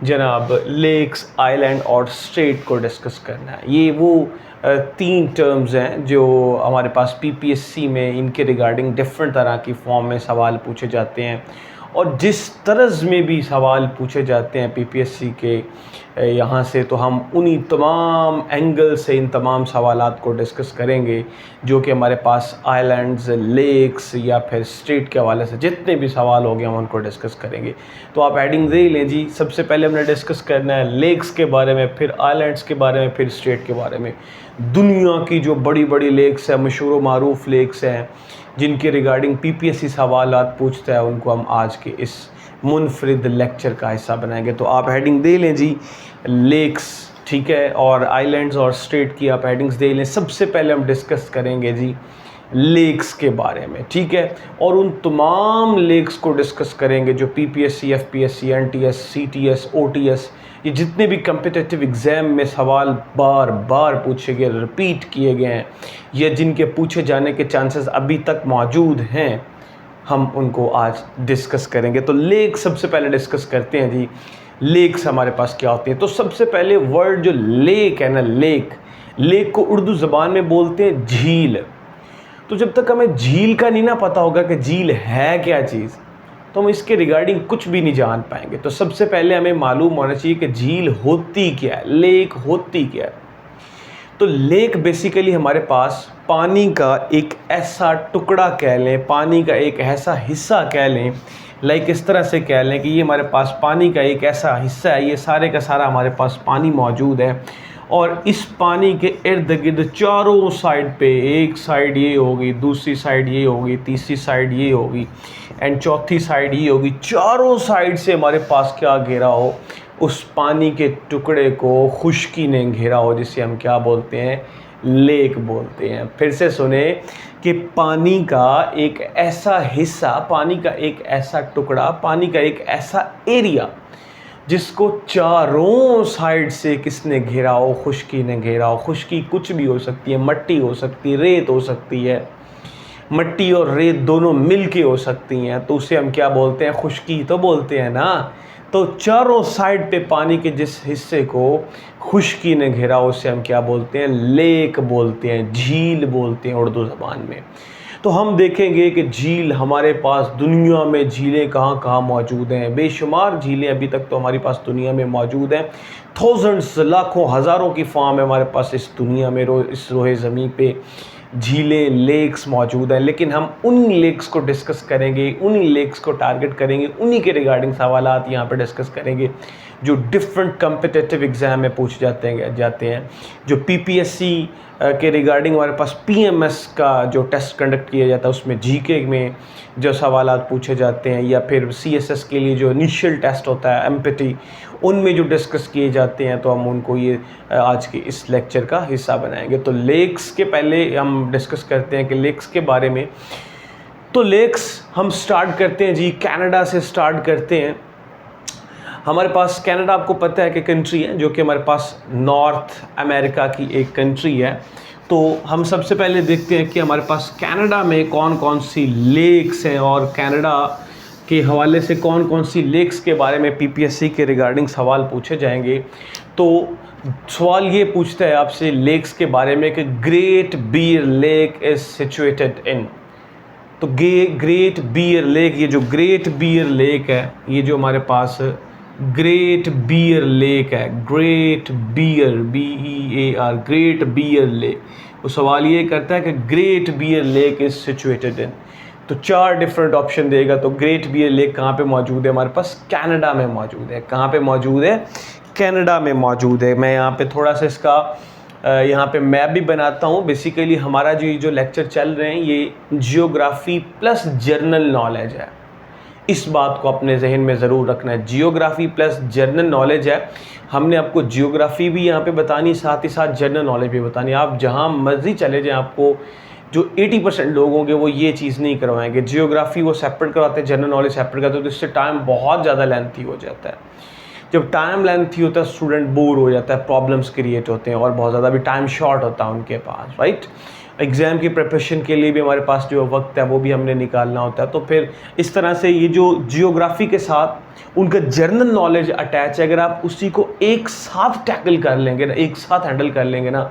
जनाब lakes, island और straight को डिस्कस करना है। ये वो तीन टर्म्स हैं जो हमारे पास पीपीएससी में इनके रिगार्डिंग डिफरेंट तरह की फॉर्म में सवाल पूछे जाते हैं, और जिस तरज में भी सवाल पूछे जाते हैं पीपीएससी के यहाँ से, तो हम उन्हीं तमाम एंगल से इन तमाम सवालात को डिस्कस करेंगे जो कि हमारे पास आइलैंड्स, लेक्स या फिर स्ट्रेट के हवाले से जितने भी सवाल हो गए हम उनको डिस्कस करेंगे। तो आप हेडिंग दे लें जी। सबसे पहले हमने डिस्कस करना है लेक्स के बारे में, फिर आइलैंड्स के बारे में, फिर स्ट्रेट के बारे में। दुनिया की जो बड़ी बड़ी लेक्स हैं, मशहूर मारूफ लेक्स हैं जिनके रिगार्डिंग पीपीएससी सवालात पूछता है, उनको हम आज के इस मुनफरिद लेक्चर का हिस्सा बनाएंगे। तो आप हेडिंग दे लें जी लेक्स, ठीक है, और आइलैंड्स और स्ट्रेट की आप हेडिंग्स दे लें। सबसे पहले हम डिस्कस करेंगे जी लेक्स के बारे में, ठीक है, और उन तमाम लेक्स को डिस्कस करेंगे जो PPSC, FPSC, NTS, CTS, OTS, ये जितने भी कम्पिटिटिव एग्ज़ाम में सवाल बार बार पूछे गए, रिपीट किए गए हैं, या जिनके पूछे जाने के चांसेस अभी तक मौजूद हैं, हम उनको आज डिस्कस करेंगे। तो लेक सबसे पहले डिस्कस करते हैं जी। लेक्स हमारे पास क्या होती हैं? तो सबसे पहले वर्ड जो लेक है ना, लेक को उर्दू ज़बान में बोलते हैं झील। तो जब तक हमें झील का नहीं ना पता होगा कि झील है क्या चीज़, तो हम इसके रिगार्डिंग कुछ भी नहीं जान पाएंगे। तो सबसे पहले हमें मालूम होना चाहिए कि झील होती क्या है, लेक होती क्या है। तो लेक बेसिकली हमारे पास पानी का एक ऐसा टुकड़ा कह लें, पानी का एक ऐसा हिस्सा कह लें, लाइक इस तरह से कह लें कि ये हमारे पास पानी का एक ऐसा हिस्सा है, ये सारे का सारा हमारे पास पानी मौजूद है, और इस पानी के इर्द गिर्द चारों साइड पे, एक साइड ये होगी, दूसरी साइड ये होगी, तीसरी साइड ये होगी, एंड चौथी साइड ये होगी, चारों साइड से हमारे पास क्या घेरा हो, उस पानी के टुकड़े को खुश्की ने घेरा हो, जिसे हम क्या बोलते हैं, लेक बोलते हैं। फिर से सुने कि पानी का एक ऐसा हिस्सा, पानी का एक ऐसा टुकड़ा, पानी का एक ऐसा एरिया जिसको चारों साइड से किसने घेरा हो, खुश्की ने घेरा हो। खुश्की कुछ भी हो सकती है, मट्टी हो सकती है, रेत हो सकती है, मट्टी और रेत दोनों मिल के हो सकती हैं, तो उसे हम क्या बोलते हैं, खुश्की तो बोलते हैं ना। तो चारों साइड पे पानी के जिस हिस्से को खुश्की ने घेरा उसे हम क्या बोलते हैं, लेक बोलते हैं, झील बोलते हैं उर्दू ज़बान में। तो हम देखेंगे कि झील हमारे पास दुनिया में झीलें कहाँ कहाँ मौजूद हैं। बेशुमार झीलें अभी तक तो हमारी पास दुनिया में मौजूद हैं। थाउजेंड्स, लाखों, हज़ारों की फार्म है हमारे पास इस दुनिया में, इस रोए ज़मीन पे झीलें, लेक्स मौजूद हैं। लेकिन हम उन लेक्स को डिस्कस करेंगे, उन्हीं लेक्स को टारगेट करेंगे, उन्हीं के रिगार्डिंग सवालात यहाँ पे डिस्कस करेंगे जो डिफरेंट कम्पिटिटिव एग्ज़ाम में पूछ जाते हैं। जो पीपीएससी के रिगार्डिंग हमारे पास पीएमएस का जो टेस्ट कंडक्ट किया जाता है, उसमें जीके में जो सवालात पूछे जाते हैं, या फिर सीएसएस के लिए जो इनिशियल टेस्ट होता है एमपीटी, उनमें जो डिस्कस किए जाते हैं, तो हम उनको ये आज के इस लेक्चर का हिस्सा बनाएंगे। तो लेक्स के पहले हम डिस्कस करते हैं कि लेक्स के बारे में। तो लेक्स हम स्टार्ट करते हैं जी, कनाडा से स्टार्ट करते हैं। हमारे पास कनाडा, आपको पता है कि कंट्री है जो कि हमारे पास नॉर्थ अमेरिका की एक कंट्री है। तो हम सबसे पहले देखते हैं कि हमारे पास कनाडा में कौन कौन सी लेक्स हैं, और कनाडा के हवाले से कौन कौन सी लेक्स के बारे में पीपीएससी के रिगार्डिंग सवाल पूछे जाएंगे। तो सवाल ये पूछता है आपसे लेक्स के बारे में कि great bear lake is situated in. तो ग्रेट बियर लेक, ये जो ग्रेट बियर लेक है, ये जो हमारे पास ग्रेट बियर लेक है, great bear, BEAR, great bear lake, वो सवाल ये करता है कि great bear lake is situated in. तो 4 डिफरेंट ऑप्शन देगा। तो ग्रेट बियर लेक कहाँ पे मौजूद है, हमारे पास कनाडा में मौजूद है। कहाँ पे मौजूद है, कनाडा में मौजूद है। मैं यहाँ पे थोड़ा सा इसका यहाँ पे मैप भी बनाता हूँ। बेसिकली हमारा जो लेक्चर चल रहे हैं ये जियोग्राफी प्लस जनरल नॉलेज है, इस बात को अपने जहन में ज़रूर रखना है। जियोग्राफी प्लस जनरल नॉलेज है। हमने आपको जियोग्राफी भी यहाँ पे बतानी, साथ ही साथ जनरल नॉलेज भी बतानी। आप जहाँ मर्जी चले जाएँ, आपको जो 80% लोग होंगे वो ये चीज़ नहीं करवाएंगे। जियोग्राफी वो सेपरेट करवाते हैं, जनरल नॉलेज सेपरेट करते हैं, तो इससे टाइम बहुत ज़्यादा लेंथी हो जाता है। जब टाइम लेंथी होता है, स्टूडेंट बोर हो जाता है, प्रॉब्लम्स क्रिएट होते हैं, और बहुत ज़्यादा भी टाइम शॉर्ट होता है उनके पास, राइट। एग्ज़ाम की प्रिपरेशन के लिए भी हमारे पास जो वक्त है वो भी हमने निकालना होता है। तो फिर इस तरह से ये जो जियोग्राफी के साथ उनका जनरल नॉलेज अटैच है, अगर आप उसी को एक साथ टैकल कर लेंगे ना, एक साथ हैंडल कर लेंगे ना,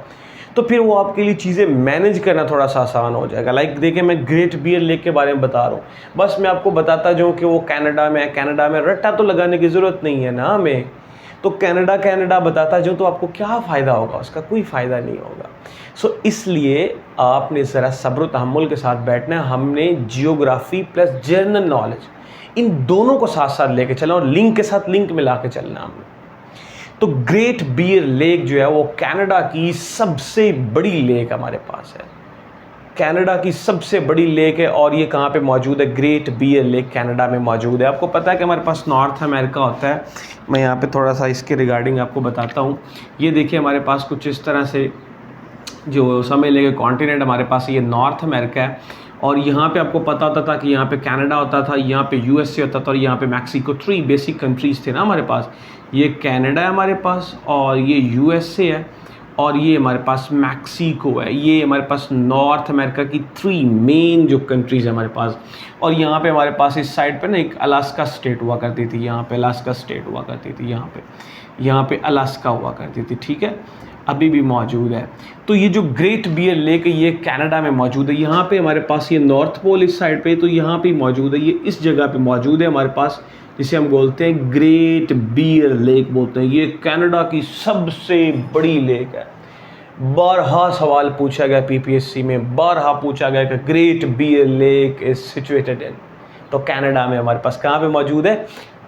तो फिर वो आपके लिए चीज़ें मैनेज करना थोड़ा सा आसान हो जाएगा। लाइक देखिए, मैं ग्रेट बियर लेक के बारे में बता रहा हूँ, बस मैं आपको बताता जाऊँ कि वो कनाडा में है। कनाडा में रट्टा तो लगाने की ज़रूरत नहीं है ना हमें, तो कनाडा बताता जाऊँ तो आपको क्या फ़ायदा होगा, उसका कोई फ़ायदा नहीं होगा। सो इसलिए आपने ज़रा सब्र तहम्मुल के साथ बैठना है। हमने geography plus general knowledge in दोनों को साथ साथ लेके चलना और लिंक के साथ लिंक मिला के चलना हमने। तो ग्रेट बियर लेक जो है वो कनाडा की सबसे बड़ी लेक हमारे पास है। कनाडा की सबसे बड़ी लेक है और ये कहाँ पे मौजूद है? ग्रेट बियर लेक कनाडा में मौजूद है। आपको पता है कि हमारे पास नॉर्थ अमेरिका होता है। मैं यहाँ पे थोड़ा सा इसके रिगार्डिंग आपको बताता हूँ। ये देखिए, हमारे पास कुछ इस तरह से जो समझ लेंगे कॉन्टिनेंट हमारे पास ये नॉर्थ अमेरिका है, और यहाँ पे आपको पता होता था कि यहाँ पे कनाडा होता था, यहाँ पे यूएसए होता था और यहाँ पे मैक्सिको। 3 बेसिक कंट्रीज़ थे ना हमारे पास। ये कनाडा है हमारे पास, और ये यूएसए है, और ये हमारे पास मैक्सिको है। ये हमारे पास नॉर्थ अमेरिका की 3 मेन जो कंट्रीज़ है हमारे पास। और यहाँ पे हमारे पास इस साइड पे ना एक अलास्का स्टेट हुआ करती थी, यहाँ पे अलास्का स्टेट हुआ करती थी, यहाँ पे अलास्का हुआ करती थी, ठीक है, अभी भी मौजूद है। तो ये जो ग्रेट बियर लेक है ये कनाडा में मौजूद है। यहाँ पे हमारे पास ये नॉर्थ पोल इस साइड पे, तो यहाँ पे मौजूद है, ये इस जगह पे मौजूद है हमारे पास, जिसे हम बोलते हैं ग्रेट बियर लेक बोलते हैं। ये कनाडा की सबसे बड़ी लेक है। बारहा सवाल पूछा गया पीपीएससी में, बारहा पूछा गया कि great bear lake is situated in, तो कनाडा में हमारे पास कहाँ पे मौजूद है?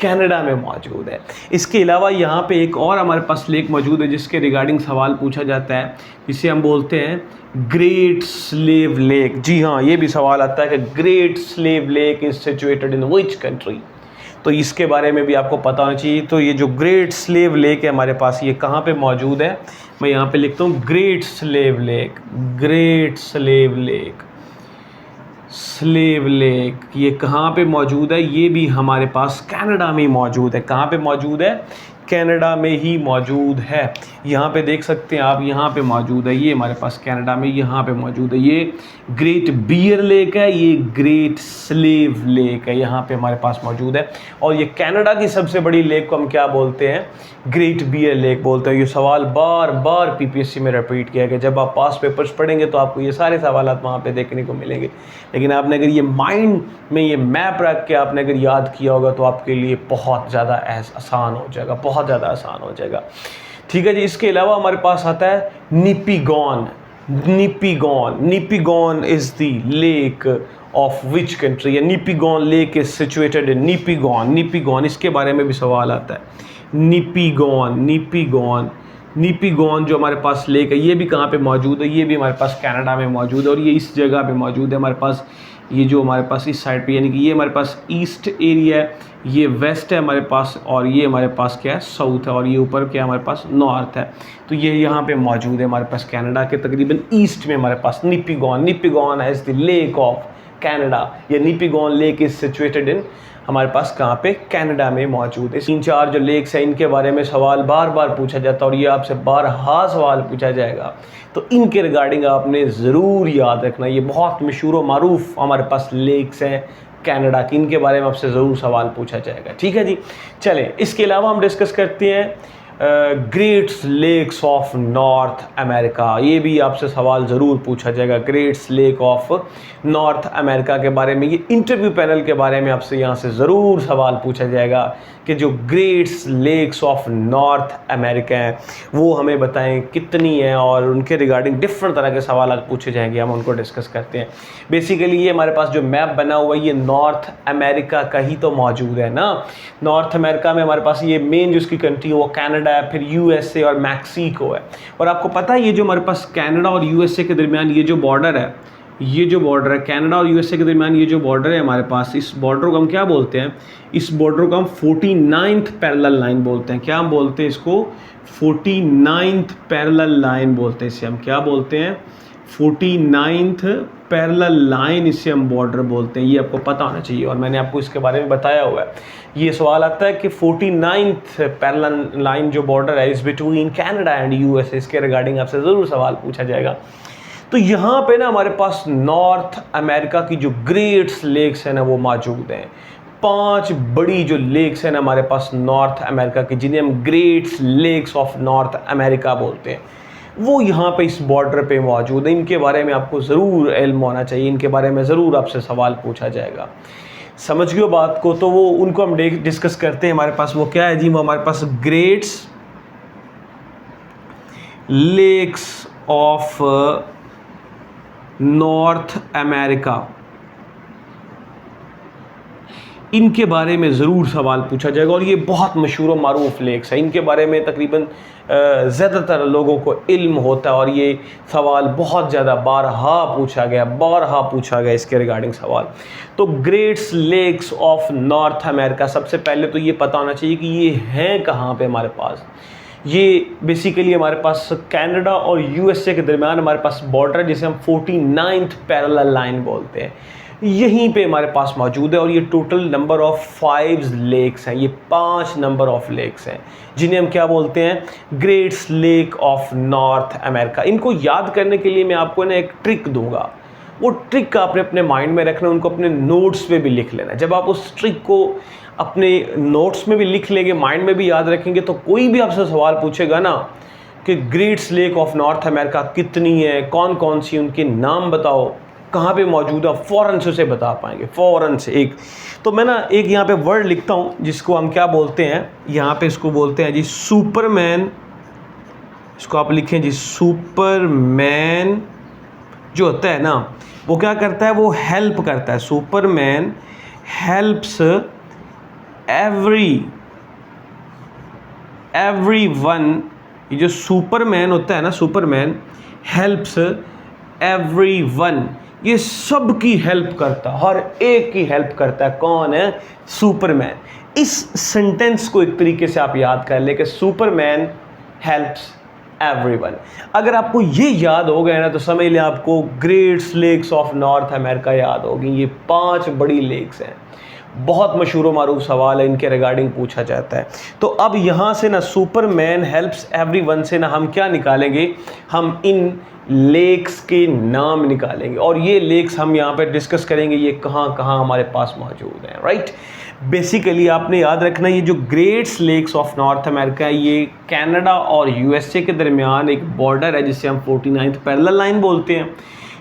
कनाडा में मौजूद है। इसके अलावा यहाँ पे एक और हमारे पास लेक मौजूद है जिसके रिगार्डिंग सवाल पूछा जाता है, जिसे हम बोलते हैं ग्रेट स्लेव लेक। जी हाँ, ये भी सवाल आता है कि great slave lake is situated in which country, तो इसके बारे में भी आपको पता होना चाहिए। तो ये जो ग्रेट स्लेव लेक है हमारे पास, ये कहाँ पे मौजूद है? मैं यहाँ पे लिखता हूँ great slave lake, great slave lake, slave lake ये कहाँ पे मौजूद है? ये भी हमारे पास कनाडा में मौजूद है। कहाँ पे मौजूद है? कनाडा में ही मौजूद है। यहाँ पे देख सकते हैं आप, यहाँ पे मौजूद है, ये हमारे पास कनाडा में यहाँ पे मौजूद है। ये ग्रेट बियर लेक है, ये ग्रेट स्लेव लेक है, यहाँ पे हमारे पास मौजूद है। और ये कनाडा की सबसे बड़ी लेक को हम क्या बोलते हैं? ग्रेट बियर लेक बोलते हैं। ये सवाल बार बार पीपीएससी में रिपीट किया गया। जब आप पास पेपर्स पढ़ेंगे तो आपको ये सारे सवाल वहाँ पे देखने को मिलेंगे। लेकिन आपने अगर ये माइंड में ये मैप रख के आपने अगर याद किया होगा तो आपके लिए बहुत ज़्यादा आसान हो जाएगा, बहुत ज़्यादा आसान हो जाएगा। ठीक है जी। इसके अलावा हमारे पास आता है Nipigon. Nipigon is the lake of which country? Nipigon lake is situated in Nipigon, इसके बारे में भी सवाल आता है। निपिगॉन जो हमारे पास लेक है, ये भी कहाँ पे मौजूद है? ये भी हमारे पास कनाडा में मौजूद है, और ये इस जगह पे मौजूद है हमारे पास। ये जो हमारे पास इस साइड पे, यानी कि ये हमारे पास ईस्ट एरिया है, ये वेस्ट है हमारे पास, और ये हमारे पास क्या है? साउथ है, और ये ऊपर क्या हमारे पास? नॉर्थ है। तो ये यहाँ पे मौजूद है हमारे पास कनाडा के तकरीबन ईस्ट में हमारे पास Nipigon is the lake of Canada. ये Nipigon lake is situated in हमारे पास कहाँ पे? कनाडा में मौजूद है। 3-4 जो लेक्स हैं इनके बारे में सवाल बार बार पूछा जाता है, और ये आपसे बारहा सवाल पूछा जाएगा, तो इनके रिगार्डिंग आपने ज़रूर याद रखना। ये बहुत मशहूर व मारूफ हमारे पास लेक्स हैं कनाडा की, इनके बारे में आपसे ज़रूर सवाल पूछा जाएगा। ठीक है जी। चलें, इसके अलावा हम डिस्कस करते हैं great lakes of North America. ये भी आपसे सवाल ज़रूर पूछा जाएगा, greats lake of North America के बारे में। ये इंटरव्यू पैनल के बारे में आपसे यहाँ से ज़रूर सवाल पूछा जाएगा कि जो greats lakes of North America हैं वो हमें बताएं कितनी हैं, और उनके रिगार्डिंग डिफरेंट तरह के सवाल पूछे जाएंगे, हम उनको डिस्कस करते हैं। बेसिकली ये हमारे पास जो मैप बना हुआ है ये नॉर्थ अमेरिका का ही तो मौजूद है ना। नॉर्थ अमेरिका में हमारे पास ये मेन जो इसकी कंट्री है वो कनाडा है, फिर यूएसए और मैक्सिको है। और आपको पता है ये जो हमारे पास कनाडा और यूएसए के दरमियान ये जो बॉर्डर है, ये जो बॉर्डर है कनाडा और यूएसए के दरमियान, ये जो बॉर्डर है हमारे पास, इस बॉर्डर को हम क्या बोलते हैं? इस बॉर्डर को हम 49th पैरेलल लाइन बोलते हैं। क्या हम बोलते हैं इसको? 49th पैरेलल लाइन बोलते हैं इसे। हम क्या बोलते हैं? 49th पैरेलल लाइन, इसे हम बॉर्डर बोलते हैं। ये आपको पता होना चाहिए, और मैंने आपको इसके बारे में बताया हुआ है। ये सवाल आता है कि 49th पैरेलल लाइन जो बॉर्डर है is between Canada and USA, इसके रिगार्डिंग आपसे ज़रूर सवाल पूछा जाएगा। तो यहाँ पे ना हमारे पास नॉर्थ अमेरिका की जो ग्रेट्स लेक्स है ना वो मौजूद हैं। 5 बड़ी जो लेक्स हैं ना हमारे पास नॉर्थ अमेरिका की, जिन्हें हम greats lakes of North America बोलते हैं, वो यहाँ पे इस बॉर्डर पे मौजूद है। इनके बारे में आपको ज़रूर इल्म होना चाहिए, इनके बारे में ज़रूर आपसे सवाल पूछा जाएगा। समझ गए बात को? तो वो उनको हम डिस्कस करते हैं। हमारे पास वो क्या है जी? वो हमारे पास Greats lakes of North America, इनके बारे में ज़रूर सवाल पूछा जाएगा। और ये बहुत मशहूर और मारूफ लेक्स है, इनके बारे में तकरीबन ज़्यादातर लोगों को इल्म होता है और ये सवाल बहुत ज़्यादा बारहा पूछा गया इसके रिगार्डिंग सवाल। तो greats lakes of North America, सबसे पहले तो ये पता होना चाहिए कि ये हैं कहाँ पे हमारे पास। ये बेसिकली हमारे पास कनाडा और यूएसए के दरमियान हमारे पास बॉर्डर है, जिसे हम 49th पैरेलल लाइन बोलते हैं, यहीं पे हमारे पास मौजूद है। और ये टोटल नंबर ऑफ 5 लेक्स हैं, ये 5 नंबर ऑफ लेक्स हैं, जिन्हें हम क्या बोलते हैं? Greats lake of North America. इनको याद करने के लिए मैं आपको ना एक ट्रिक दूंगा, वो ट्रिक आपने अपने माइंड में रखना, उनको अपने नोट्स पे भी लिख लेना। जब आप उस ट्रिक को अपने नोट्स में भी लिख लेंगे, माइंड में भी याद रखेंगे, तो कोई भी आपसे सवाल पूछेगा ना कि greats lake of North America कितनी है, कौन कौन सी, उनके नाम बताओ, कहाँ पे मौजूद है, फ़ौरन से उसे बता पाएंगे, फ़ौरन से। एक तो मैं ना एक यहाँ पे वर्ड लिखता हूँ जिसको हम क्या बोलते हैं, यहाँ पे इसको बोलते हैं जी सुपरमैन। इसको आप लिखें जी सुपरमैन। जो होता है ना वो क्या करता है? वो हेल्प करता है। Superman helps every one. ये जो सुपरमैन होता है ना, सुपरमैन हेल्प्स एवरी वन, ये सब की हेल्प करता है, हर एक की हेल्प करता है। कौन है? सुपरमैन। इस सेंटेंस को एक तरीके से आप याद कर ले कि सुपरमैन हेल्प्स एवरीवन। अगर आपको ये याद हो गया ना तो समझ लें आपको greats lakes of North America याद होगी। ये 5 बड़ी लेक्स हैं, बहुत मशहूर मारूफ सवाल है, इनके रिगार्डिंग पूछा जाता है। तो अब यहाँ से ना सुपरमैन हेल्प्स एवरीवन से ना हम क्या निकालेंगे? हम इन लेक्स के नाम निकालेंगे और ये लेक्स हम यहाँ पे डिस्कस करेंगे, ये कहाँ कहाँ हमारे पास मौजूद हैं, राइट। बेसिकली आपने याद रखना, ये जो greats lakes of North America है, ये कनाडा और यूएसए के दरमियान एक बॉर्डर है जिसे हम 49th पैरेलल लाइन बोलते हैं।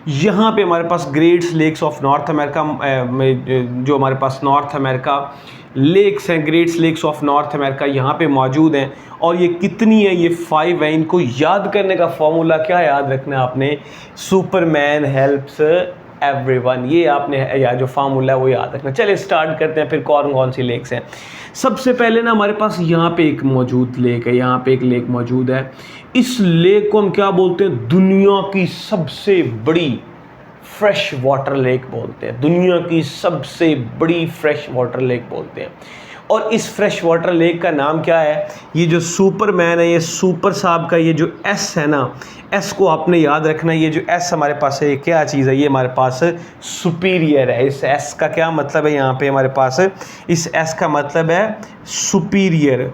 यहाँ पे हमारे पास Greats lakes of North America में जो हमारे पास नॉर्थ अमेरिका लेक्स हैं, Greats lakes of North America यहाँ पे मौजूद हैं। और ये कितनी है? ये 5 है। इनको याद करने का फॉर्मूला क्या याद रखना है आपने? सुपरमैन हेल्प्स एवरीवन, ये आपने या जो फार्मूला है वो याद रखना। चलिए स्टार्ट करते हैं फिर कौन कौन सी लेक्स हैं। सबसे पहले ना हमारे पास यहाँ पे एक मौजूद लेक है, यहाँ पे एक लेक मौजूद है। इस लेक को हम क्या बोलते हैं? दुनिया की सबसे बड़ी फ्रेश वाटर लेक बोलते हैं। दुनिया की सबसे बड़ी फ्रेश वाटर लेक बोलते हैं। और इस फ्रेश वाटर लेक का नाम क्या है? ये जो सुपरमैन है, ये सुपर साहब का ये जो एस है ना, एस को आपने याद रखना। ये जो एस हमारे पास है, ये क्या चीज़ है? ये हमारे पास सुपीरियर है। इस एस का क्या मतलब है? यहाँ पे हमारे पास इस एस का मतलब है सुपीरियर।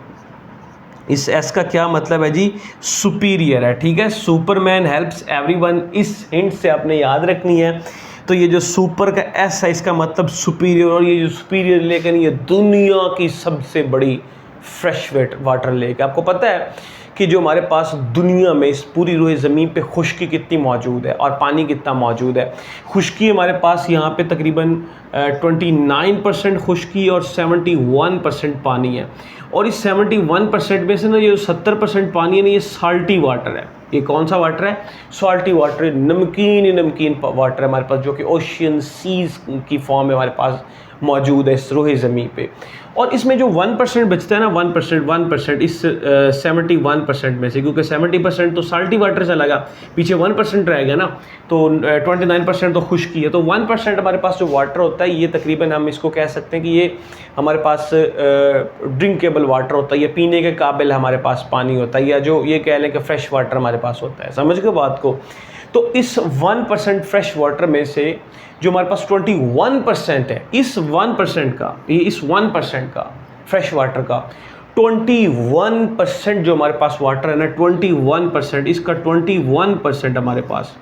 इस एस का क्या मतलब है जी? सुपीरियर है, ठीक है। सुपरमैन हेल्प्स एवरीवन, इस हिंट से आपने याद रखनी है। तो ये जो सुपर का एस है इसका मतलब सुपीरियर, और ये जो सुपीरियर लेक है ये दुनिया की सबसे बड़ी फ्रेश वाटर लेक है। आपको पता है कि जो हमारे पास दुनिया में इस पूरी रूह ज़मीन पे खुश्की कितनी मौजूद है और पानी कितना मौजूद है? खुश्की हमारे पास यहाँ पे तकरीबन 29% खुश्की और 71% पानी है। और इस 71% में से ना ये 70% पानी है ना, ये साल्टी वाटर है। ये कौन सा वाटर है? सॉल्टी वाटर, नमकीन वाटर है हमारे पास, जो कि ओशियन सीज की फॉर्म में हमारे पास मौजूद है इस रोहे ज़मीन पे। और इसमें जो 1% बचता है ना, 1% इस 71% में से, क्योंकि 70% तो साल्टी वाटर से लगा, पीछे 1% रहेगा ना, तो 29% तो खुश्की है। तो 1% हमारे पास जो वाटर होता है, ये तकरीबन हम इसको कह सकते हैं कि ये हमारे पास ड्रिंकेबल वाटर होता है, या पीने के काबिल हमारे पास पानी होता है, या जो ये कह लें कि फ्रेश वाटर हमारे पास होता है। समझ गए बात को? तो इस 1% फ्रेश वाटर में से जो हमारे पास 21% है, इस 1% का, ये इस 1% का फ्रेश वाटर का 21% जो हमारे पास वाटर है ना, 21%, इसका 21% हमारे पास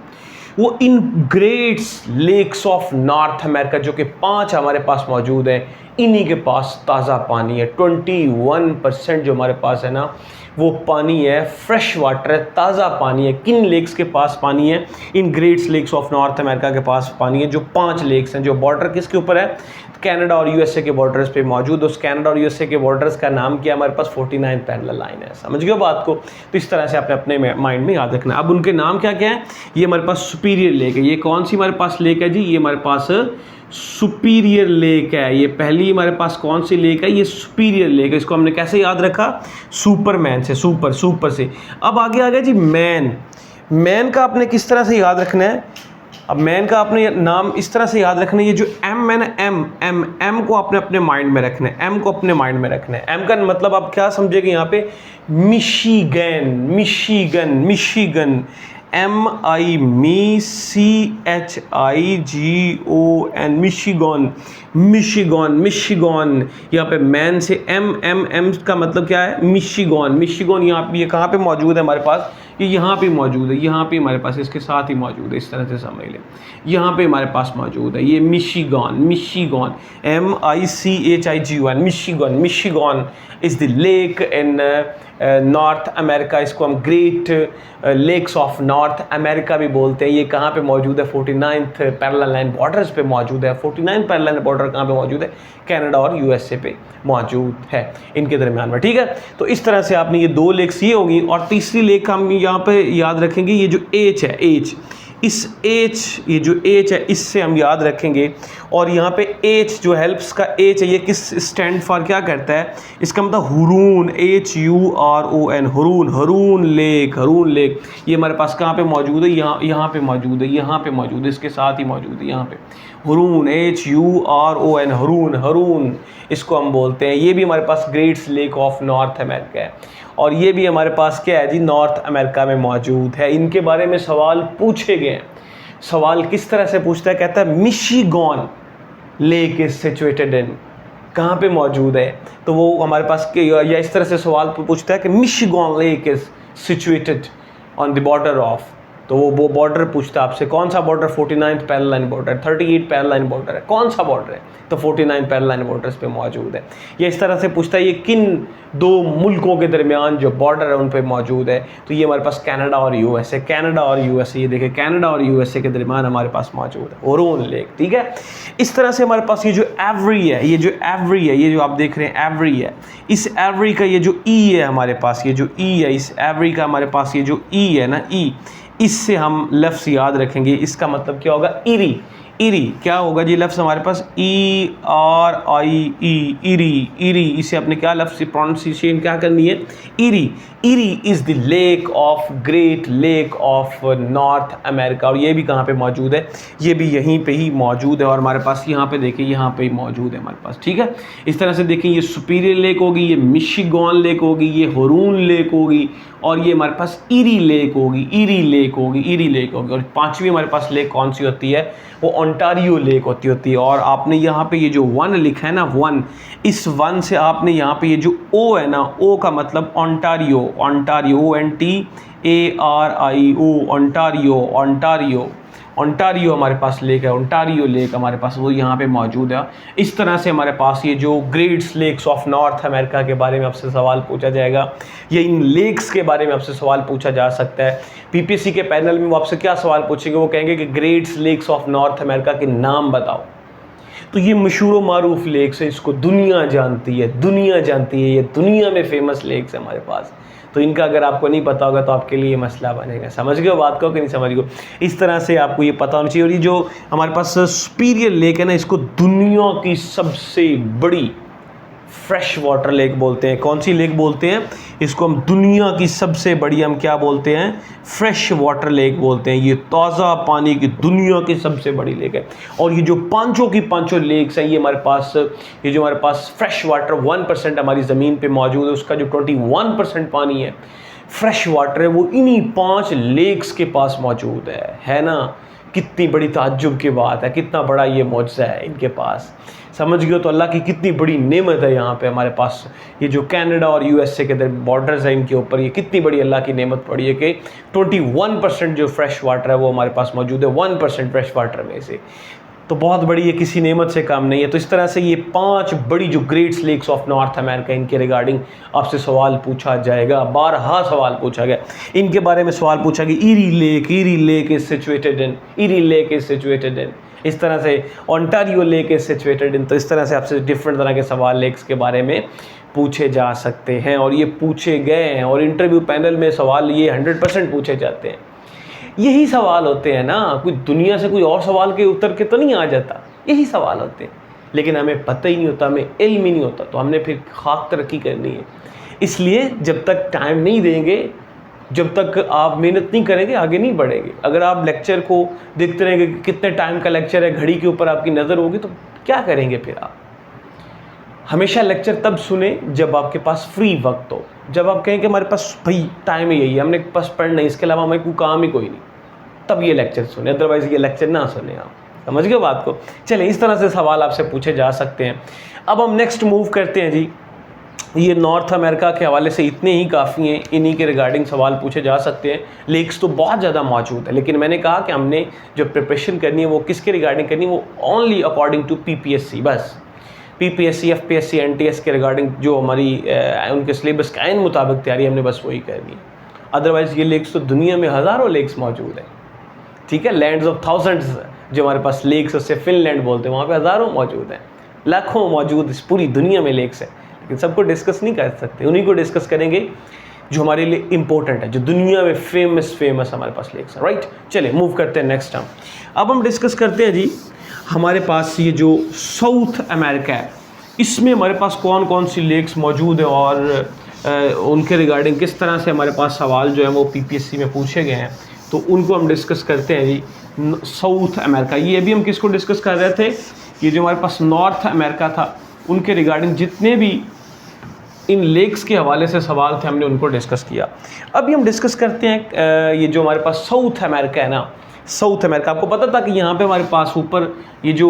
वो इन Greats lakes of North America जो कि 5 हमारे पास मौजूद है, इन्हीं के पास ताज़ा पानी है। 21% जो हमारे पास है ना वो पानी है, फ्रेश वाटर है, ताज़ा पानी है। किन लेक्स के पास पानी है? इन Greats lakes of North America के पास पानी है, जो 5 लेक्स हैं, जो बॉर्डर किसके ऊपर है? कनाडा और यूएसए के बॉर्डर्स पे मौजूद। उस कनाडा और यूएसए के बॉर्डर्स का नाम क्या? हमारे पास 49 पैरेलल लाइन है। समझ गए बात को? तो इस तरह से आपने अपने माइंड में याद रखना। अब उनके नाम क्या क्या है? ये हमारे पास सुपीरियर लेक है। ये कौन सी हमारे पास लेक है जी? ये हमारे पास सुपीरियर लेक है। ये पहली हमारे पास कौन सी लेक है? ये सुपीरियर लेक है। इसको हमने कैसे याद रखा? सुपरमैन से, सुपर से। अब आगे आ गया जी मैन। मैन का आपने किस तरह से याद रखना है? अब मैन का आपने नाम इस तरह से याद रखना है, ये जो एम है ना, एम को आपने अपने माइंड में रखना है। एम को अपने माइंड में रखना है। एम का मतलब आप क्या समझेंगे यहाँ पे? Michigan, Michigan, Michigan. यहाँ पे मैन से एम का मतलब क्या है? मिशिगन। यहाँ पे ये कहाँ पे मौजूद है हमारे पास? ये यहाँ पे मौजूद है, यहाँ पे हमारे पास इसके साथ ही मौजूद है। इस तरह से समझ लें, यहाँ पे हमारे पास मौजूद है ये Michigan, MICHIGON। Michigan is the lake in North America. इसको हम great lakes of North America भी बोलते हैं। ये कहाँ पे मौजूद है? 49th पैरेलल लाइन बॉर्डर्स पे मौजूद है। 49 पैरेलल लाइन बॉर्डर कहाँ पे मौजूद है? कनाडा और यूएसए पे मौजूद है, इनके दरमियान में। ठीक है, तो इस तरह से आपने ये 2 लेक्स ये होगी। और तीसरी लेक हम यहाँ पे याद रखेंगे, ये जो एच है, ये जो एच है इससे हम याद रखेंगे। और यहाँ पे एच जो हेल्प्स का एच है, ये किस स्टैंड फॉर क्या करता है? इसका मतलब हुरून, HURON, हुरून लेक। ये हमारे पास कहाँ पे मौजूद है? यहाँ पे मौजूद है, इसके साथ ही मौजूद है यहाँ पे हुरून, HURON, हुरून इसको हम बोलते हैं। ये भी हमारे पास Greats lake of North America है, और ये भी हमारे पास क्या है जी? नॉर्थ अमेरिका में मौजूद है। इनके बारे में सवाल पूछे गए हैं। सवाल किस तरह से पूछता है? कहता है मिशिगन लेक इज सिचुएटेड इन, कहाँ पे मौजूद है? तो वो हमारे पास या इस तरह से सवाल पूछता है कि Michigan lake is situated on the border of, तो वो बॉर्डर पूछता है आपसे, कौन सा border? 49th parallel line border, 38 parallel line border है, कौन सा बॉर्डर है? तो 49 पैरेलल लाइन बॉर्डर्स पे मौजूद है। ये इस तरह से पूछता है ये किन 2 मुल्कों के दरमियान जो बॉर्डर है उन पे मौजूद है? तो ये हमारे पास कनाडा और यूएसए, ये देखिए कनाडा और यूएसए के दरमियान हमारे पास मौजूद है हुरून लेक। ठीक है, इस तरह से हमारे पास ये जो एवरी है, ये जो आप देख रहे हैं एवरी है, इस एवरी का ये जो ई है हमारे पास, ये जो ई है, इस एवरी का हमारे पास ये जो ई है ना, ई, इससे हम लफ्ज़ याद रखेंगे। इसका मतलब क्या होगा? इरी। क्या होगा जी लफ्ज़ हमारे पास? ERI, इरी। इसे अपने क्या लफ्ज़ प्रोनाउंसिएशन क्या करनी है? Eri is the lake of great lake of North America. और ये भी कहाँ पे मौजूद है? ये भी यहीं पे ही मौजूद है। और हमारे पास यहाँ पे देखिए, यहाँ पे ही मौजूद है हमारे पास। ठीक है, इस तरह से देखिए, ये सुपीरियर लेक होगी, ये मिशिगन लेक होगी, ये हुरून लेक होगी, और ये हमारे पास इरी लेक होगी। और 5वीं हमारे पास लेक कौन सी होती है? वो ओंटारियो लेक होती है। और आपने यहाँ पे ये जो 1 लिखा है ना, 1, इस 1 से आपने यहाँ पे ये जो O है ना, O का मतलब ओंटारियो, ONTARIO, ओंटारियो हमारे पास लेक है, ओंटारियो लेक हमारे पास वो यहाँ पे मौजूद है। इस तरह से हमारे पास ये जो greats lakes of North America के बारे में आपसे सवाल पूछा जाएगा, या इन लेक्स के बारे में आपसे सवाल पूछा जा सकता है। पीपीएससी के पैनल में वो आपसे क्या सवाल पूछेंगे? वो कहेंगे कि greats lakes of North America के नाम बताओ। तो ये मशहूर मारूफ लेक्स है, इसको दुनिया जानती है, ये दुनिया में फेमस लेक्स है हमारे पास। तो इनका अगर आपको नहीं पता होगा तो आपके लिए मसला बनेगा। समझ गए बात को कि नहीं समझ गए? इस तरह से आपको ये पता होना चाहिए। और ये जो हमारे पास सुपीरियर लेक है ना, इसको दुनिया की सबसे बड़ी फ्रेश वाटर लेक बोलते हैं। कौन सी लेक बोलते हैं? इसको हम दुनिया की सबसे बड़ी हम क्या बोलते हैं? फ्रेश वाटर लेक बोलते हैं। ये ताज़ा पानी की दुनिया की सबसे बड़ी लेक है। और ये जो पांचों की पांचों लेक्स हैं, ये हमारे पास फ्रेश वाटर 1% हमारी ज़मीन पे मौजूद है। उसका जो 21% पानी है फ्रेश वाटर है, वो इन्हीं 5 लेक्स के पास मौजूद है ना। कितनी बड़ी ताज्जुब की बात है, कितना बड़ा ये मौजज़ा है इनके पास। समझ गए? तो अल्लाह की कितनी बड़ी नेमत है यहाँ पे हमारे पास। ये जो कनाडा और यूएसए के बॉर्डर्स हैं इनके ऊपर, ये कितनी बड़ी अल्लाह की नेमत पड़ी है कि 21% जो फ्रेश वाटर है वो हमारे पास मौजूद है, 1% फ्रेश वाटर में से। तो बहुत बड़ी ये किसी नेमत से काम नहीं है। तो इस तरह से ये 5 बड़ी जो greats lakes of North America, इनके रिगार्डिंग आपसे सवाल पूछा जाएगा। 12 सवाल पूछा गया इनके बारे में। सवाल पूछा गया eerie lake is situated in, eerie lake is situated इन, इस तरह से Ontario lake is situated in. तो इस तरह से आपसे डिफरेंट तरह के सवाल लेक्स के बारे में पूछे जा सकते हैं और ये पूछे गए हैं। और इंटरव्यू पैनल में सवाल ये 100% पूछे जाते हैं। यही सवाल होते हैं ना, कोई दुनिया से कोई और सवाल के उत्तर के तो नहीं आ जाता, यही सवाल होते हैं। लेकिन हमें पता ही नहीं होता, हमें इल्म ही नहीं होता, तो हमने फिर खाक तरक्की करनी है। इसलिए जब तक टाइम नहीं देंगे, जब तक आप मेहनत नहीं करेंगे, आगे नहीं बढ़ेंगे। अगर आप लेक्चर को देखते रहेंगे कि कितने टाइम का लेक्चर है, घड़ी के ऊपर आपकी नज़र होगी, तो क्या करेंगे फिर आप? हमेशा लेक्चर तब सुने जब आपके पास फ्री वक्त हो, जब आप कहें कि हमारे पास भाई टाइम ही यही है, हमने पास पढ़ना, इसके अलावा हमें कोई काम ही कोई नहीं, तब ये लेक्चर सुने। अदरवाइज़ ये लेक्चर ना सुने आप। समझ गए बात को? चले, इस तरह से सवाल आपसे पूछे जा सकते हैं। अब हम नेक्स्ट मूव करते हैं जी। ये नॉर्थ अमेरिका के हवाले से इतने ही काफ़ी हैं, इन्हीं के रिगार्डिंग सवाल पूछे जा सकते हैं। लेक्स तो बहुत ज़्यादा मौजूद है, लेकिन मैंने कहा कि हमने जो प्रिपरेशन करनी है वो किसके रिगार्डिंग करनी है, वो ओनली अकॉर्डिंग टू PPSC। बस PPSC, FPSC, NTS के रिगार्डिंग जो हमारी उनके सिलेबस के आइन मुताबिक तैयारी हमने बस वही करनी है। अदरवाइज़ ये लेक्स तो दुनिया में हज़ारों लेक्स मौजूद हैं, ठीक है। लैंड्स ऑफ थाउजेंड्स जो हमारे पास लेक्स, उससे फिनलैंड बोलते हैं, वहाँ पे हज़ारों मौजूद हैं, लाखों मौजूद इस पूरी दुनिया में लेक्स है। लेकिन सबको डिस्कस नहीं कर सकते, उन्हीं को डिस्कस करेंगे जो हमारे लिए इंपॉर्टेंट है, जो दुनिया में फेमस हमारे पास लेक्स है, राइट। चले मूव करते हैं नेक्स्ट टाइम। अब हम डिस्कस करते हैं जी हमारे पास ये जो साउथ अमेरिका है, इसमें हमारे पास कौन कौन सी लेक्स मौजूद है और उनके रिगार्डिंग किस तरह से हमारे पास सवाल जो है वो PPSC में पूछे गए हैं, तो उनको हम डिस्कस करते हैं जी। साउथ अमेरिका, ये अभी हम किसको डिस्कस कर रहे थे, ये जो हमारे पास नॉर्थ अमेरिका था, उनके रिगार्डिंग जितने भी इन लेक्स के हवाले से सवाल थे हमने उनको डिस्कस किया। अभी हम डिस्कस करते हैं ये जो हमारे पास साउथ अमेरिका है ना, साउथ अमेरिका। आपको पता था कि यहाँ पे हमारे पास ऊपर ये जो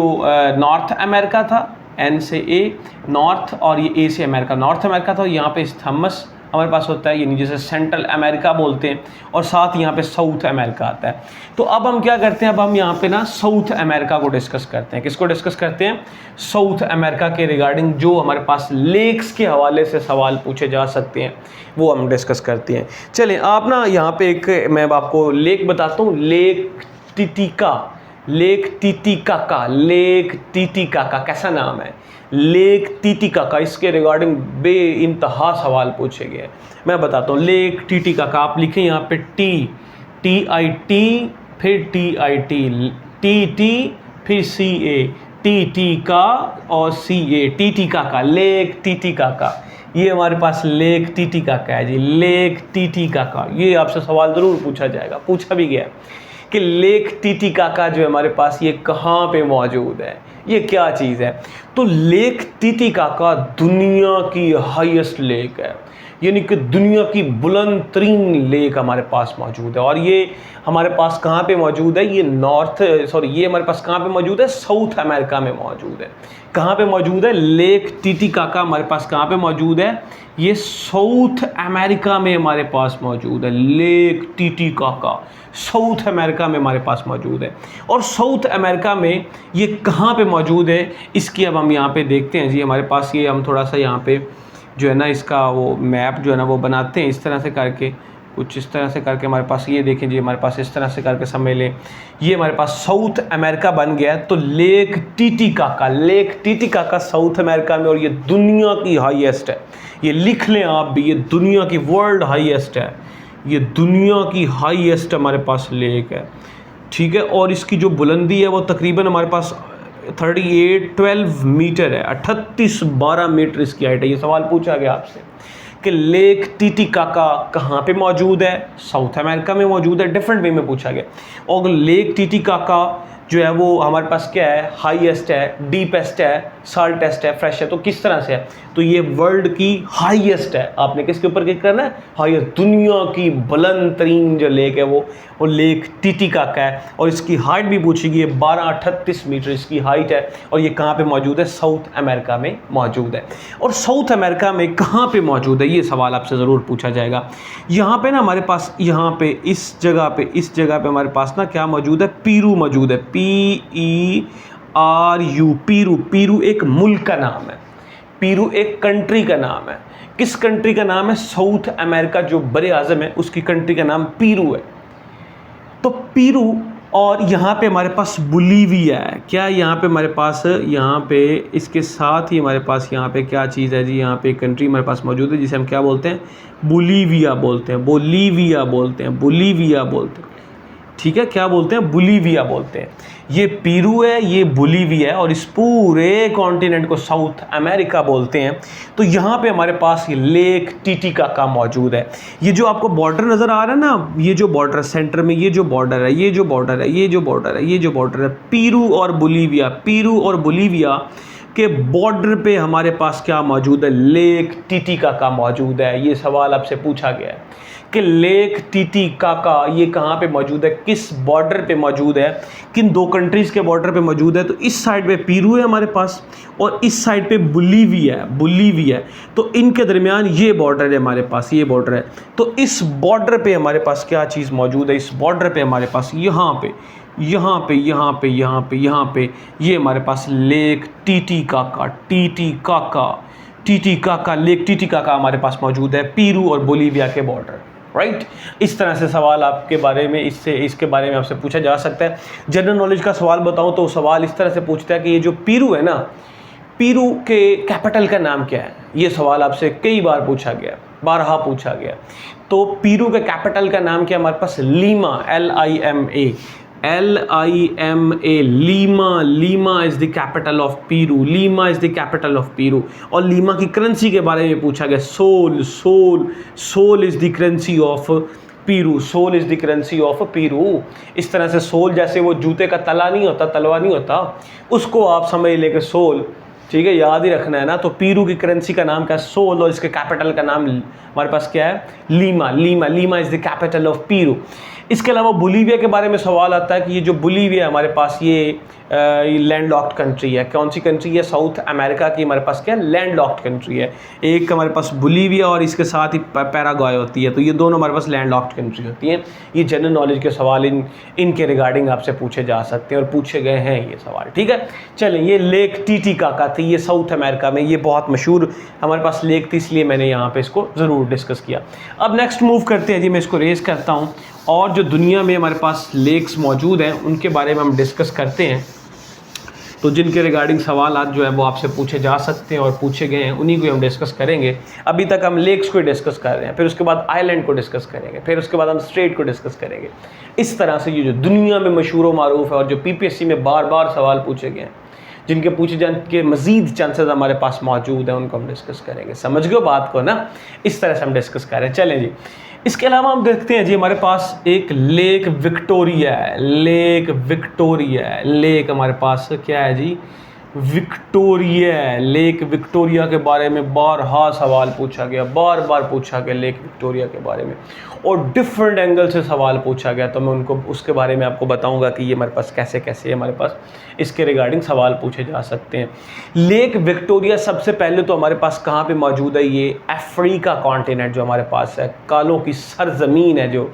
नॉर्थ अमेरिका था, N से A नॉर्थ, और ये A से अमेरिका, नॉर्थ अमेरिका था। यहाँ पे थॉमस हमारे पास होता है, यानी जैसे सेंट्रल अमेरिका बोलते हैं, और साथ यहाँ पे साउथ अमेरिका आता है। तो अब हम क्या करते हैं, अब हम यहाँ पे ना साउथ अमेरिका को डिस्कस करते हैं। किसको डिस्कस करते हैं? साउथ अमेरिका के रिगार्डिंग जो हमारे पास लेक्स के हवाले से सवाल पूछे जा सकते हैं वो हम डिस्कस करते हैं। चलें, आप ना यहाँ पे एक मैं आपको लेक बताता हूँ, lake Titica, lake Titicaca, lake Titicaca कैसा नाम है, लेक टिटिकाका। इसके रिगार्डिंग बेइंतहा सवाल पूछे गए। मैं बताता हूँ, लेक टिटिकाका आप लिखें यहाँ पे TIT फिर TIT, TT फिर CA, TT का और CA, टिटिकाका, लेक टिटिकाका। ये हमारे पास लेक टिटिकाका है जी, लेक टिटिकाका। ये आपसे सवाल ज़रूर पूछा जाएगा, पूछा भी गया कि लेक टिटिकाका जो है हमारे पास ये कहाँ पे मौजूद है, ये क्या चीज़ है। तो लेक टिटिकाका दुनिया की हाईएस्ट लेक है, यानी कि दुनिया की बुलंद तरीन लेक हमारे पास मौजूद है। और ये हमारे पास कहाँ पे मौजूद है, ये ये हमारे पास कहाँ पे मौजूद है, साउथ अमेरिका में मौजूद है। कहाँ पे मौजूद है लेक टिटिकाका, हमारे पास कहाँ पे मौजूद है, ये साउथ अमेरिका में हमारे पास मौजूद है। लेक टिटिकाका साउथ अमेरिका में हमारे पास मौजूद है। और साउथ अमेरिका में ये कहाँ पे मौजूद है, इसकी अब हम यहाँ पे देखते हैं जी। हमारे पास ये हम थोड़ा सा यहाँ पे जो है ना इसका वो मैप जो है ना वो बनाते हैं, इस तरह से करके, कुछ इस तरह से करके हमारे पास ये देखें जी, हमारे पास इस तरह से करके समझ लें ये हमारे पास साउथ अमेरिका बन गया। तो lake Titicaca, lake Titicaca south America में, और ये दुनिया की हाईएस्ट है। ये लिख लें आप भी, ये दुनिया की वर्ल्ड हाईएस्ट है, ये दुनिया की हाईएस्ट हमारे पास लेक है, ठीक है। और इसकी जो बुलंदी है वो तकरीबन हमारे पास 12 मीटर है, 12 मीटर इसकी हाइट है। ये सवाल पूछा गया आपसे कि लेक टिटिकाका कहाँ पे मौजूद है, साउथ अमेरिका में मौजूद है, डिफरेंट वे में पूछा गया। और लेक टिटिकाका जो है वो हमारे पास क्या है, हाईएस्ट है, डीपेस्ट है, साल्टेस्ट है, फ्रेश है। तो किस तरह से है, तो ये वर्ल्ड की हाईएस्ट है। आपने किसके ऊपर क्लिक करना है, हाईएस्ट, दुनिया की बुलंद तरीन जो लेक है वो लेक टिटिकाका है। और इसकी हाइट भी पूछेगी, 1238 मीटर इसकी हाइट है। और ये कहाँ पे मौजूद है, साउथ अमेरिका में मौजूद है। और साउथ अमेरिका में कहाँ पे मौजूद है, ये सवाल आपसे ज़रूर पूछा जाएगा। यहाँ पे ना हमारे पास, यहाँ पे इस जगह पे हमारे पास ना क्या मौजूद है, पीरू मौजूद है, PERU, पीरू एक मुल्क का नाम है, पीरू एक कंट्री का नाम है। किस कंट्री का नाम है, साउथ अमेरिका जो बड़े आज़म है उसकी कंट्री का नाम पीरू है। तो पीरू, और यहाँ पे हमारे पास बोलीविया है। क्या यहाँ पे हमारे पास, यहाँ पे इसके साथ ही हमारे पास यहाँ पे क्या चीज़ है जी, यहाँ पे एक कंट्री हमारे पास मौजूद है जिसे हम क्या बोलते हैं, बोलीविया बोलते हैं, बोलीविया बोलते हैं, बोलीविया बोलते हैं। ठीक है, क्या बोलते हैं, बोलीविया बोलते हैं। ये पीरू है, ये बोलीविया है, और इस पूरे कॉन्टिनेंट को साउथ अमेरिका बोलते हैं। तो यहाँ पे हमारे पास ये लेक टिटिकाका मौजूद है। ये जो आपको बॉर्डर नज़र आ रहा है ना, ये जो बॉर्डर है सेंटर में, ये जो बॉर्डर है, ये जो बॉर्डर है, ये जो बॉर्डर है, ये जो बॉर्डर है, पीरू और बोलीविया, पीरू और बोलीविया के बॉर्डर पे हमारे पास क्या मौजूद है, लेक टिटिकाका मौजूद है। ये सवाल आपसे पूछा गया है कि लेक टिटिकाका ये कहाँ पे मौजूद है, किस बॉर्डर पे मौजूद है, किन दो कंट्रीज़ के बॉर्डर पे मौजूद है। तो इस साइड पे पीरू है हमारे पास, और इस साइड पे बोलीविया है, बोलीविया है। तो इनके दरमियान ये बॉर्डर है हमारे पास, ये बॉर्डर है। तो इस बॉर्डर पे हमारे पास क्या चीज़ मौजूद है, इस बॉर्डर पे हमारे पास यहाँ पे ये हमारे पास लेक टिटिकाका, लेक टिटिकाका हमारे पास मौजूद है, पीरू और बोलीविया के बॉर्डर, राइट। इस तरह से सवाल आपके बारे में, इसके बारे में आपसे पूछा जा सकता है। जनरल नॉलेज का सवाल बताऊं तो सवाल इस तरह से पूछता है कि ये जो पीरू है ना, पीरू के कैपिटल का नाम क्या है। ये सवाल आपसे कई बार पूछा गया, बारहा पूछा गया। तो पीरू के कैपिटल का नाम क्या है, हमारे पास Lima, LIMA, Lima is the capital of Peru, Lima is the capital of Peru. और लीमा की करेंसी के बारे में पूछा गया, sol is the currency of Peru, sol is the currency of Peru. इस तरह से सोल, जैसे वो जूते का तला नहीं होता, तलवा नहीं होता, उसको आप समझ लेके सोल, ठीक है, याद ही रखना है ना। तो पीरू की करेंसी का नाम क्या है, सोल, और इसके कैपिटल का नाम हमारे पास क्या है, Lima is the capital of Peru. इसके अलावा बोलीविया के बारे में सवाल आता है कि ये जो बोलीविया है हमारे पास, ये लैंडलॉक्ड कंट्री है। कौन सी कंट्री है, साउथ अमेरिका की हमारे पास क्या है, लैंडलॉक्ड कंट्री है। एक हमारे पास बोलीविया और इसके साथ ही पैराग्वे होती है। तो ये दोनों हमारे पास लैंडलॉक्ड कंट्री होती हैं। ये जनरल नॉलेज के सवाल इनके रिगार्डिंग आपसे पूछे जा सकते हैं और पूछे गए हैं ये सवाल, ठीक है। चलें, ये लेक टिटिकाका थी, ये साउथ अमेरिका में, ये बहुत मशहूर हमारे पास लेक थी, इसलिए मैंने यहाँ पर इसको ज़रूर डिस्कस किया। अब नेक्स्ट मूव करते हैं जी, मैं इसको रेज करता हूँ और जो दुनिया में हमारे पास लेक्स मौजूद हैं उनके बारे में हम डिस्कस करते हैं। तो जिनके रिगार्डिंग सवाल आज जो है वो आपसे पूछे जा सकते हैं और पूछे गए हैं, उन्हीं को हम डिस्कस करेंगे। अभी तक हम लेक्स को डिस्कस कर रहे हैं, फिर उसके बाद आइलैंड को डिस्कस करेंगे, फिर उसके बाद हम स्ट्रेट को डिस्कस करेंगे। इस तरह से ये जो दुनिया में मशहूर व मारूफ है और जो PPSC में बार बार सवाल पूछे गए हैं, जिनके पूछे जाने के मज़ीद चांसेस हमारे पास मौजूद हैं, उनको हम डिस्कस करेंगे। समझ गए बात को ना, इस तरह से हम डिस्कस कर रहे हैं। चलें जी, इसके अलावा हम देखते हैं जी, हमारे पास एक लेक विक्टोरिया है, लेक हमारे पास क्या है जी, विक्टोरिया है। लेक विक्टोरिया के बारे में बारहा सवाल पूछा गया, बार बार पूछा गया लेक विक्टोरिया के बारे में, और डिफरेंट एंगल से सवाल पूछा गया। तो मैं उनको उसके बारे में आपको बताऊंगा कि ये हमारे पास कैसे कैसे हमारे पास इसके रिगार्डिंग सवाल पूछे जा सकते हैं। लेक विक्टोरिया सबसे पहले तो हमारे पास कहाँ पे मौजूद है, ये अफ्रीका कॉन्टिनेंट जो हमारे पास है, कालों की सरजमीन है जो,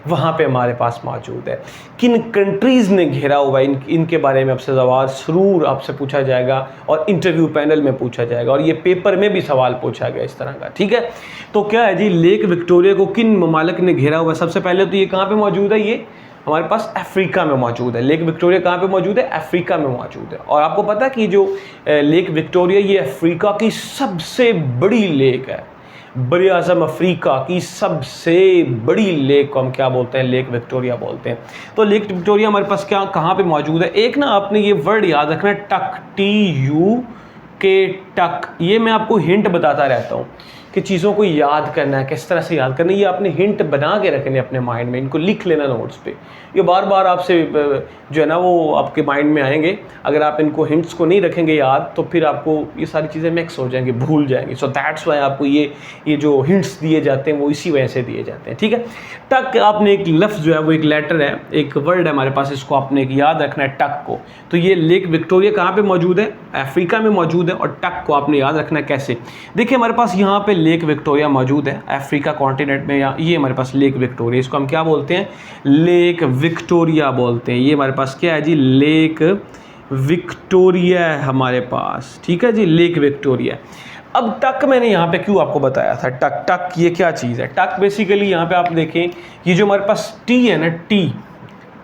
वहाँ पे हमारे पास मौजूद है। किन कंट्रीज़ ने घेरा हुआ है, इनके बारे में आपसे सवाल ज़रूर आपसे पूछा जाएगा और इंटरव्यू पैनल में पूछा जाएगा, और ये पेपर में भी सवाल पूछा गया इस तरह का, ठीक है। तो क्या है जी, लेक विक्टोरिया को किन ममालिक ने घेरा हुआ है। सबसे पहले तो ये कहाँ पे मौजूद है, ये हमारे पास अफ्रीका में मौजूद है। लेक विक्टोरिया कहाँ पे मौजूद है, अफ्रीका में मौजूद है। और आपको पता है कि जो लेक विक्टोरिया ये अफ्रीका की सबसे बड़ी लेक है, बड़े आज़म अफ्रीका की सबसे बड़ी लेक को हम क्या बोलते हैं, लेक विक्टोरिया बोलते हैं। तो लेक विक्टोरिया हमारे पास क्या कहाँ पे मौजूद है। एक ना आपने ये वर्ड याद रखना है, टक, TUK, टक। ये मैं आपको हिंट बताता रहता हूँ कि चीज़ों को याद करना है, किस तरह से याद करना है, ये आपने हिंट बना के रखने अपने माइंड में, इनको लिख लेना नोट्स पे। ये बार बार आपसे जो है ना वो आपके माइंड में आएंगे। अगर आप इनको हिंट्स को नहीं रखेंगे याद तो फिर आपको ये सारी चीज़ें मिक्स हो जाएंगी, भूल जाएंगी। सो दैट्स वाई आपको ये जो हिंट्स दिए जाते हैं वो इसी वजह से दिए जाते हैं, ठीक है। टक आपने एक लफ्ज़ जो है वो एक लेटर है, एक वर्ड है हमारे पास, इसको आपने एक याद रखना है, टक को। तो ये लेक विक्टोरिया कहाँ पे मौजूद है? अफ्रीका में मौजूद है। और टक को आपने याद रखना है कैसे? देखिए हमारे पास यहाँ पे लेक विक्टोरिया मौजूद है अफ्रीका कॉन्टिनेंट में, ये हमारे पास लेक विक्टोरिया, इसको हम क्या बोलते हैं? लेक विक्टोरिया बोलते हैं। ये हमारे पास क्या है जी? लेक विक्टोरिया है हमारे पास, ठीक है जी, लेक विक्टोरिया। अब टक मैंने यहाँ पे क्यों आपको बताया था? टक टक ये क्या चीज़ है? टक बेसिकली यहाँ पे आप देखें, ये जो हमारे पास टी है ना,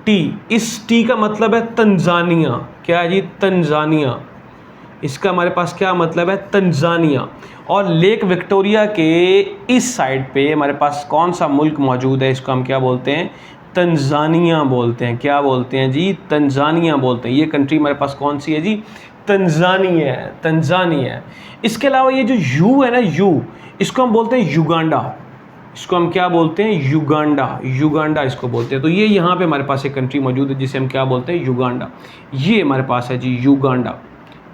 टी, इस टी का मतलब है तंजानिया। क्या है जी? तंजानिया। इसका हमारे पास क्या मतलब है? तंजानिया। और लेक विक्टोरिया के इस साइड पे हमारे पास कौन सा मुल्क मौजूद है? इसको हम क्या बोलते हैं? तंजानिया बोलते हैं। क्या बोलते हैं जी? तंजानिया बोलते हैं। ये कंट्री हमारे पास कौन सी है जी? तंजानिया है, तंजानिया है। इसके अलावा ये जो यू है ना, यू, इसको हम बोलते हैं युगांडा। इसको हम क्या बोलते हैं? युगांडा। युगांडा इसको बोलते हैं। तो ये यहाँ पे हमारे पास एक कंट्री मौजूद है जिसे हम क्या बोलते हैं? युगांडा। ये हमारे पास है जी युगांडा।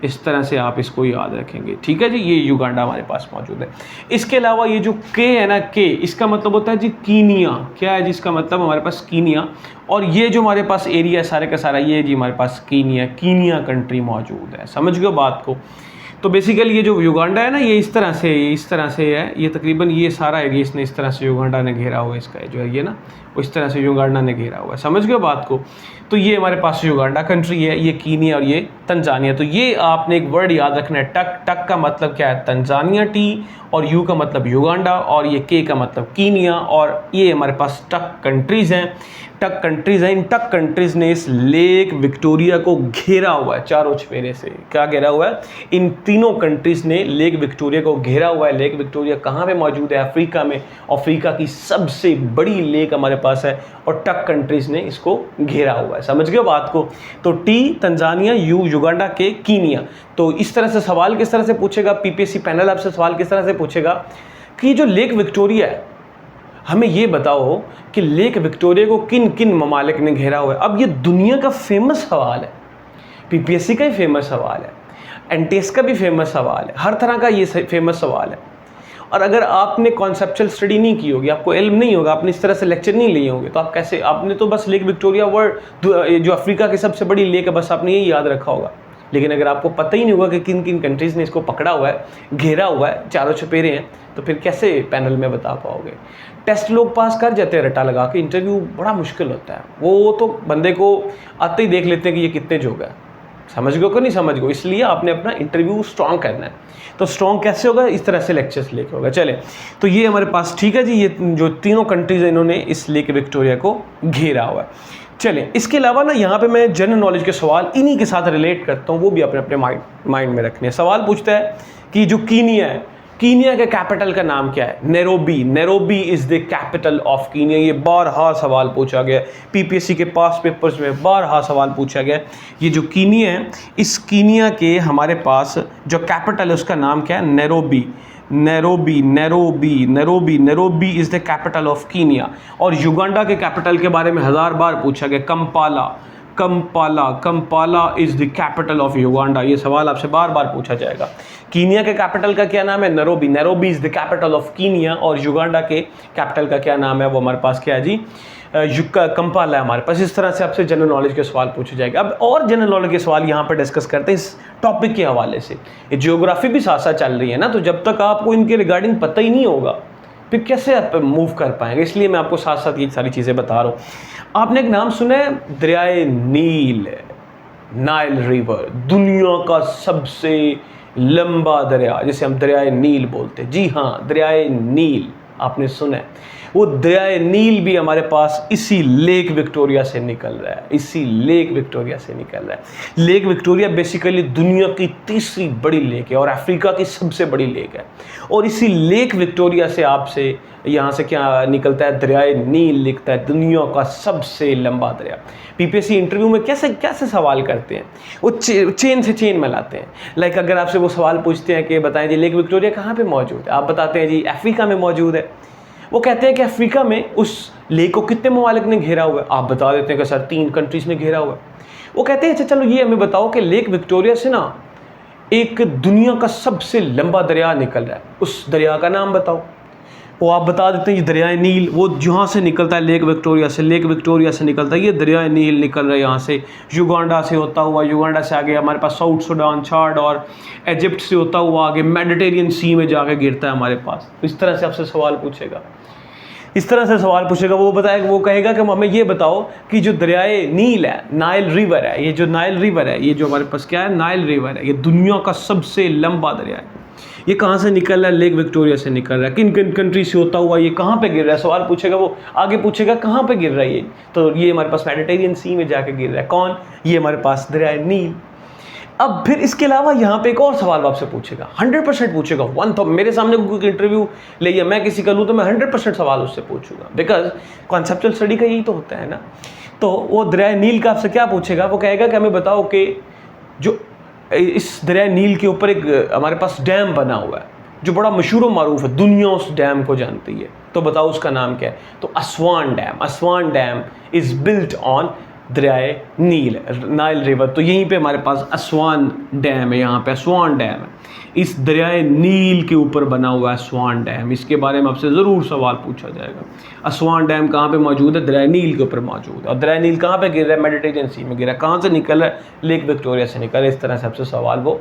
इस तरह से आप इसको याद रखेंगे, ठीक है जी। ये युगांडा हमारे पास मौजूद है। इसके अलावा ये जो के है ना, के, इसका मतलब होता है जी कीनिया। क्या है जी इसका मतलब? हमारे पास कीनिया। और ये जो हमारे पास एरिया है सारे का सारा, ये जी हमारे पास कीनिया कंट्री मौजूद है। समझ गए बात को? तो बेसिकली ये जो युगांडा है ना, ये इस तरह से है। ये तकरीबन ये सारा एरिया इसने इस तरह से युगांडा ने घेरा हुआ है। इसका जो है ये ना, वो इस तरह से युगांडा ने घेरा हुआ है। समझ गए बात को? तो ये हमारे पास युगांडा कंट्री है, ये कीनिया और ये तंजानिया। तो ये आपने एक वर्ड याद रखना है, टक। टक का मतलब क्या है? तंजानिया, टी, और यू का मतलब युगांडा, और ये के का मतलब कीनिया। और ये हमारे पास टक कंट्रीज़ हैं। इन टक कंट्रीज ने इस लेक विक्टोरिया को घेरा हुआ है चारों चफेरे से। क्या घेरा हुआ है? इन तीनों कंट्रीज ने लेक विक्टोरिया को घेरा हुआ है। लेक विक्टोरिया कहाँ पे मौजूद है? अफ्रीका में। अफ्रीका की सबसे बड़ी लेक हमारे पास है और टक कंट्रीज ने इसको घेरा हुआ है। समझ गए बात को? तो टी तंजानिया, यू युगांडा, के कीनिया। तो इस तरह से सवाल किस तरह से पूछेगा पीपीएससी पैनल? आपसे सवाल किस तरह से पूछेगा कि जो लेक विक्टोरिया है, हमें ये बताओ कि लेक विक्टोरिया को किन किन ममालिक ने घेरा हुआ है। अब ये दुनिया का फेमस सवाल है, पीपीएससी का ही फेमस सवाल है, एनटीएस का भी फेमस सवाल है, हर तरह का ये फेमस सवाल है। और अगर आपने कॉन्सेप्चुअल स्टडी नहीं की होगी, आपको इल्म नहीं होगा, आपने इस तरह से लेक्चर नहीं लिए होंगे, तो आप कैसे? आपने तो बस लेक विक्टोरिया वर्ल्ड जो अफ्रीका की सबसे बड़ी लेक है, बस आपने यही याद रखा होगा। लेकिन अगर आपको पता ही नहीं होगा कि किन किन कंट्रीज़ ने इसको पकड़ा हुआ है, घेरा हुआ है, चारों चुपेरे हैं, तो फिर कैसे पैनल में बता पाओगे? टेस्ट लोग पास कर जाते हैं रट्टा लगा के, इंटरव्यू बड़ा मुश्किल होता है। वो तो बंदे को आते ही देख लेते हैं कि ये कितने जोग है। समझ गए को नहीं समझ गए? इसलिए आपने अपना इंटरव्यू स्ट्रॉन्ग करना है। तो स्ट्रॉन्ग कैसे होगा? इस तरह से लेक्चर्स लेके होगा। चले, तो ये हमारे पास ठीक है जी, ये जो तीनों कंट्रीज है इन्होंने इस लेक विक्टोरिया को घेरा हुआ है। चलें, इसके अलावा ना यहाँ पे मैं जनरल नॉलेज के सवाल इन्हीं के साथ रिलेट करता हूँ, वो भी अपने अपने माइंड में रखने हैं। सवाल पूछता है कि जो कीनिया है, कीनिया के कैपिटल का नाम क्या है? Nairobi. Nairobi is the capital of Kenya. ये बारहा सवाल पूछा गया पीपीएससी के पास पेपर्स में, बारहा सवाल पूछा गया। ये जो कीनिया है, इस कीनिया के हमारे पास जो कैपिटल है उसका नाम क्या है? Nairobi. Nairobi is the capital of Kenya. और युगांडा के कैपिटल के बारे में 1000 बार पूछा गया, Kampala is the capital of Uganda. ये सवाल आपसे बार बार पूछा जाएगा। कीनिया के कैपिटल का क्या नाम है? Nairobi is the capital of Kenya. और युगांडा के कैपिटल का क्या नाम है? वो हमारे पास क्या है जी? कंपाला है हमारे पास। इस तरह से आपसे जनरल नॉलेज के सवाल पूछे जाएंगे। अब और जनरल नॉलेज के सवाल यहाँ पर डिस्कस करते हैं इस टॉपिक के हवाले से। ये जियोग्राफी भी साथ साथ चल रही है ना, तो जब तक आपको इनके रिगार्डिंग पता ही नहीं होगा फिर कैसे आप मूव कर पाएंगे, इसलिए मैं आपको साथ साथ ये सारी चीज़ें बता रहा हूँ। आपने एक नाम सुना है? दरियाए नील, नाइल रिवर, दुनिया का सबसे लंबा दरिया जिसे हम दरियाए नील बोलते हैं। जी हाँ, दरियाए नील आपने सुना है। वो दरियाए नील भी हमारे पास इसी लेक विक्टोरिया से निकल रहा है, इसी लेक विक्टोरिया से निकल रहा है। लेक विक्टोरिया बेसिकली दुनिया की तीसरी बड़ी लेक है और अफ्रीका की सबसे बड़ी लेक है। और इसी लेक विक्टोरिया से आपसे यहाँ से क्या निकलता है, दरियाए नील निकलता है, दुनिया का सबसे लंबा दरिया। पीपीएससी इंटरव्यू में कैसे कैसे सवाल करते हैं, वो चेन से चेन मिलाते हैं। लाइक अगर आपसे वो सवाल पूछते हैं कि बताएं जी लेक विक्टोरिया कहाँ पे मौजूद है, आप बताते हैं जी अफ्रीका में मौजूद है। वो कहते हैं कि अफ्रीका में उस लेक को कितने ममालिक ने घेरा हुआ है, आप बता देते हैं कि सर 3 कंट्रीज ने घेरा हुआ है। वो कहते हैं अच्छा चलो ये हमें बताओ कि लेक विक्टोरिया से ना एक दुनिया का सबसे लंबा दरिया निकल रहा है, उस दरिया का नाम बताओ। वो आप बता देते हैं ये दरियाए नील, वो जहाँ से निकलता है लेक विक्टोरिया से, लेक विक्टोरिया से निकलता है ये दरियाए नील निकल रहा है यहाँ से, युगांडा से होता हुआ, युगांडा से आगे हमारे पास साउथ सुडान, चाड और इजिप्ट से होता हुआ आगे मेडिटेरियन सी में जाके गिरता है हमारे पास। इस तरह से आपसे सवाल पूछेगा, इस तरह से सवाल पूछेगा। वो बताएगा, वो कहेगा कि हमें ये बताओ कि जो दरियाए नील है, नाइल रिवर है, ये जो नाइल रिवर है, ये जो हमारे पास क्या है, नाइल रिवर है, ये दुनिया का सबसे लंबा दरिया है। ये कहाँ से निकल रहा है, लेक विक्टोरिया से निकल रहा है। किन किन कंट्री से होता हुआ ये कहाँ पे गिर रहा है, सवाल पूछेगा। वो आगे पूछेगा कहाँ पे गिर रहा है ये, तो ये हमारे पास मेडिटेरियन सी में जाके गिर रहा है। कौन, ये हमारे पास दरियाए नील। अब फिर इसके अलावा यहाँ पे एक और सवाल आपसे पूछेगा, 100% पूछेगा। तो मेरे सामने कोई इंटरव्यू ले या मैं किसी का लूँ तो मैं 100% सवाल उससे पूछूंगा, बिकॉज कॉन्सेप्चुअल स्टडी का यही तो होता है ना। तो वो दरियाए नील का आपसे क्या पूछेगा, वो कहेगा कि हमें बताओ कि जो इस दरियाए नील के ऊपर एक हमारे पास डैम बना हुआ है जो बड़ा मशहूर व मारूफ है, दुनिया उस डैम को जानती है, तो बताओ उसका नाम क्या है। तो Aswan dam, Aswan dam is built on दरियाए नील, नाइल रिवर। तो यहीं पे हमारे पास असवान डैम है, यहाँ पे असवान डैम है, इस दरियाए नील के ऊपर बना हुआ है असवान डैम। इसके बारे में आपसे ज़रूर सवाल पूछा जाएगा। असवान डैम कहाँ पे मौजूद है, दरियाए नील के ऊपर मौजूद है। और दरियाए नील कहाँ पे गिर रहा है, मेडिटेरियन सी में गिरा है। कहाँ से निकल रहा है, लेक विक्टोरिया से निकल रहा है। इस तरह से आपसे सवाल वो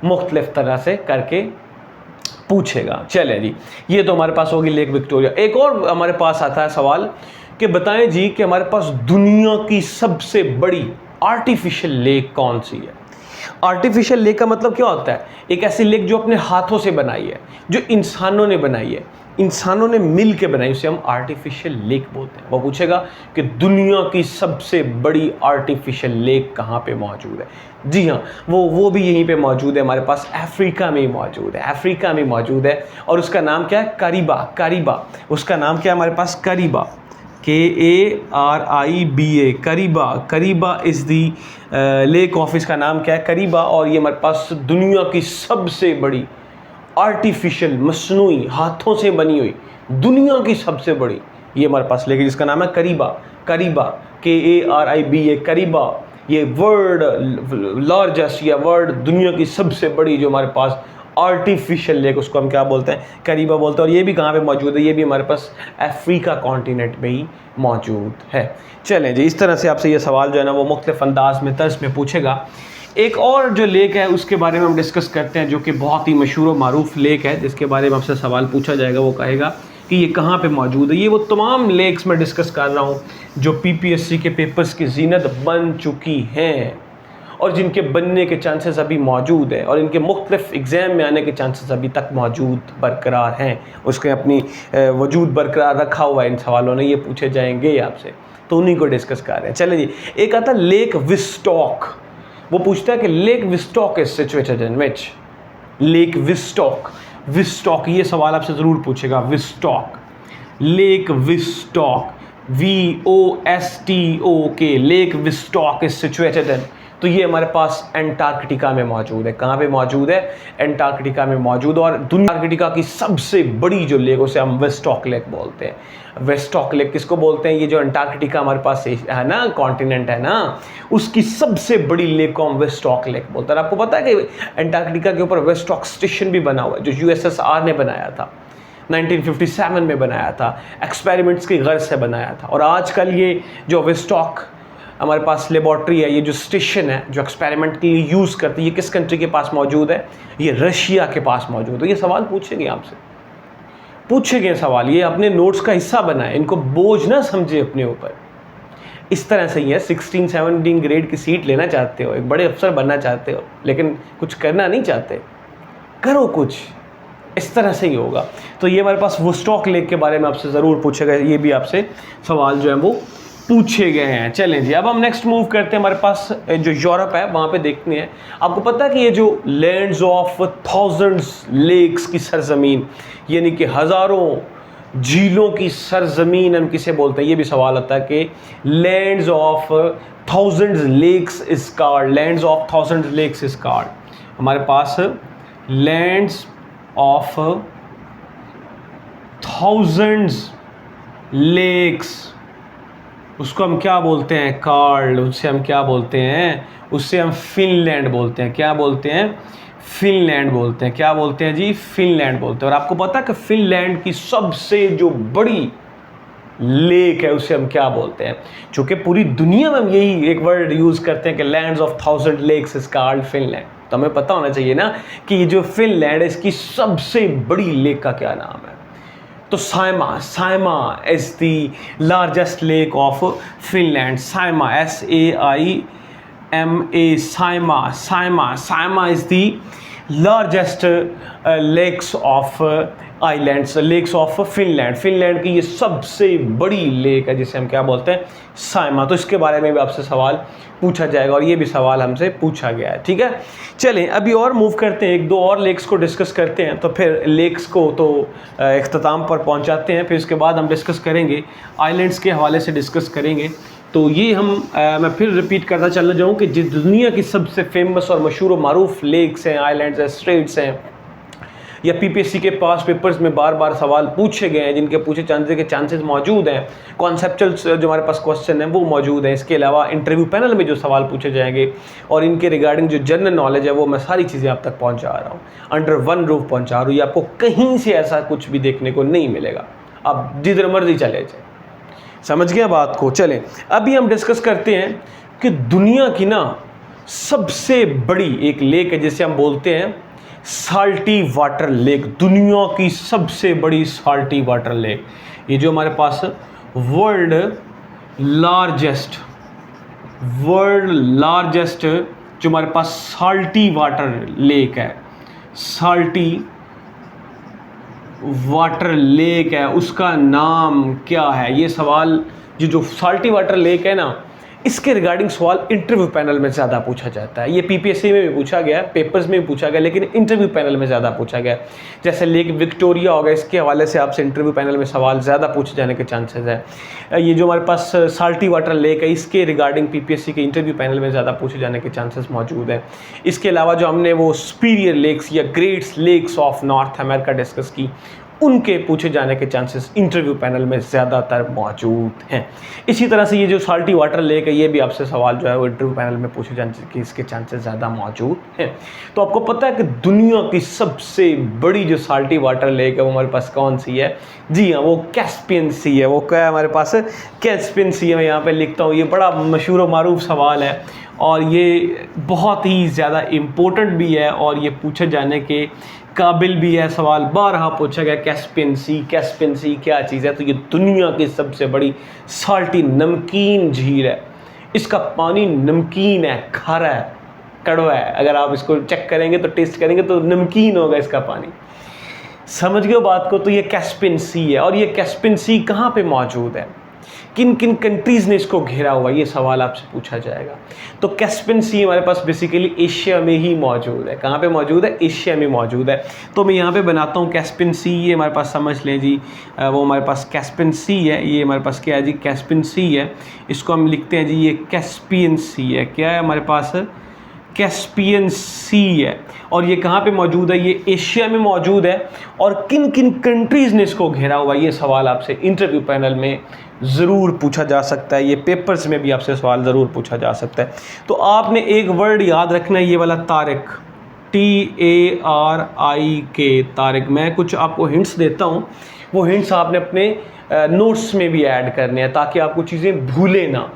मुख्तलिफ तरह से करके पूछेगा। चले जी, ये तो हमारे पास होगी लेक विक्टोरिया। एक और हमारे पास आता है सवाल कि बताएं जी कि हमारे पास दुनिया की सबसे बड़ी आर्टिफिशियल लेक कौन सी है। आर्टिफिशियल लेक का मतलब क्या होता है, एक ऐसी लेक जो अपने हाथों से बनाई है, जो इंसानों ने बनाई है, इंसानों ने मिल के बनाई, उसे हम आर्टिफिशियल लेक बोलते हैं। वो पूछेगा कि दुनिया की सबसे बड़ी आर्टिफिशियल लेक कहाँ पे मौजूद है। जी हाँ, वो भी यहीं पे मौजूद है, हमारे पास अफ्रीका में मौजूद है, अफ्रीका में मौजूद है। और उसका नाम क्या है, करीबा। करीबा, उसका नाम क्या है हमारे पास, Kariba, KARIBA, Kariba. Kariba is the lake of, इसका नाम क्या है, करीबा। और ये हमारे पास दुनिया की सबसे बड़ी आर्टिफिशियल मसनूई हाथों से बनी हुई दुनिया की सबसे बड़ी ये हमारे पास लेक, जिसका नाम है करीबा। करीबा, KARIBA, करीबा। ये वर्ल्ड लार्जेस्ट या वर्ल्ड दुनिया की सबसे बड़ी जो हमारे पास आर्टिफिशियल लेक, उसको हम क्या बोलते हैं, करीबा बोलते हैं। और ये भी कहाँ पे मौजूद है, ये भी हमारे पास अफ्रीका कॉन्टिनेंट में ही मौजूद है। चलें जी, इस तरह से आपसे ये सवाल जो है ना वो मुख्तलिफ अंदाज में, तर्ज में पूछेगा। एक और जो लेक है उसके बारे में हम डिस्कस करते हैं, जो कि बहुत ही मशहूर और मारूफ लेक है, जिसके बारे में आपसे सवाल पूछा जाएगा। वो कहेगा कि ये कहाँ पे मौजूद है। ये वो तमाम लेक्स मैं डिस्कस कर रहा हूँ जो पीपीएससी के पेपर्स की जीनत बन चुकी हैं और जिनके बनने के चांसेस अभी मौजूद है और इनके मुख्तलिफ एग्ज़ाम में आने के चांसेस अभी तक मौजूद बरकरार हैं। उसके अपनी वजूद बरकरार रखा हुआ है, इन सवालों ने ये पूछे जाएंगे आपसे, तो उन्हीं को डिस्कस कर रहे हैं। चलिए जी, एक आता लेक विस्टॉक। वो पूछता है कि lake Vostok is situated in which, lake Vostok. Vostok, ये सवाल आपसे ज़रूर पूछेगा। Vostok, lake Vostok, VOSTOK, lake Vostok is situated in, तो ये हमारे पास एंटार्कटिका में मौजूद है। कहाँ पे मौजूद है, एंटार्कटिका में मौजूद। और एंटार्कटिका की सबसे बड़ी जो लेक उसे हम वेस्टॉक लेक बोलते हैं। वेस्टॉक लेक किसको बोलते हैं, ये जो एंटार्कटिका हमारे पास है ना, कॉन्टिनेंट है ना, उसकी सबसे बड़ी लेक को हम वेस्टॉक लेक बोलते हैं। आपको पता है कि एंटार्कटिका के ऊपर वेस्टॉक स्टेशन भी बना हुआ है, जो USSR ने बनाया था, 1957 में बनाया था, एक्सपेरिमेंट्स की गर्ज से बनाया था। और आजकल ये जो वेस्टॉक हमारे पास लेबॉर्ट्री है, ये जो स्टेशन है जो एक्सपेरिमेंट के लिए यूज़ करती है, ये किस कंट्री के पास मौजूद है, ये रशिया के पास मौजूद है। ये सवाल पूछेंगे आपसे, पूछेंगे सवाल, ये अपने नोट्स का हिस्सा बनाए, इनको बोझ ना समझे अपने ऊपर। इस तरह से ही है, 16-17 ग्रेड की सीट लेना चाहते हो, एक बड़े अफसर बनना चाहते हो, लेकिन कुछ करना नहीं चाहते, करो कुछ, इस तरह से ही होगा। तो ये हमारे पास वुस्टॉक लेक के बारे में आपसे ज़रूर पूछेगा, ये भी आपसे सवाल जो है वो पूछे गए हैं। चलें जी, अब हम नेक्स्ट मूव करते हैं। हमारे पास जो यूरोप है वहाँ पे देखते हैं। आपको पता है कि ये जो लैंड्स ऑफ थाउजेंड्स लेक्स की सरजमीन, यानी कि हज़ारों झीलों की सरजमीन हम किसे बोलते हैं, ये भी सवाल आता है कि lands of thousands lakes is called, lands of thousands lakes is called. हमारे पास लैंड्स ऑफ थाउजेंड्स लेक्स, उसको हम क्या बोलते हैं, कार्ल, उससे हम क्या बोलते हैं, उससे हम फिनलैंड बोलते हैं। क्या बोलते हैं, फिनलैंड बोलते हैं। क्या बोलते हैं जी, फिनलैंड बोलते हैं। और आपको पता है कि फिनलैंड की सबसे जो बड़ी लेक है उसे हम क्या बोलते हैं, चूंकि पूरी दुनिया में हम यही एक वर्ड यूज़ करते हैं कि lands of thousand lakes is called Finland. तो हमें पता होना चाहिए ना कि ये जो फिनलैंड है इसकी सबसे बड़ी लेक का क्या नाम है। तो Saimaa, Saimaa is the largest lake of Finland. Saimaa, SAIMA, Saimaa, Saimaa, Saimaa is the largest lakes of islands, lakes of Finland. Finland की ये सबसे बड़ी लेक है जिसे हम क्या बोलते हैं, साइमा। तो इसके बारे में भी आपसे सवाल पूछा जाएगा और ये भी सवाल हमसे पूछा गया है। ठीक है, चलें अभी और मूव करते हैं, एक दो और लेक्स को डिस्कस करते हैं, तो फिर लेक्स को तो इख्तिताम पर पहुंचाते हैं। फिर उसके बाद हम डिस्कस करेंगे आइलैंड्स के हवाले से डिस्कस करेंगे। तो ये हम मैं फिर रिपीट करता चला जाऊँ कि जिस दुनिया की सबसे फेमस और मशहूर व मारूफ लेक्स हैं, आइलैंड्स हैं, स्ट्रेट्स हैं, या पीपीएससी के पास पेपर्स में बार बार सवाल पूछे गए हैं जिनके पूछे जाने के चांसेस मौजूद हैं, कॉन्सेप्चुअल जो हमारे पास क्वेश्चन हैं वो मौजूद हैं। इसके अलावा इंटरव्यू पैनल में जो सवाल पूछे जाएंगे और इनके रिगार्डिंग जो जनरल नॉलेज है वो मैं सारी चीज़ें आप तक पहुंचा रहा हूँ, अंडर वन रूफ पहुंचा रहा हूँ। ये आपको कहीं से ऐसा कुछ भी देखने को नहीं मिलेगा, आप जिधर मर्जी चले जाए। समझ गए बात को। चलें अभी हम डिस्कस करते हैं कि दुनिया की ना सबसे बड़ी एक लेक है जिसे हम बोलते हैं साल्टी वाटर लेक। दुनिया की सबसे बड़ी साल्टी वाटर लेक, ये जो हमारे पास वर्ल्ड लार्जेस्ट जो हमारे पास साल्टी वाटर लेक है, साल्टी वाटर लेक है, उसका नाम क्या है। ये सवाल जो साल्टी वाटर लेक है ना, इसके रिगार्डिंग सवाल इंटरव्यू पैनल में ज़्यादा पूछा जाता है। ये पीपीएससी में भी पूछा गया, पेपर्स में भी पूछा गया, लेकिन इंटरव्यू पैनल में ज़्यादा पूछा गया। जैसे लेक विक्टोरिया हो गया, इसके हवाले से आपसे इंटरव्यू पैनल में सवाल ज़्यादा पूछे जाने के चांसेस है। ये जो हमारे पास साल्टी वाटर लेक है, इसके रिगार्डिंग पीपीएससी के इंटरव्यू पैनल में ज़्यादा पूछे जाने के चांसेस मौजूद है। इसके अलावा जो हमने वो सुपीरियर लेक्स या great lakes of North America discuss की, उनके पूछे जाने के चांसेस इंटरव्यू पैनल में ज़्यादातर मौजूद हैं। इसी तरह से ये जो साल्टी वाटर लेक है, ये भी आपसे सवाल जो है वो इंटरव्यू पैनल में पूछे जाने के इसके चांसेस ज़्यादा मौजूद हैं। तो आपको पता है कि दुनिया की सबसे बड़ी जो साल्टी वाटर लेक है वो हमारे पास कौन सी है? जी हाँ, वो कैस्पियन सी है। वो क्या है हमारे पास? कैस्पियन सी है। मैं यहाँ पर लिखता हूँ, ये बड़ा मशहूर व मारूफ सवाल है और ये बहुत ही ज़्यादा इम्पोर्टेंट भी है और ये पूछे जाने के काबिल भी है। सवाल बारहा पूछा गया, कैस्पियन सी क्या चीज़ है? तो ये दुनिया की सबसे बड़ी साल्टी नमकीन झील है। इसका पानी नमकीन है, खारा है, कड़वा है। अगर आप इसको चेक करेंगे तो टेस्ट करेंगे तो नमकीन होगा इसका पानी। समझ गए बात को? तो ये कैस्पियन सी है। और ये कैस्पियन सी कहाँ पे मौजूद है, किन किन कंट्रीज़ ने इसको घेरा हुआ, ये सवाल आपसे पूछा जाएगा। तो कैस्पियन सी हमारे पास बेसिकली एशिया में ही मौजूद है। कहाँ पे मौजूद है? एशिया में मौजूद है। तो मैं यहाँ पे बनाता हूँ कैस्पियन सी, ये हमारे पास समझ लें जी, वो हमारे पास कैस्पियन सी है। ये हमारे पास क्या है जी? कैस्पियन सी है। इसको हम लिखते हैं जी, ये कैस्पियन सी है। क्या है हमारे पास? कैस्पियन सी है। और ये कहाँ पे मौजूद है? ये एशिया में मौजूद है। और किन किन कंट्रीज़ ने इसको घेरा हुआ, ये सवाल आपसे इंटरव्यू पैनल में ज़रूर पूछा जा सकता है। ये पेपर्स में भी आपसे सवाल ज़रूर पूछा जा सकता है। तो आपने एक वर्ड याद रखना है, ये वाला तारिक, TARIK, तारिक। मैं कुछ आपको हिंट्स देता हूँ, वो हिंट्स आपने अपने नोट्स में भी ऐड करने हैं ताकि आपको चीज़ें भूलें ना।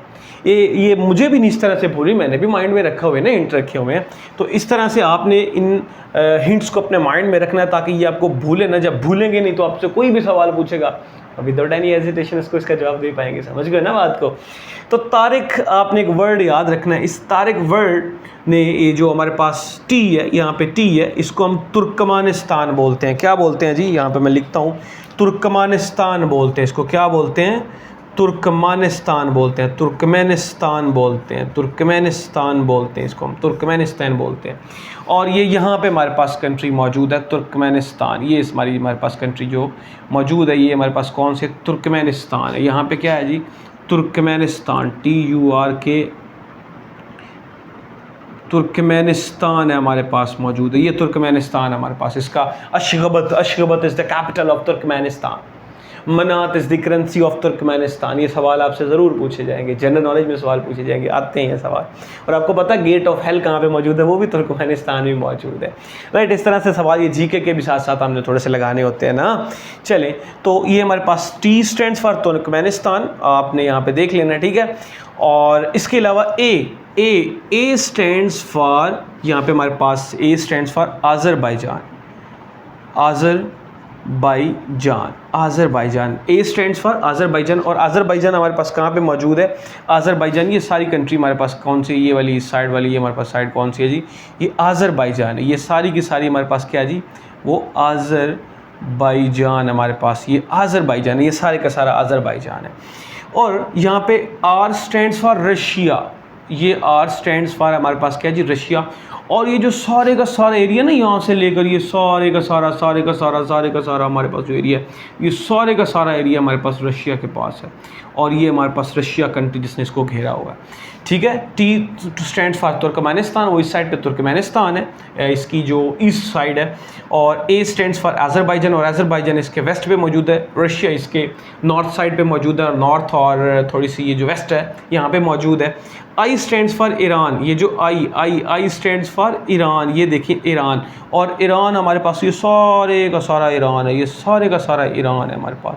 ये मुझे भी नहीं इस तरह से भूली, मैंने भी माइंड में रखा हुए ना, हिंट रखे हुए हैं। तो इस तरह से आपने इन हिंट्स को अपने माइंड में रखना है ताकि ये आपको भूले ना। जब भूलेंगे नहीं तो आपसे कोई भी सवाल पूछेगा विदाउट एनी हेजिटेशन इसको इसका जवाब दे पाएंगे, समझ गए ना बात को। तो तारिक, आपने एक वर्ड याद रखना है, इस तारिक वर्ड ने ये जो हमारे पास टी है, यहाँ पे टी है, इसको हम तुर्कमानिस्तान बोलते हैं। क्या बोलते हैं जी, यहाँ पे मैं लिखता हूँ, तुर्कमानिस्तान बोलते हैं इसको। क्या बोलते हैं? तुर्कमानिस्तान बोलते हैं, तुर्कमेनिस्तान बोलते हैं, तुर्कमेनिस्तान बोलते हैं इसको हम, तुर्कमेनिस्तान बोलते हैं। और ये यहाँ पे हमारे पास कंट्री मौजूद है तुर्कमेनिस्तान, ये हमारे पास कंट्री जो मौजूद है, ये हमारे पास कौन से? तुर्कमेनिस्तान है। यहाँ पे क्या है जी? तुर्कमेनिस्तान, TURK, तुर्कमेनिस्तान है हमारे पास मौजूद है, ये तुर्कमेनिस्तान है हमारे पास। इसका Ashgabat is the capital of Turkmenistan, manat is the currency of Turkmenistan. ये सवाल आपसे ज़रूर पूछे जाएंगे, जनरल नॉलेज में सवाल पूछे जाएंगे, आते हैं ये सवाल। और आपको पता है गेट ऑफ हेल कहाँ पे मौजूद है? वो भी तुर्कमेनिस्तान में मौजूद है, राइट। इस तरह से सवाल ये जीके के भी साथ साथ हमने थोड़े से लगाने होते हैं ना। चलें, तो ये हमारे पास टी स्टैंड्स फॉर तुर्कमेनिस्तान, आपने यहाँ पे देख लेना, ठीक है। और इसके अलावा ए स्टैंड्स फॉर, यहाँ पे हमारे पास A stands for Azerbaijan, Azerbaijan, A stands for Azerbaijan. और आज़रबाईजान हमारे पास कहाँ पे मौजूद है? आज़रबाईजान, ये सारी कंट्री हमारे पास कौन सी? ये वाली, इस साइड वाली, ये हमारे पास साइड कौन सी है जी? ये आज़रबाईजान है। ये सारी की सारी हमारे पास क्या है जी? वो आज़रबाईजान हमारे पास, ये आज़रबाईजान है, ये सारे का सारा आज़रबाईजान है। और यहाँ पे आर स्टैंड्स फॉर रशिया, ये आर स्टैंड्स फॉर हमारे पास क्या है जी? रशिया। और ये जो सारे का सारा एरिया ना, यहाँ से लेकर ये सारे का सारा हमारे पास जो एरिया है, ये सारे का सारा एरिया हमारे पास रशिया के पास है। और ये हमारे पास रशिया कंट्री जिसने इसको घेरा हुआ है, ठीक है। टी स्टैंड फॉर तुर्कमेनिस्तान, वो इस साइड पे तुर्कमेनिस्तान है, इसकी जो ईस्ट साइड है। और ए स्टैंड्स फॉर आज़रबाईजान, और आज़रबाईजान इसके वेस्ट पे मौजूद है, रशिया इसके नॉर्थ साइड पे मौजूद है, नॉर्थ और थोड़ी सी ये जो वेस्ट है यहाँ पे मौजूद है। आई स्टैंड्स फॉर ईरान, ये जो आई स्टैंड्स फॉर ईरान, ये देखिए ईरान। और ईरान हमारे पास ये सारे का सारा ईरान है, ये सारे का सारा ईरान है हमारे पास,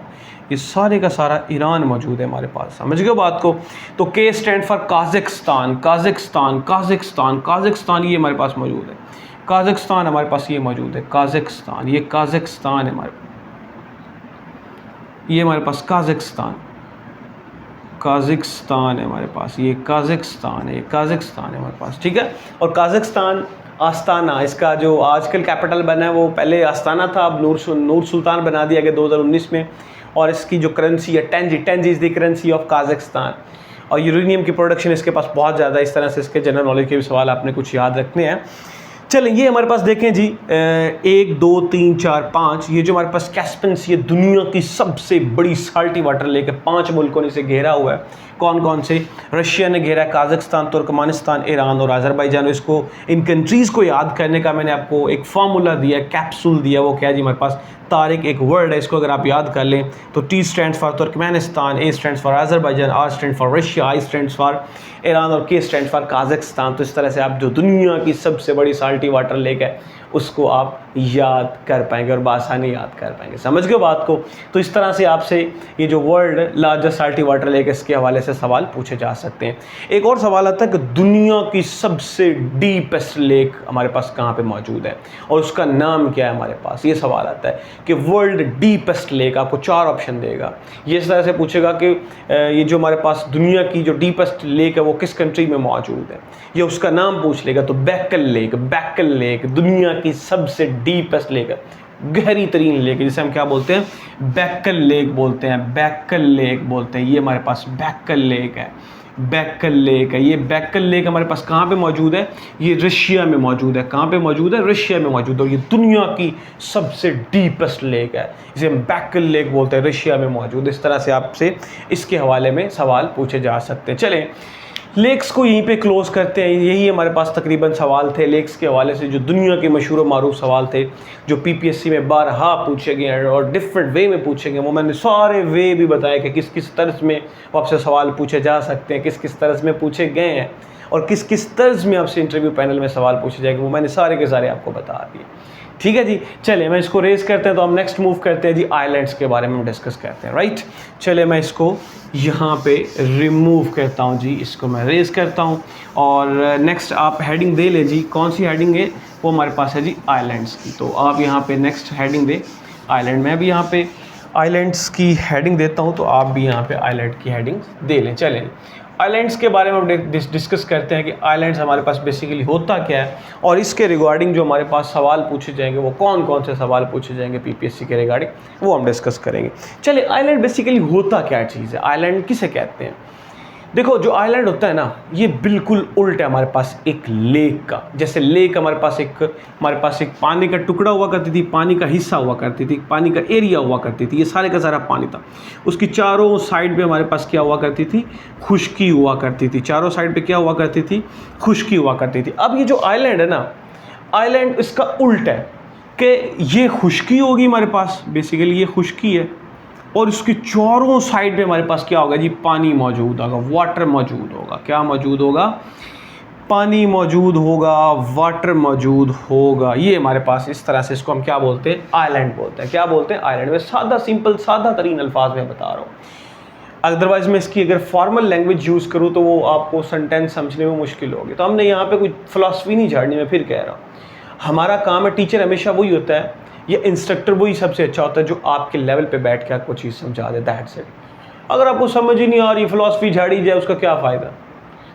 ये सारे का सारा ईरान मौजूद है हमारे पास, समझ गए बात को। तो के स्टैंड फॉर काज़ाकिस्तान, काज़ाकिस्तान ये हमारे पास मौजूद है, काज़ाकिस्तान हमारे पास ये मौजूद है, काज़ाकिस्तान, ये काज़ाकिस्तान है हमारे, ये हमारे पास काज़ाकिस्तान है हमारे पास, ये काज़ाकिस्तान है, ये काज़ाकिस्तान है हमारे पास, ठीक है। और काज़ाकिस्तान आस्ताना, इसका जो आजकल कैपिटल बना है वो पहले आस्ताना था, अब नूर सुल्तान बना दिया गया 2019 में। और इसकी जो करेंसी है tenge is the currency of Kazakhstan. और यूरेनियम की प्रोडक्शन इसके पास बहुत ज़्यादा है। इस तरह से इसके जनरल नॉलेज के भी सवाल आपने कुछ याद रखने हैं। चलें, ये हमारे पास देखें जी 1 2 3 4 5, ये जो हमारे पास कैस्पियन सी, ये दुनिया की सबसे बड़ी साल्टी वाटर लेक है, 5 मुल्कों ने इसे घेरा हुआ है। कौन कौन से? रशिया ने घेरा, काज़ाकिस्तान, तुर्कमेनिस्तान, ईरान और आज़रबाईजान। इसको, इन कंट्रीज़ को याद करने का मैंने आपको एक फार्मूला दिया, कैप्सूल दिया, वो क्या है जी हमारे पास? तारिक एक वर्ड है, इसको अगर आप याद कर लें तो T stands for Turkmenistan, A stands for Azerbaijan, R stand for Russia, I stands for Iran और के स्टैंड फॉर काज़ाकिस्तान। तो इस तरह से आप जो दुनिया की सबसे बड़ी साल्टी वाटर लेक है उसको आप याद कर पाएंगे और बासानी याद कर पाएंगे, समझ गए बात को। तो इस तरह से आपसे ये जो world largest salty water lake, इसके हवाले से सवाल पूछे जा सकते हैं। एक और सवाल आता है कि दुनिया की सबसे डीपेस्ट लेक हमारे पास कहाँ पे मौजूद है और उसका नाम क्या है हमारे पास, ये सवाल आता है कि वर्ल्ड डीपेस्ट लेक। आपको 4 ऑप्शन देगा, ये इस तरह से पूछेगा कि ये जो हमारे पास दुनिया की जो डीपेस्ट लेक है वो किस कंट्री में मौजूद है, ये उसका नाम पूछ लेगा। तो बैकल लेक दुनिया की सबसे डीपेस्ट लेक है, गहरी तरीन लेक है, जिसे हम क्या बोलते हैं? बैकल लेक बोलते हैं, बैकल लेक बोलते हैं। ये हमारे पास बैकल लेक है, बैकल लेक है। ये बैकल लेक हमारे पास कहाँ पे मौजूद है? ये रशिया में मौजूद है। कहाँ पे मौजूद है? रशिया में मौजूद है। और ये दुनिया की सबसे डीपेस्ट लेक है, इसे हम बैकल लेक बोलते हैं, रशिया में मौजूद है। इस तरह से आपसे इसके हवाले में सवाल पूछे जा सकते हैं। चलें, लेक्स को यहीं पे क्लोज़ करते हैं। यही हमारे पास तकरीबन सवाल थे लेक्स के हवाले से, जो दुनिया के मशहूर मारूफ सवाल थे, जो पीपीएससी में बारहा पूछे गए और डिफरेंट वे में पूछे गए। वो मैंने सारे वे भी बताया कि किस किस तर्ज में आपसे सवाल पूछे जा सकते हैं, किस किस तर्ज में पूछे गए हैं और किस किस तर्ज में आपसे इंटरव्यू पैनल में सवाल पूछे जाएंगे, वो मैंने सारे के सारे आपको बता दिए। ठीक है जी, चलिए मैं इसको रेस करते हैं। तो हम नेक्स्ट मूव करते हैं जी, आइलैंड्स के बारे में डिस्कस करते हैं, राइट। चलिए मैं इसको यहाँ पे रिमूव करता हूँ जी, इसको मैं रेस करता हूँ। और नेक्स्ट आप हेडिंग दे ले जी, कौन सी हेडिंग है? वो हमारे पास है जी आइलैंड्स की। तो आप यहाँ पे नेक्स्ट हेडिंग दे आइलैंड। मैं भी यहाँ पे आइलैंड्स की हेडिंग देता हूँ, तो आप भी यहाँ पे आइलैंड की हेडिंग दे लें। चलें, आइलैंड्स के बारे में हम डिस्कस करते हैं कि आइलैंड्स हमारे पास बेसिकली होता क्या है, और इसके रिगार्डिंग जो हमारे पास सवाल पूछे जाएंगे वो कौन कौन से सवाल पूछे जाएंगे पीपीएससी के रिगार्डिंग, वो हम डिस्कस करेंगे। चलिए, आइलैंड बेसिकली होता क्या चीज़ है, आइलैंड किसे कहते हैं। देखो, जो आइलैंड होता है ना, ये बिल्कुल उल्टा है हमारे पास एक लेक का। जैसे लेक हमारे पास एक पानी का टुकड़ा हुआ करती थी, पानी का हिस्सा हुआ करती थी, पानी का एरिया हुआ करती थी, ये सारे का सारा पानी था। उसकी चारों साइड पे हमारे पास क्या हुआ करती थी, खुश्की हुआ करती थी। चारों साइड पे क्या हुआ करती थी, खुश्की हुआ करती थी। अब ये जो आइलैंड है ना, आइलैंड इसका उल्टा है कि ये खुश्की होगी हमारे पास, बेसिकली ये खुश्की है, और इसके चारों साइड पे हमारे पास क्या होगा जी, पानी मौजूद होगा, वाटर मौजूद होगा। क्या मौजूद होगा, पानी मौजूद होगा, वाटर मौजूद होगा। ये हमारे पास इस तरह से, इसको हम क्या बोलते हैं, आइलैंड बोलते हैं। क्या बोलते हैं, आइलैंड। में सादा सिंपल सादा तरीन अल्फाज में बता रहा हूँ, अदरवाइज मैं इसकी अगर फॉर्मल लैंग्वेज यूज़ करूँ तो वो आपको सेंटेंस समझने में मुश्किल होगी। तो हमने यहाँ पे कोई फिलॉसफी नहीं झाड़नी, मैं फिर कह रहा हूँ। हमारा काम है, टीचर हमेशा वही होता है, ये इंस्ट्रक्टर वही सबसे अच्छा होता है जो आपके लेवल पे बैठ के आपको चीज़ समझा देता है। That's it. अगर आपको समझ ही नहीं आ रही, फिलॉसफी झाड़ी जाए, उसका क्या फ़ायदा।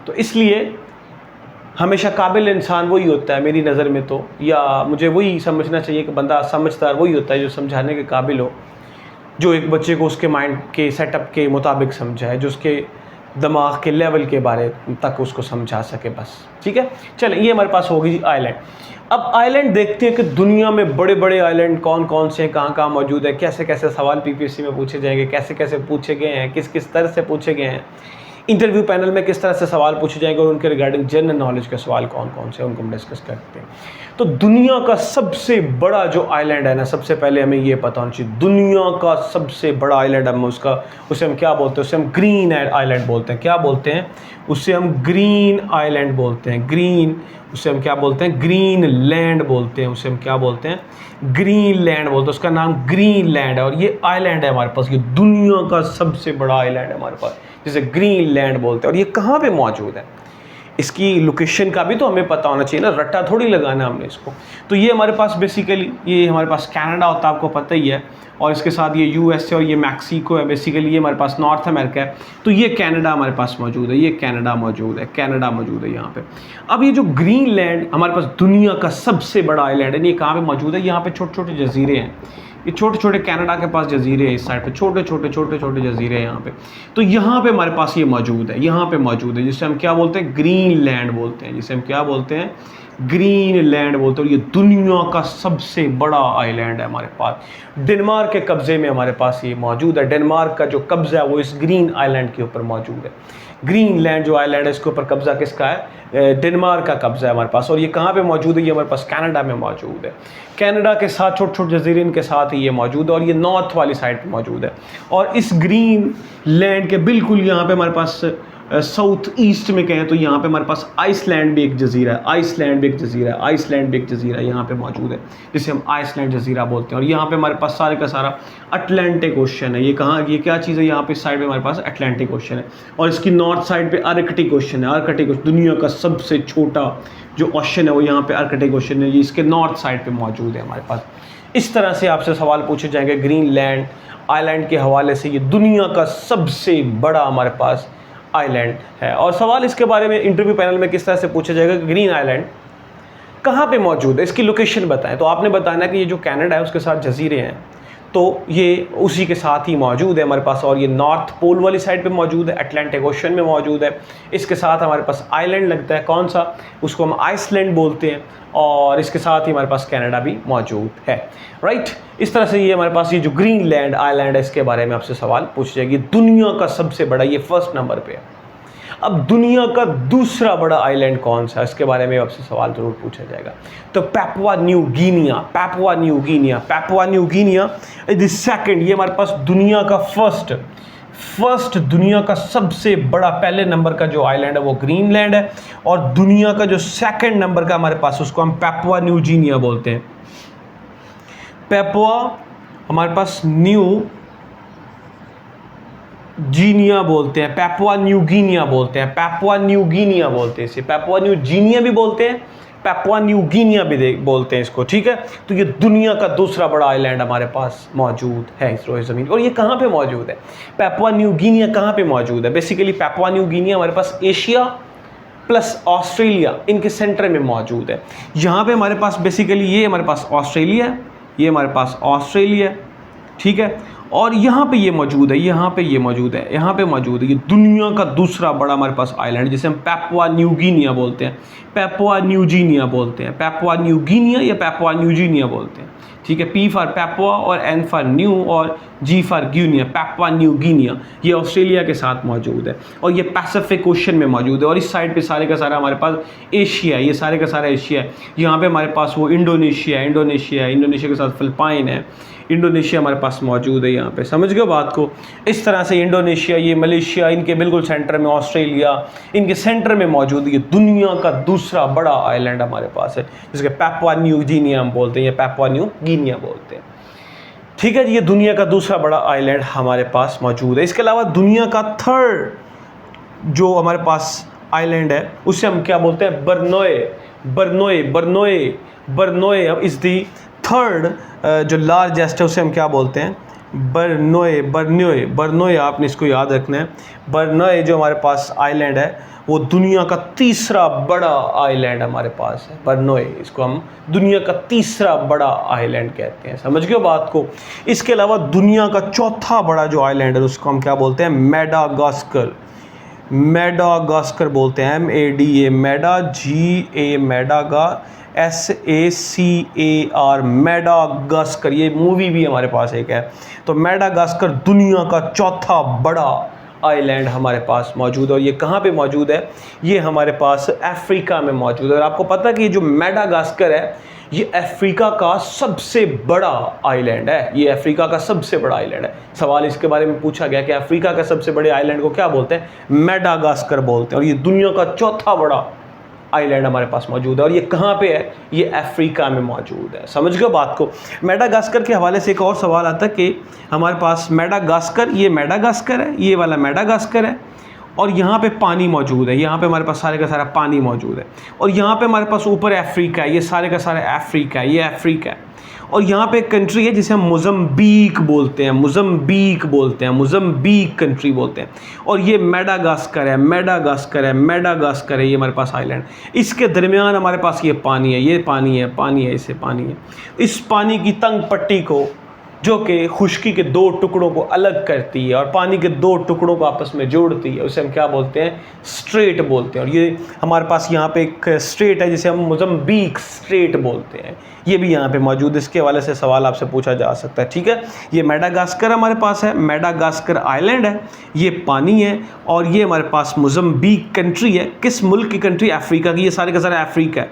तो इसलिए हमेशा काबिल इंसान वही होता है मेरी नज़र में, तो या मुझे वही समझना चाहिए कि बंदा समझदार वही होता है जो समझाने के काबिल हो, जो एक बच्चे को उसके माइंड के सेटअप के मुताबिक समझाए, जो उसके दिमाग के लेवल के बारे तक उसको समझा सके, बस। ठीक है, चले, ये हमारे पास होगी आइलैंड। अब आइलैंड देखते हैं कि दुनिया में बड़े बड़े आइलैंड कौन कौन से हैं, कहाँ कहाँ मौजूद है, कैसे कैसे सवाल पीपीएससी में पूछे जाएंगे, कैसे कैसे पूछे गए हैं, किस किस तरह से पूछे गए हैं, इंटरव्यू पैनल में किस तरह से सवाल पूछे जाएंगे, और उनके रिगार्डिंग जनरल नॉलेज के सवाल कौन कौन से, उनको हम डिस्कस करते हैं। तो दुनिया का सबसे बड़ा जो आइलैंड है ना, सबसे पहले हमें ये पता होना चाहिए, दुनिया का सबसे बड़ा आइलैंड हम उसे हम क्या बोलते हैं, उसे हम ग्रीन आइलैंड बोलते हैं। क्या बोलते हैं, उसे हम ग्रीन आइलैंड बोलते हैं। ग्रीन, उसे हम क्या बोलते हैं, ग्रीन लैंड बोलते हैं। उसे हम क्या बोलते हैं, ग्रीन लैंड बोलते हैं। उसका नाम ग्रीन लैंड है, और ये आइलैंड है हमारे पास, ये दुनिया का सबसे बड़ा आइलैंड है हमारे पास, जिसे ग्रीन लैंड बोलते हैं। और ये कहाँ पे मौजूद है, इसकी लोकेशन का भी तो हमें पता होना चाहिए ना, रट्टा थोड़ी लगाना हमने इसको। तो ये हमारे पास बेसिकली, ये हमारे पास कनाडा होता है, आपको पता ही है, और इसके साथ ये यूएस है, और ये मैक्सिको है। बेसिकली ये हमारे पास नॉर्थ अमेरिका है। तो ये कनाडा हमारे पास मौजूद है, ये कनाडा मौजूद है, कनाडा मौजूद है यहाँ पे। अब ये जो ग्रीन लैंड हमारे पास दुनिया का सबसे बड़ा आइलैंड है, ये कहाँ पे मौजूद है, यहाँ पे छोटे छोटे जजीरे हैं। ये छोटे छोटे कनाडा के पास जजीरे हैं, इस साइड पे छोटे छोटे जजीरे हैं यहाँ पे। तो यहाँ पे हमारे पास ये मौजूद है, यहाँ पे मौजूद है, जिसे हम क्या बोलते हैं, ग्रीन लैंड बोलते हैं, जिसे हम क्या बोलते हैं, ग्रीन लैंड बोलते हैं। और ये दुनिया का सबसे बड़ा आइलैंड है हमारे पास, डेनमार्क के कब्जे में हमारे पास ये मौजूद है। डेनमार्क का जो कब्जा है वो इस ग्रीन आइलैंड के ऊपर मौजूद है। ग्रीन लैंड जो आइलैंड है, इसके ऊपर कब्जा किसका है, डेनमार्क का कब्जा है हमारे पास। और ये कहाँ पे मौजूद है, ये हमारे पास कनाडा में मौजूद है। कनाडा के साथ छोटे छोटे जजीरे इनके साथ ही ये मौजूद है, और ये नॉर्थ वाली साइड पे मौजूद है। और इस ग्रीन लैंड के बिल्कुल यहाँ पे हमारे पास साउथ ईस्ट में कहें तो यहाँ पे हमारे पास आइसलैंड भी एक जजीरा है, आइसलैंड भी एक जजीरा है, आइसलैंड भी एक जजीरा यहाँ पे मौजूद है, जिसे हम आइसलैंड जजीरा बोलते हैं। और यहाँ पे हमारे पास सारे का सारा अटलांटिक ओशन है। ये कहाँ, ये क्या चीज़ है, यहाँ पे साइड पे हमारे पास अटलांटिक ओशन है, और इसकी नॉर्थ साइड पे आर्कटिक ओशन है। आर्कटिक ओशन दुनिया का सबसे छोटा जो ओशन है वो यहाँ पे आर्कटिक ओशन है, ये इसके नॉर्थ साइड पे मौजूद है हमारे पास। इस तरह से आपसे सवाल पूछे जाएंगे ग्रीन लैंड आइलैंड के हवाले से। ये दुनिया का सबसे बड़ा हमारे पास आइलैंड है। और सवाल इसके बारे में इंटरव्यू पैनल में किस तरह से पूछा जाएगा कि ग्रीन आइलैंड कहाँ पे मौजूद है, इसकी लोकेशन बताएं। तो आपने बताना कि ये जो कनाडा है उसके साथ जजीरे हैं, तो ये उसी के साथ ही मौजूद है हमारे पास। और ये नॉर्थ पोल वाली साइड पे मौजूद है, अटलांटिक ओशन में मौजूद है। इसके साथ हमारे पास आइलैंड लगता है, कौन सा, उसको हम आइसलैंड बोलते हैं। और इसके साथ ही हमारे पास कनाडा भी मौजूद है, राइट। इस तरह से ये हमारे पास ये जो ग्रीन लैंड आइलैंड है, इसके बारे में आपसे सवाल पूछ जाएगी। दुनिया का सबसे बड़ा, ये फर्स्ट नंबर पे है। अब दुनिया का दूसरा बड़ा आइलैंड कौन सा है, इसके बारे में आपसे सवाल जरूर पूछा जाएगा। तो Papua new Guinea, Papua new Guinea, Papua new Guinea is the second. ये हमारे पास दुनिया का फर्स्ट दुनिया का सबसे बड़ा पहले नंबर का जो आइलैंड है वो ग्रीनलैंड है। और दुनिया का जो सेकंड नंबर का हमारे पास, उसको हम पैपुआ न्यू गिनिया बोलते हैं। पैपुआ हमारे पास न्यू जीनिया बोलते हैं, पैपुआ न्यू गिनिया बोलते हैं, पैपुआ न्यू गिनिया बोलते हैं, इसे पैपुआ न्यू गिनिया भी बोलते हैं, पैपुआ न्यू गिनिया भी बोलते हैं इसको, ठीक है। तो ये दुनिया का दूसरा बड़ा आइलैंड हमारे पास मौजूद है इस रोए ज़मीन। और ये कहाँ पे मौजूद है? पैपुआ न्यू गिनिया कहाँ पे मौजूद है? बेसिकली पैपुआ न्यू गिनिया हमारे पास एशिया प्लस ऑस्ट्रेलिया इनके सेंटर में मौजूद है। यहाँ पे हमारे पास बेसिकली ये हमारे पास ऑस्ट्रेलिया है, ये हमारे पास ऑस्ट्रेलिया है, ठीक है। और यहाँ पे ये मौजूद है, यहाँ पे ये मौजूद है, यहाँ पे मौजूद है। ये दुनिया का दूसरा बड़ा हमारे पास आइलैंड जिसे हम पैपुआ न्यू गिनिया बोलते हैं, पैपुआ न्यू गिनिया बोलते हैं, पैपुआ न्यू गिनिया या पैपुआ न्यू गिनिया बोलते हैं, ठीक है। P फॉर पैपुआ और N फॉर न्यू और G for Guinea, Papua new Guinea. ये ऑस्ट्रेलिया के साथ मौजूद है और ये पैसिफिक ओशन में मौजूद है। और इस साइड पे सारे का सारा हमारे पास एशिया है, ये सारे का सारा एशिया है। यहाँ पे हमारे पास वो इंडोनेशिया है, इंडोनेशिया के साथ फिलिपाइन है, इंडोनेशिया हमारे पास मौजूद है यहाँ पे। समझ गए बात को? इस तरह से इंडोनेशिया, ये मलेशिया, इनके बिल्कुल सेंटर में ऑस्ट्रेलिया, इनके सेंटर में मौजूद है। ये दुनिया का दूसरा बड़ा आइलैंड हमारे पास है जिसके पैपुआ न्यू गिनिया हम बोलते हैं या पैपुआ न्यू गिनिया बोलते हैं, ठीक है। ये दुनिया का दूसरा बड़ा आइलैंड हमारे पास मौजूद है। इसके अलावा दुनिया का थर्ड जो हमारे पास आइलैंड है उसे हम क्या बोलते हैं? बर्नोए इज़ दी थर्ड जो लार्जेस्ट है उसे हम क्या बोलते हैं? बर्नोए आपने इसको याद रखना है। बर्नोए जो हमारे पास आइलैंड है वो दुनिया का तीसरा बड़ा आइलैंड हमारे पास है। बर्नोए, इसको हम दुनिया का तीसरा बड़ा आइलैंड कहते हैं। समझ गए बात को? इसके अलावा दुनिया का चौथा बड़ा जो आइलैंड है उसको हम क्या बोलते हैं? मैडागास्कर बोलते हैं। MADA मैडा, GA मैडागा, SACAR Madagascar. ये मूवी भी हमारे पास एक है। तो मैडागास्कर दुनिया का चौथा बड़ा आइलैंड हमारे पास मौजूद है। और ये कहाँ पे मौजूद है? ये हमारे पास अफ्रीका में मौजूद है। और आपको पता है कि ये जो मैडागास्कर है ये अफ्रीका का सबसे बड़ा आइलैंड है। ये अफ्रीका का सबसे बड़ा आइलैंड है। सवाल इसके बारे में पूछा गया कि अफ्रीका का सबसे बड़े आइलैंड को क्या बोलते हैं? मैडागास्कर बोलते हैं। और ये दुनिया का चौथा बड़ा आइलैंड हमारे पास मौजूद है। और ये कहाँ पे है? ये अफ्रीका में मौजूद है। समझ गए बात को? मैडागास्कर के हवाले से एक और सवाल आता है कि हमारे पास मैडागास्कर, ये मैडागास्कर है, ये वाला मैडागास्कर है और यहाँ पे पानी मौजूद है। यहाँ पे हमारे पास सारे का सारा पानी मौजूद है। और यहाँ पे हमारे पास ऊपर अफ्रीका है, ये सारे का सारा अफ्रीका है, ये अफ्रीका है। और यहाँ पे एक कंट्री है जिसे हम मोज़म्बिक बोलते हैं, मोज़म्बिक कंट्री बोलते हैं। और ये मैडागास्कर है, ये हमारे पास आइलैंड। इसके दरमियान हमारे पास ये पानी है, ये पानी है, इससे पानी है। इस पानी की तंग पट्टी को जो कि खुश्की के दो टुकड़ों को अलग करती है और पानी के दो टुकड़ों को आपस में जोड़ती है, उसे हम क्या बोलते हैं? स्ट्रेट बोलते हैं। और ये हमारे पास यहाँ पे एक स्ट्रेट है जिसे हम मोज़म्बिक स्ट्रेट बोलते हैं, ये भी यहाँ पे मौजूद है। इसके हवाले से सवाल आपसे पूछा जा सकता है, ठीक है। ये मैडागास्कर हमारे पास है, मैडागास्कर आइलैंड है, ये पानी है। और ये हमारे पास मोज़म्बिक कंट्री है। किस मुल्क की कंट्री? अफ्रीका की। ये सारे का सारा अफ्रीका है।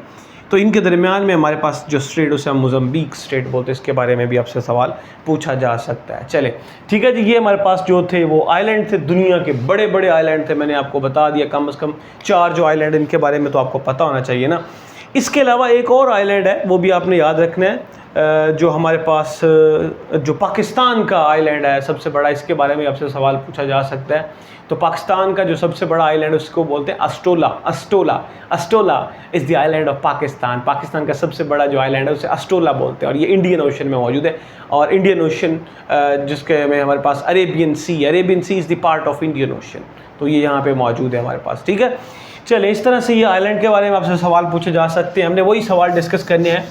तो इनके दरमियान में हमारे पास जो स्ट्रेट उसे हम मोज़म्बिक स्ट्रेट बोलते हैं। इसके बारे में भी आपसे सवाल पूछा जा सकता है। चले ठीक है जी, ये हमारे पास जो थे वो आइलैंड थे, दुनिया के बड़े बड़े आइलैंड थे। मैंने आपको बता दिया कम से कम 4 जो आइलैंड, इनके बारे में तो आपको पता होना चाहिए ना। इसके अलावा एक और आइलैंड है, वो भी आपने याद रखना है, जो हमारे पास जो पाकिस्तान का आइलैंड है सबसे बड़ा, इसके बारे में आपसे सवाल पूछा जा सकता है। तो पाकिस्तान का जो सबसे बड़ा आइलैंड उसको बोलते हैं Astola is the island of Pakistan. Pakistan का सबसे बड़ा जो आइलैंड है उसे अस्टोला बोलते हैं। और ये इंडियन ओशन में मौजूद है। और इंडियन ओशन जिसके में हमारे पास Arabian sea is the part of Indian ocean, तो ये यहाँ पे मौजूद है हमारे पास, ठीक है। चलिए, इस तरह से ये आइलैंड के बारे में आपसे सवाल पूछे जा सकते हैं। हमने वही सवाल डिस्कस करने हैं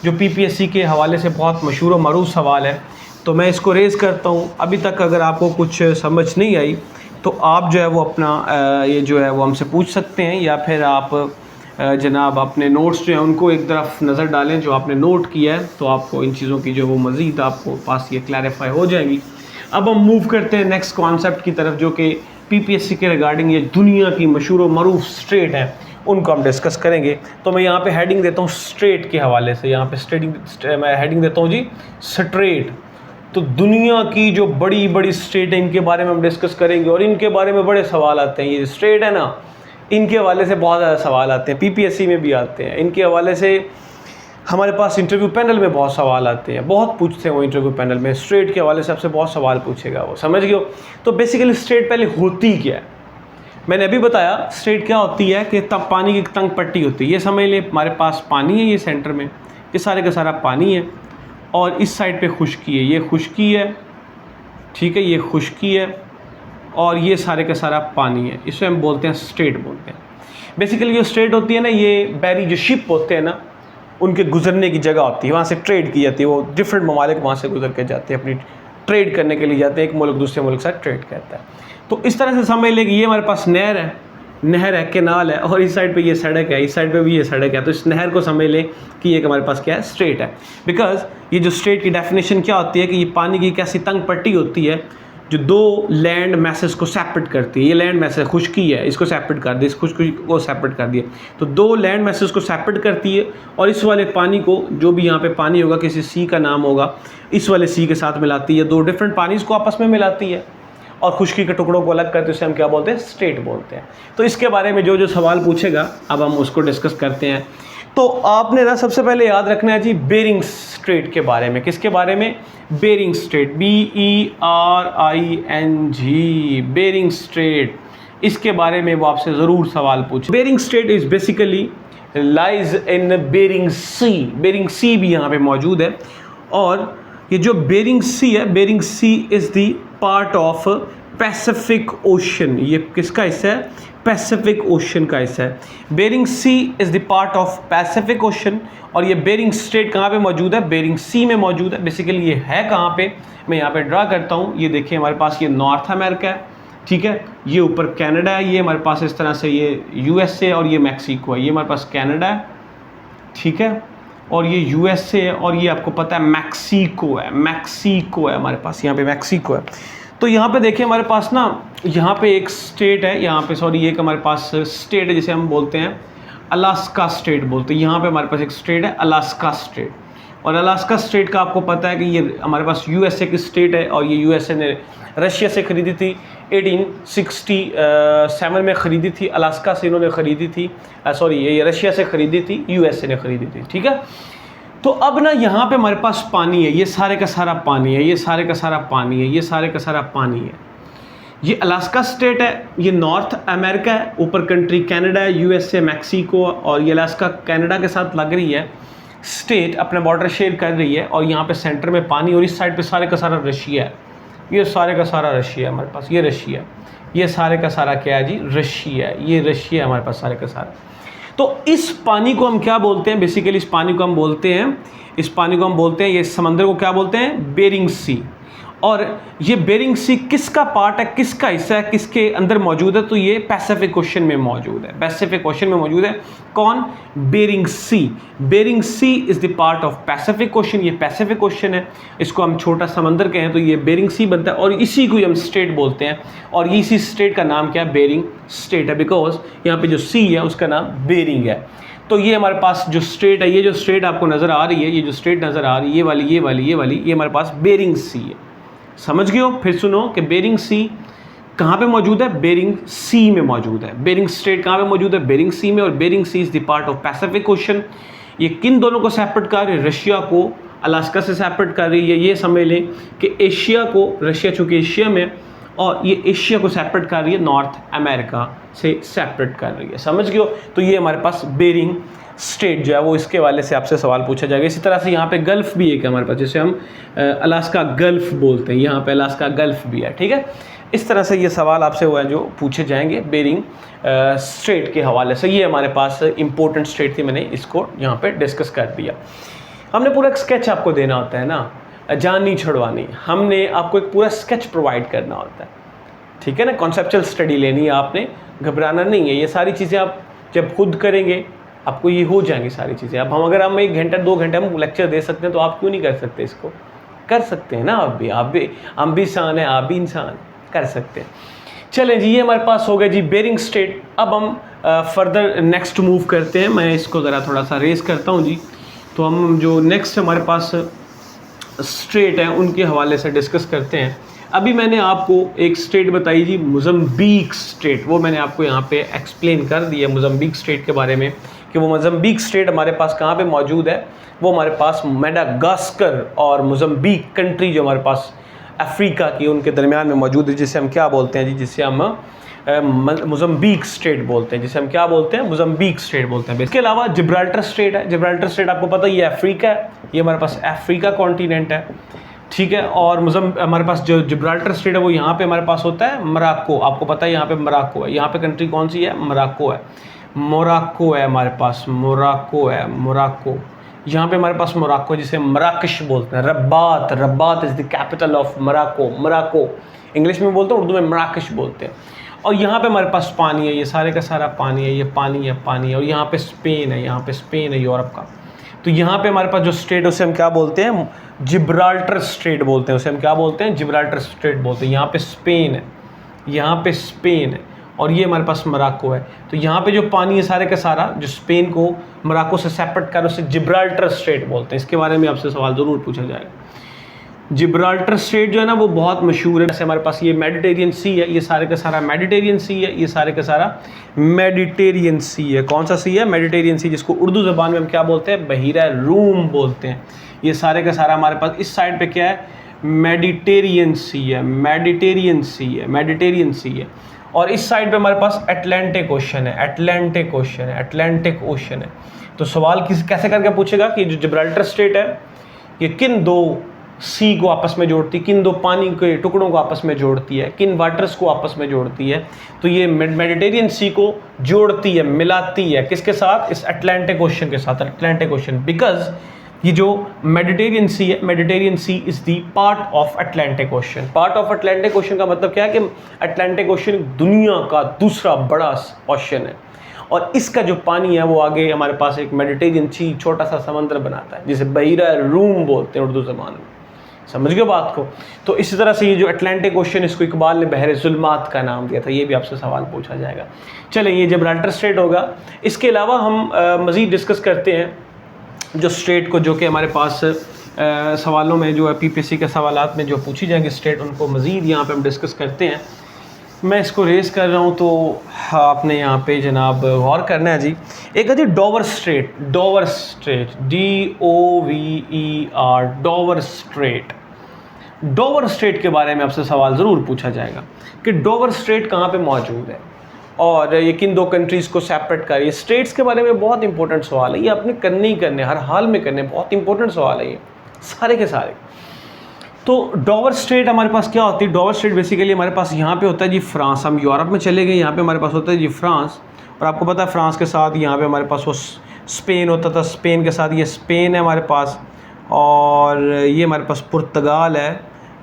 जो PPSC के हवाले से बहुत मशहूर और मरूफ सवाल है। तो मैं इसको रेज़ करता हूँ। अभी तक अगर आपको कुछ समझ नहीं आई तो आप जो है वो अपना ये जो है वो हमसे पूछ सकते हैं, या फिर आप जनाब अपने नोट्स जो हैं उनको एक तरफ नज़र डालें जो आपने नोट किया है, तो आपको इन चीज़ों की जो वो मज़ीद आपको पास ये क्लैरिफाई हो जाएगी। अब हम मूव करते हैं नेक्स्ट कॉन्सेप्ट की तरफ, जो कि PPSC के रिगार्डिंग ये दुनिया की मशहूर और मरूफ स्ट्रेट हैं, उनको हम डिस्कस करेंगे। तो मैं यहाँ पे हेडिंग देता हूँ स्ट्रेट के हवाले से। यहाँ पे मैं हेडिंग देता हूँ जी स्ट्रेट। तो दुनिया की जो बड़ी बड़ी स्ट्रेट है इनके बारे में हम डिस्कस करेंगे और इनके बारे में बड़े सवाल आते हैं। ये स्ट्रेट है ना, इनके हवाले से बहुत ज़्यादा सवाल आते हैं, PPSC में भी आते हैं। इनके हवाले से हमारे पास इंटरव्यू पैनल में बहुत सवाल आते हैं, बहुत पूछते हैं वो इंटरव्यू पैनल में। स्ट्रेट के हवाले से आपसे बहुत सवाल पूछेगा वो, समझ गए हो। तो बेसिकली स्ट्रेट पहले होती क्या है? मैंने अभी बताया स्ट्रेट क्या होती है कि तब पानी की तंग पट्टी होती है। ये समझ ले हमारे पास पानी है, ये सेंटर में ये सारे का सारा पानी है और इस साइड पे खुश्की है, ये खुश्की है, ठीक है, ये खुश्की है और ये सारे का सारा पानी है। इसे हम बोलते हैं स्ट्रेट बोलते हैं। बेसिकली जो स्ट्रेट होती है ना, ये बैरी जो शिप होते हैं ना, उनके गुजरने की जगह होती है, वहाँ से ट्रेड की जाती है। वो डिफरेंट ममालिक वहाँ से गुजर के जाते हैं, अपनी ट्रेड करने के लिए जाते हैं, एक मुल्क दूसरे मुल्क से ट्रेड करता है। तो इस तरह से समझ लें कि ये हमारे पास नहर है, केनाल है और इस साइड पे ये सड़क है, इस साइड पे भी ये सड़क है। तो इस नहर को समझ लें कि ये हमारे पास क्या है, स्ट्रेट है। बिकॉज ये जो स्ट्रेट की डेफिनेशन क्या होती है कि ये पानी की एक ऐसी तंग पट्टी होती है जो दो लैंड मैसेज को सेपरेट करती है। ये लैंड मैसेज खुश्की है, इसको सेपरेट कर दिया, इस खुश्की को सेपरेट कर दिया, तो दो लैंड मैसेज को सेपरेट करती है और इस वाले पानी को, जो भी यहाँ पे पानी होगा किसी सी का नाम होगा, इस वाले सी के साथ मिलाती है। दो डिफरेंट पानी को आपस में मिलाती है और खुश्की के टुकड़ों को अलग करते हैं, उसे हम क्या बोलते हैं, स्ट्रेट बोलते हैं। तो इसके बारे में जो जो सवाल पूछेगा अब हम उसको डिस्कस करते हैं। तो आपने ना सबसे पहले याद रखना है जी बेरिंग स्ट्रेट के बारे में। किसके बारे में? Bering strait, BERING, Bering strait. इसके बारे में वो आपसे ज़रूर सवाल पूछे। Bering strait is basically lies in Bering C. Bering sea भी यहाँ पे मौजूद है और ये जो बेरिंग सी है, Bering Sea is the part of Pacific Ocean. ये किसका हिस्सा है? पैसिफिक ओशन का हिस्सा है। Bering Sea is the part of Pacific Ocean और ये बेरिंग स्ट्रेट कहाँ पे मौजूद है? बेरिंग सी में मौजूद है। बेसिकली ये है कहाँ पे? मैं यहाँ पे ड्रा करता हूँ। ये देखिए हमारे पास ये नॉर्थ अमेरिका है, ठीक है, ये ऊपर कनाडा है, ये हमारे पास इस तरह से ये USA और ये मैक्सिको है। ये हमारे पास कनाडा है, ठीक है, और ये USA है और ये आपको पता है मैक्सिको है। मैक्सिको है हमारे पास, यहाँ पे मैक्सिको है। तो यहाँ पे देखिए हमारे पास ना, यहाँ पे एक स्टेट है, यहाँ पे सॉरी एक हमारे पास स्टेट है जिसे हम बोलते हैं अलास्का स्टेट बोलते हैं। यहाँ पे हमारे पास एक स्टेट है अलास्का स्टेट, और अलास्का स्टेट का आपको पता है कि ये हमारे पास USA की स्टेट है और ये USA ने रशिया से ख़रीदी थी, 1867 में ख़रीदी थी। अलास्का से इन्होंने ख़रीदी थी, सॉरी ये रशिया से ख़रीदी थी, USA ने ख़रीदी थी, ठीक है। तो अब ना यहाँ पे हमारे पास पानी है, ये सारे का सारा पानी है, ये सारे का सारा पानी है, ये सारे का सारा पानी है। ये अलास्का स्टेट है, ये नॉर्थ अमेरिका है, ऊपर कंट्री कनाडा है, USA, मैक्सिको, और ये अलास्का कनाडा के साथ लग रही है, स्टेट अपना बॉर्डर शेयर कर रही है और यहाँ पे सेंटर में पानी और इस साइड पे सारे का सारा रशिया है। ये सारे का सारा रशिया है हमारे पास, ये रशिया, ये सारे का सारा क्या है जी? रशिया, ये रशिया है हमारे पास सारे का सारा। तो इस पानी को हम क्या बोलते हैं? बेसिकली इस पानी को हम बोलते हैं, ये समंदर को क्या बोलते हैं? बेरिंग सी। और ये बेरिंग सी किसका पार्ट है, किसका हिस्सा है, किसके अंदर मौजूद है? तो ये पैसिफिक ओशन में मौजूद है। पैसिफिक ओशन में मौजूद है कौन? Bering C. Bering Sea is the part of Pacific Ocean. ये पैसिफिक ओशन है, इसको हम छोटा समंदर कहें तो ये बेरिंग सी बनता है और इसी को हम स्टेट बोलते हैं। और इसी स्टेट का नाम क्या है? बेरिंग स्टेट है, बिकॉज यहाँ पे जो सी है उसका नाम बेरिंग है। तो ये हमारे पास जो स्टेट है, ये जो स्टेट आपको नज़र आ रही है, ये जो स्टेट नज़र आ रही है, ये हमारे पास बेरिंग सी है। समझ गए हो? फिर सुनो कि बेरिंग सी कहाँ पे मौजूद है? बेरिंग सी में मौजूद है। बेरिंग स्ट्रेट कहाँ पे मौजूद है? बेरिंग सी में। और Bering Sea is the part of Pacific Ocean. ये किन दोनों को सेपरेट कर रही है? रशिया को अलास्का से सेपरेट कर रही है। ये समझ लें कि एशिया को, रशिया चूँकि एशिया में, और ये एशिया को सेपरेट कर रही है, नॉर्थ अमेरिका से सेपरेट कर रही है। समझ गए हो? तो ये हमारे पास बेरिंग स्टेट जो है वो इसके वाले से आपसे सवाल पूछा जाएगा। इसी तरह से यहाँ पे गल्फ़ भी एक है हमारे पास, जिसे हम अलास्का गल्फ़ बोलते हैं। यहाँ पे अलास्का गल्फ़ भी है, ठीक है। इस तरह से ये सवाल आपसे हुआ है जो पूछे जाएंगे बेरिंग स्ट्रेट के हवाले से। ये हमारे पास इंपॉर्टेंट स्ट्रेट थी, मैंने इसको यहाँ पे डिस्कस कर दिया। हमने पूरा एक स्केच आपको देना होता है ना, जान नहीं छुड़वानी, हमने आपको एक पूरा स्केच प्रोवाइड करना होता है, ठीक है ना। कॉन्सेप्चुअल स्टडी लेनी है आपने, घबराना नहीं है। ये सारी चीज़ें आप जब खुद करेंगे आपको ये हो जाएंगी सारी चीज़ें। अब हम 1 घंटा 2 घंटे हम लेक्चर दे सकते हैं, तो आप क्यों नहीं कर सकते? इसको कर सकते हैं ना आप भी हम भी इंसान हैं, आप भी इंसान कर सकते हैं। चलें जी, ये हमारे पास हो गया जी बेरिंग स्ट्रेट। अब हम फर्दर नेक्स्ट मूव करते हैं। मैं इसको ज़रा थोड़ा सा रेस करता हूँ जी। तो हम जो नेक्स्ट हमारे पास स्ट्रेट है उनके हवाले से डिस्कस करते हैं। अभी मैंने आपको एक स्टेट बताई जी, मोज़म्बिक स्टेट। वो मैंने आपको यहाँ पे एक्सप्लेन कर दिया मोज़म्बिक स्टेट के बारे में कि वो मोज़म्बिक स्टेट हमारे पास कहाँ पे मौजूद है। वो हमारे पास मेडागास्कर और मोज़म्बिक कंट्री जो हमारे पास अफ्रीका की, उनके दरमियान में मौजूद है, जिसे हम क्या बोलते हैं जी? जिसे हम मोज़म्बिक स्ट्रेट बोलते हैं, जिसे हम क्या बोलते हैं, मोज़म्बिक स्ट्रेट बोलते हैं। इसके अलावा जिब्राल्टर स्ट्रेट है। जिब्राल्टर स्ट्रेट आपको पता ही है अफ्रीका है, ये हमारे पास अफ्रीका कॉन्टिनेंट है, ठीक है। और हमारे पास जो जिब्राल्टर स्ट्रेट है वो यहाँ पे हमारे पास होता है मोरक्को, आपको पता है यहाँ पे मोरक्को है। यहाँ पे कंट्री कौन सी है, मोरक्को है, मोरक्को है हमारे पास, मोरक्को है, मोरक्को। यहाँ पे हमारे पास मोरक्को है जिसे मराकश बोलते हैं। Rabat, Rabat is the capital of Morocco, Morocco English में बोलते हैं, उर्दू में मराकश बोलते हैं। और यहाँ पे हमारे पास पानी है, ये सारे का सारा पानी है, ये पानी है, पानी है। और यहाँ पे स्पेन है, यहाँ पे स्पेन है यूरोप का। तो यहाँ पे हमारे पास जो स्ट्रेट है उसे हम क्या बोलते हैं, जिब्राल्टर स्ट्रेट बोलते हैं, उसे हम क्या बोलते हैं, जिब्राल्टर स्ट्रेट बोलते हैं। यहाँ पे स्पेन है, यहाँ पे स्पेन है, और ये हमारे पास मोरक्को है। तो यहाँ पे जो पानी है सारे का सारा जो स्पेन को मोरक्को से सेपरेट कर उसे जिब्राल्टर स्ट्रेट बोलते हैं। इसके बारे में आपसे सवाल ज़रूर पूछा जाएगा। जिब्राल्टर स्ट्रेट जो है ना वो बहुत मशहूर है। जैसे हमारे पास ये मेडिटेरियन सी है, ये सारे का सारा मेडिटेरियन सी है, ये सारे का सारा मेडिटेरियन सी है। कौन सा सी है, मेडिटेरियन सी, जिसको उर्दू ज़बान में हम क्या बोलते हैं, बहीरा रूम बोलते हैं। ये सारे का सारा हमारे पास इस साइड पे क्या है, मेडिटेरियन सी है, मेडिटेरियन सी है, मेडिटेरियन सी है। और इस साइड पे हमारे पास अटलांटिक ओशन है, अटलांटिक ओशन है, अटलांटिक ओशन है। तो सवाल कैसे करके पूछेगा कि जो जिब्राल्टर स्ट्रेट है ये किन दो सी को आपस में जोड़ती, किन दो पानी के टुकड़ों को आपस में जोड़ती है, किन वाटर्स को आपस में जोड़ती है। तो ये मेडिटेरियन सी को जोड़ती है, मिलाती है किसके साथ, इस अटलांटिक ओशन के साथ, अटलांटिक ओशन। बिकॉज ये जो मेडिटेरियन सी है, Mediterranean Sea is the part of Atlantic Ocean. Part of Atlantic Ocean का मतलब क्या है कि अटलांटिक ओशन दुनिया का दूसरा बड़ा ओशन है, और इसका जो पानी है वो आगे हमारे पास एक मेडिटेरियन सी छोटा सा समंदर बनाता है, जिसे बहीरा रूम बोलते हैं उर्दू ज़बान में। समझ गए बात को। तो इसी तरह से ये जो अटलांटिक ओशन, इसको इकबाल ने बहरे ज़ुल्मात का नाम दिया था। ये भी आपसे सवाल पूछा जाएगा। चलें, ये जिब्राल्टर स्ट्रेट होगा। इसके अलावा हम मज़ीद डिस्कस करते हैं जो स्ट्रेट को, जो कि हमारे पास सवालों में जो है पीपीएससी के सवालात में जो पूछी जाएंगी स्ट्रेट, उनको मज़ीद यहाँ पे हम डिस्कस करते हैं। मैं इसको रेस कर रहा हूँ तो आपने यहाँ पे जनाब गौर करना है जी। एक है जी Dover strait, Dover strait, DOVER, Dover strait. Dover strait के बारे में आपसे सवाल ज़रूर पूछा जाएगा कि डोवर स्ट्रेट कहाँ पे मौजूद है और ये किन दो कंट्रीज़ को सेपरेट कर रही है। स्ट्रेट्स के बारे में बहुत इंपॉर्टेंट सवाल है, ये आपने करने ही करने, हर हाल में करने, बहुत इंपॉर्टेंट सवाल है ये सारे के सारे। तो डोवर स्ट्रेट हमारे पास क्या होती है, डोवर स्ट्रेट बेसिकली हमारे पास यहाँ पे होता है जी फ्रांस। हम यूरोप में चले गए, यहाँ पे हमारे पास होता है जी फ्रांस, और आपको पता है फ्रांस के साथ यहाँ पे हमारे पास वो स्पेन होता था, स्पेन के साथ ये स्पेन है हमारे पास, और ये हमारे पास पुर्तगाल है,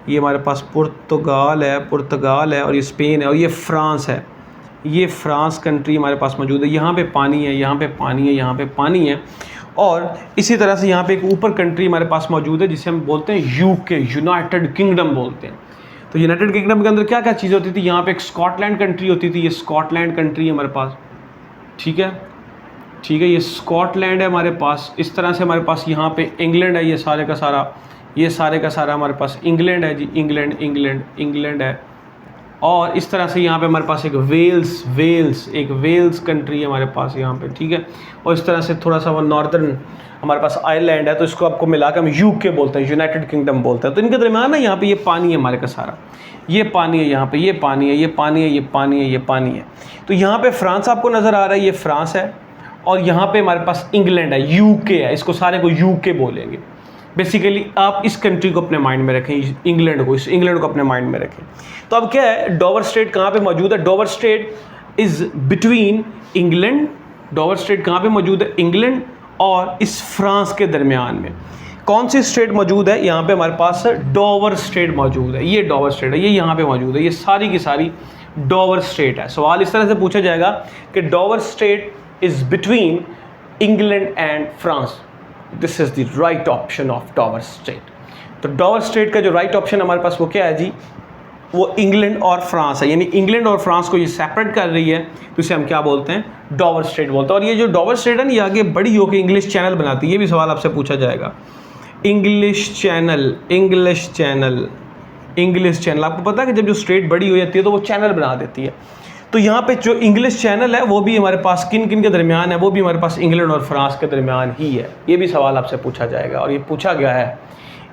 ये हमारे पास पुर्तगाल है, पुर्तगाल है, और ये स्पेन है, और ये फ्रांस है, ये फ्रांस कंट्री हमारे पास मौजूद है। यहाँ पे पानी है, यहाँ पे पानी है, यहाँ पे पानी है। और इसी तरह से यहाँ पे एक ऊपर कंट्री हमारे पास मौजूद है जिसे हम बोलते हैं यूके, यूनाइटेड किंगडम बोलते हैं। तो यूनाइटेड किंगडम के अंदर क्या क्या चीज़ें होती थी, यहाँ पे एक स्कॉटलैंड कंट्री होती थी, ये स्कॉटलैंड कंट्री है हमारे पास, ठीक है, ठीक है, ये स्कॉटलैंड है हमारे पास। इस तरह से हमारे पास यहाँ पे इंग्लैंड है, ये सारे का सारा, ये सारे का सारा हमारे पास इंग्लैंड है जी, इंग्लैंड, इंग्लैंड, इंग्लैंड है। और इस तरह से यहाँ पे हमारे पास एक वेल्स, वेल्स, एक वेल्स कंट्री है हमारे पास यहाँ पे, ठीक है। और इस तरह से थोड़ा सा वो नॉर्दर्न हमारे पास आयरलैंड है, तो इसको आपको मिला के हम यूके बोलते हैं, यूनाइटेड किंगडम बोलते हैं। तो इनके दरमियान ना यहाँ पे ये पानी है हमारे का सारा, ये पानी है, यहाँ पे ये पानी है, ये पानी है, ये पानी है, ये पानी है। तो यहाँ पे फ्रांस आपको नज़र आ रहा है, ये फ्रांस है, और यहाँ पे हमारे पास इंग्लैंड है, यूके है, इसको सारे को यूके बोलेंगे। बेसिकली आप इस कंट्री को अपने माइंड में रखें, इंग्लैंड को, इस इंग्लैंड को अपने माइंड में रखें। तो अब क्या है, डोवर स्ट्रेट कहाँ पे मौजूद है, Dover straight is between England, Dover straight कहाँ पे मौजूद है, इंग्लैंड और इस फ्रांस के दरमियान में। कौन सी स्ट्रेट मौजूद है, यहाँ पे हमारे पास डोवर स्ट्रेट मौजूद है, ये डोवर स्ट्रेट है, ये यहाँ पे मौजूद है, ये सारी की सारी डोवर स्ट्रेट है। सवाल इस तरह से पूछा जाएगा कि Dover straight is between England and France, this is the right option of Dover straight. तो डोवर स्ट्रेट का जो राइट ऑप्शन हमारे पास वो क्या है जी, वो इंग्लैंड और फ्रांस है, यानी इंग्लैंड और फ्रांस को ये सेपरेट कर रही है, तो इसे हम क्या बोलते हैं, डोवर स्ट्रेट बोलते हैं। और ये जो डोवर स्ट्रेट है ना, ये आगे बड़ी होकर इंग्लिश चैनल बनाती है, ये भी सवाल आपसे पूछा जाएगा। English channel, English channel, English channel, आपको पता है कि जब जो स्ट्रेट बड़ी हो जाती है तो वो चैनल बना देती है। तो यहाँ पे जो इंग्लिश चैनल है वो भी हमारे पास किन किन के दरमियान है, वो भी हमारे पास इंग्लैंड और फ्रांस के दरमियान ही है। ये भी सवाल आपसे पूछा जाएगा, और ये पूछा गया है,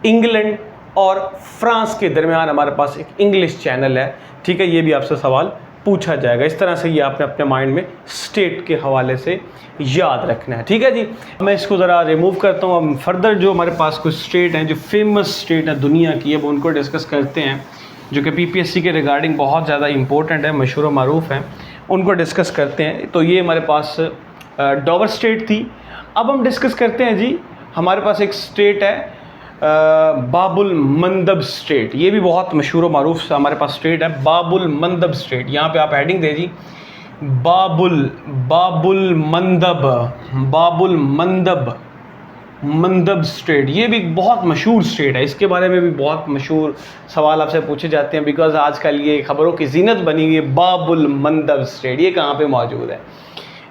इंग्लैंड और फ्रांस के दरमियान हमारे पास एक इंग्लिश चैनल है, ठीक है, ये भी आपसे सवाल पूछा जाएगा। इस तरह से ये आपने अपने माइंड में स्टेट के हवाले से याद रखना है, ठीक है जी। मैं इसको ज़रा रिमूव करता हूँ। अब फर्दर जो हमारे पास कुछ स्टेट हैं जो फेमस स्टेट है दुनिया की, अब उनको डिस्कस करते हैं, जो कि पीपीएससी के रिगार्डिंग बहुत ज़्यादा इंपॉर्टेंट है, मशहूर व मारूफ हैं, उनको डिस्कस करते हैं। तो ये हमारे पास डॉवर स्टेट थी। अब हम डिस्कस करते हैं जी, हमारे पास एक स्टेट है बाबुल मंदब स्टेट। ये भी बहुत मशहूर व मारूफ हमारे पास स्टेट है, बाबुल मंदब स्टेट। यहाँ पे आप हेडिंग दे जी, बाबुल मंदब स्टेट। ये भी बहुत मशहूर स्टेट है, इसके बारे में भी बहुत मशहूर सवाल आपसे पूछे जाते हैं, बिकॉज आजकल ये खबरों की जीनत बनी हुई है। बाबुल मंदब स्टेट ये कहाँ पे मौजूद है,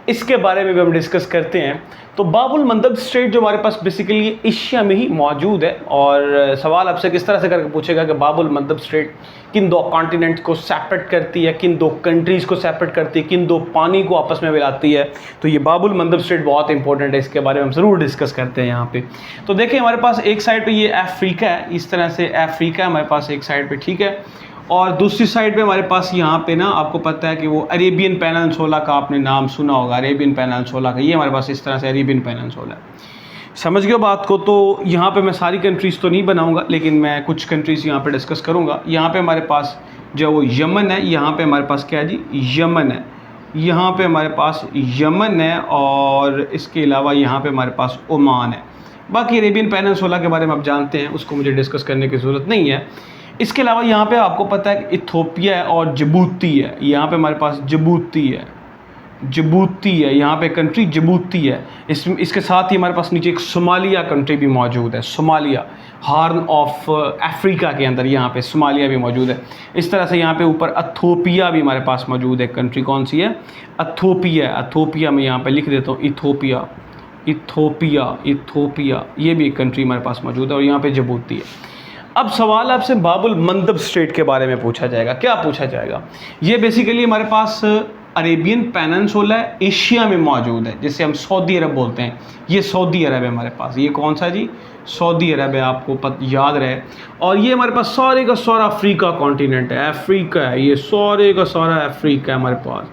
इसके बारे में भी हम डिस्कस करते हैं। तो बाबुल मंदब स्टेट जो हमारे पास बेसिकली एशिया में ही मौजूद है, और सवाल आपसे किस तरह से करके पूछेगा कि बाबुल मंदब स्टेट किन दो कॉन्टिनेंट को सेपरेट करती है, किन दो कंट्रीज़ को सेपरेट करती है, किन दो पानी को आपस में मिलाती है। तो ये बाबुल मंदब स्टेट बहुत इंपॉर्टेंट है, इसके बारे में हम ज़रूर डिस्कस करते हैं यहाँ पे। तो देखिए हमारे पास एक साइड पे ये अफ्रीका है, इस तरह से अफ्रीका हमारे पास एक साइड पे, ठीक है। और दूसरी साइड पे हमारे पास यहाँ पे ना आपको पता है कि वो अरेबियन पेनिनसुला का आपने नाम सुना होगा, अरेबियन पेनिनसुला का। ये हमारे पास इस तरह से अरेबियन पेनिनसुला है, समझ गए बात को। तो यहाँ पे मैं सारी कंट्रीज़ तो नहीं बनाऊँगा, लेकिन मैं कुछ कंट्रीज़ यहाँ पे डिस्कस करूँगा। यहाँ पे हमारे पास जो वो यमन है, यहाँ पे हमारे पास क्या है जी, यमन है। यहाँ पे हमारे पास यमन है, और इसके अलावा यहाँ पे हमारे पास ओमान है। बाकी अरेबियन पेनिनसुला के बारे में आप जानते हैं, उसको मुझे डिस्कस करने की ज़रूरत नहीं है। इसके अलावा यहाँ पे आपको पता है कि इथोपिया है और जिबूती है। यहाँ पे हमारे पास जिबूती है, यहाँ पे कंट्री जिबूती है। इसके साथ ही हमारे पास नीचे एक सोमालिया कंट्री भी मौजूद है, सोमालिया, हार्न ऑफ अफ्रीका के अंदर यहाँ पे सोमालिया भी मौजूद है। इस तरह से यहाँ पे ऊपर इथोपिया भी हमारे पास मौजूद है। कंट्री कौन सी है, इथोपिया मैं यहाँ पे लिख देता हूँ, इथोपिया ये भी एक कंट्री हमारे पास मौजूद है, और यहाँ पे जिबूती है। अब सवाल आपसे बाबुल मंदब स्टेट के बारे में पूछा जाएगा। क्या पूछा जाएगा, ये बेसिकली हमारे पास अरेबियन पेनिनसुला एशिया में मौजूद है, जिसे हम सऊदी अरब बोलते हैं। ये सऊदी अरब है हमारे पास। ये कौन सा जी, सऊदी अरब है, आपको याद रहे। और ये हमारे पास सारे का सारा अफ्रीका कॉन्टिनेंट है, अफ्रीका है, ये सारे का सारा अफ्रीका है हमारे पास।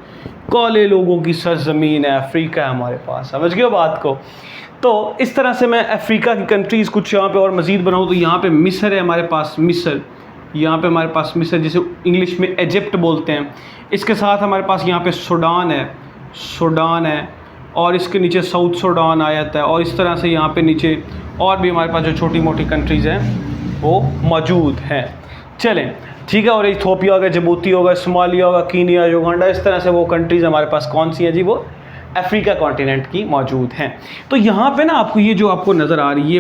काले लोगों की सरजमीन है, अफ्रीका है हमारे पास, समझ गए बात को। तो इस तरह से मैं अफ्रीका की कंट्रीज़ कुछ यहाँ पे और मज़ीद बनाऊँ तो यहाँ पे मिस्र है हमारे पास, यहाँ पे हमारे पास मिस्र, जिसे इंग्लिश में इजिप्ट बोलते हैं। इसके साथ हमारे पास यहाँ पे सूडान है, और इसके नीचे साउथ सूडान आ जाता है। और इस तरह से यहाँ पे नीचे और भी हमारे पास जो छोटी मोटी कंट्रीज़ हैं वो मौजूद हैं। चलें ठीक है। और इथोपिया होगा, जिबूती होगा, सोमालिया होगा, कीनिया, युगांडा, इस तरह से वो कंट्रीज़ हमारे पास कौन सी हैं जी, वो अफ्रीका कॉन्टिनेंट की मौजूद हैं। तो यहाँ पे ना आपको ये जो आपको नज़र आ रही है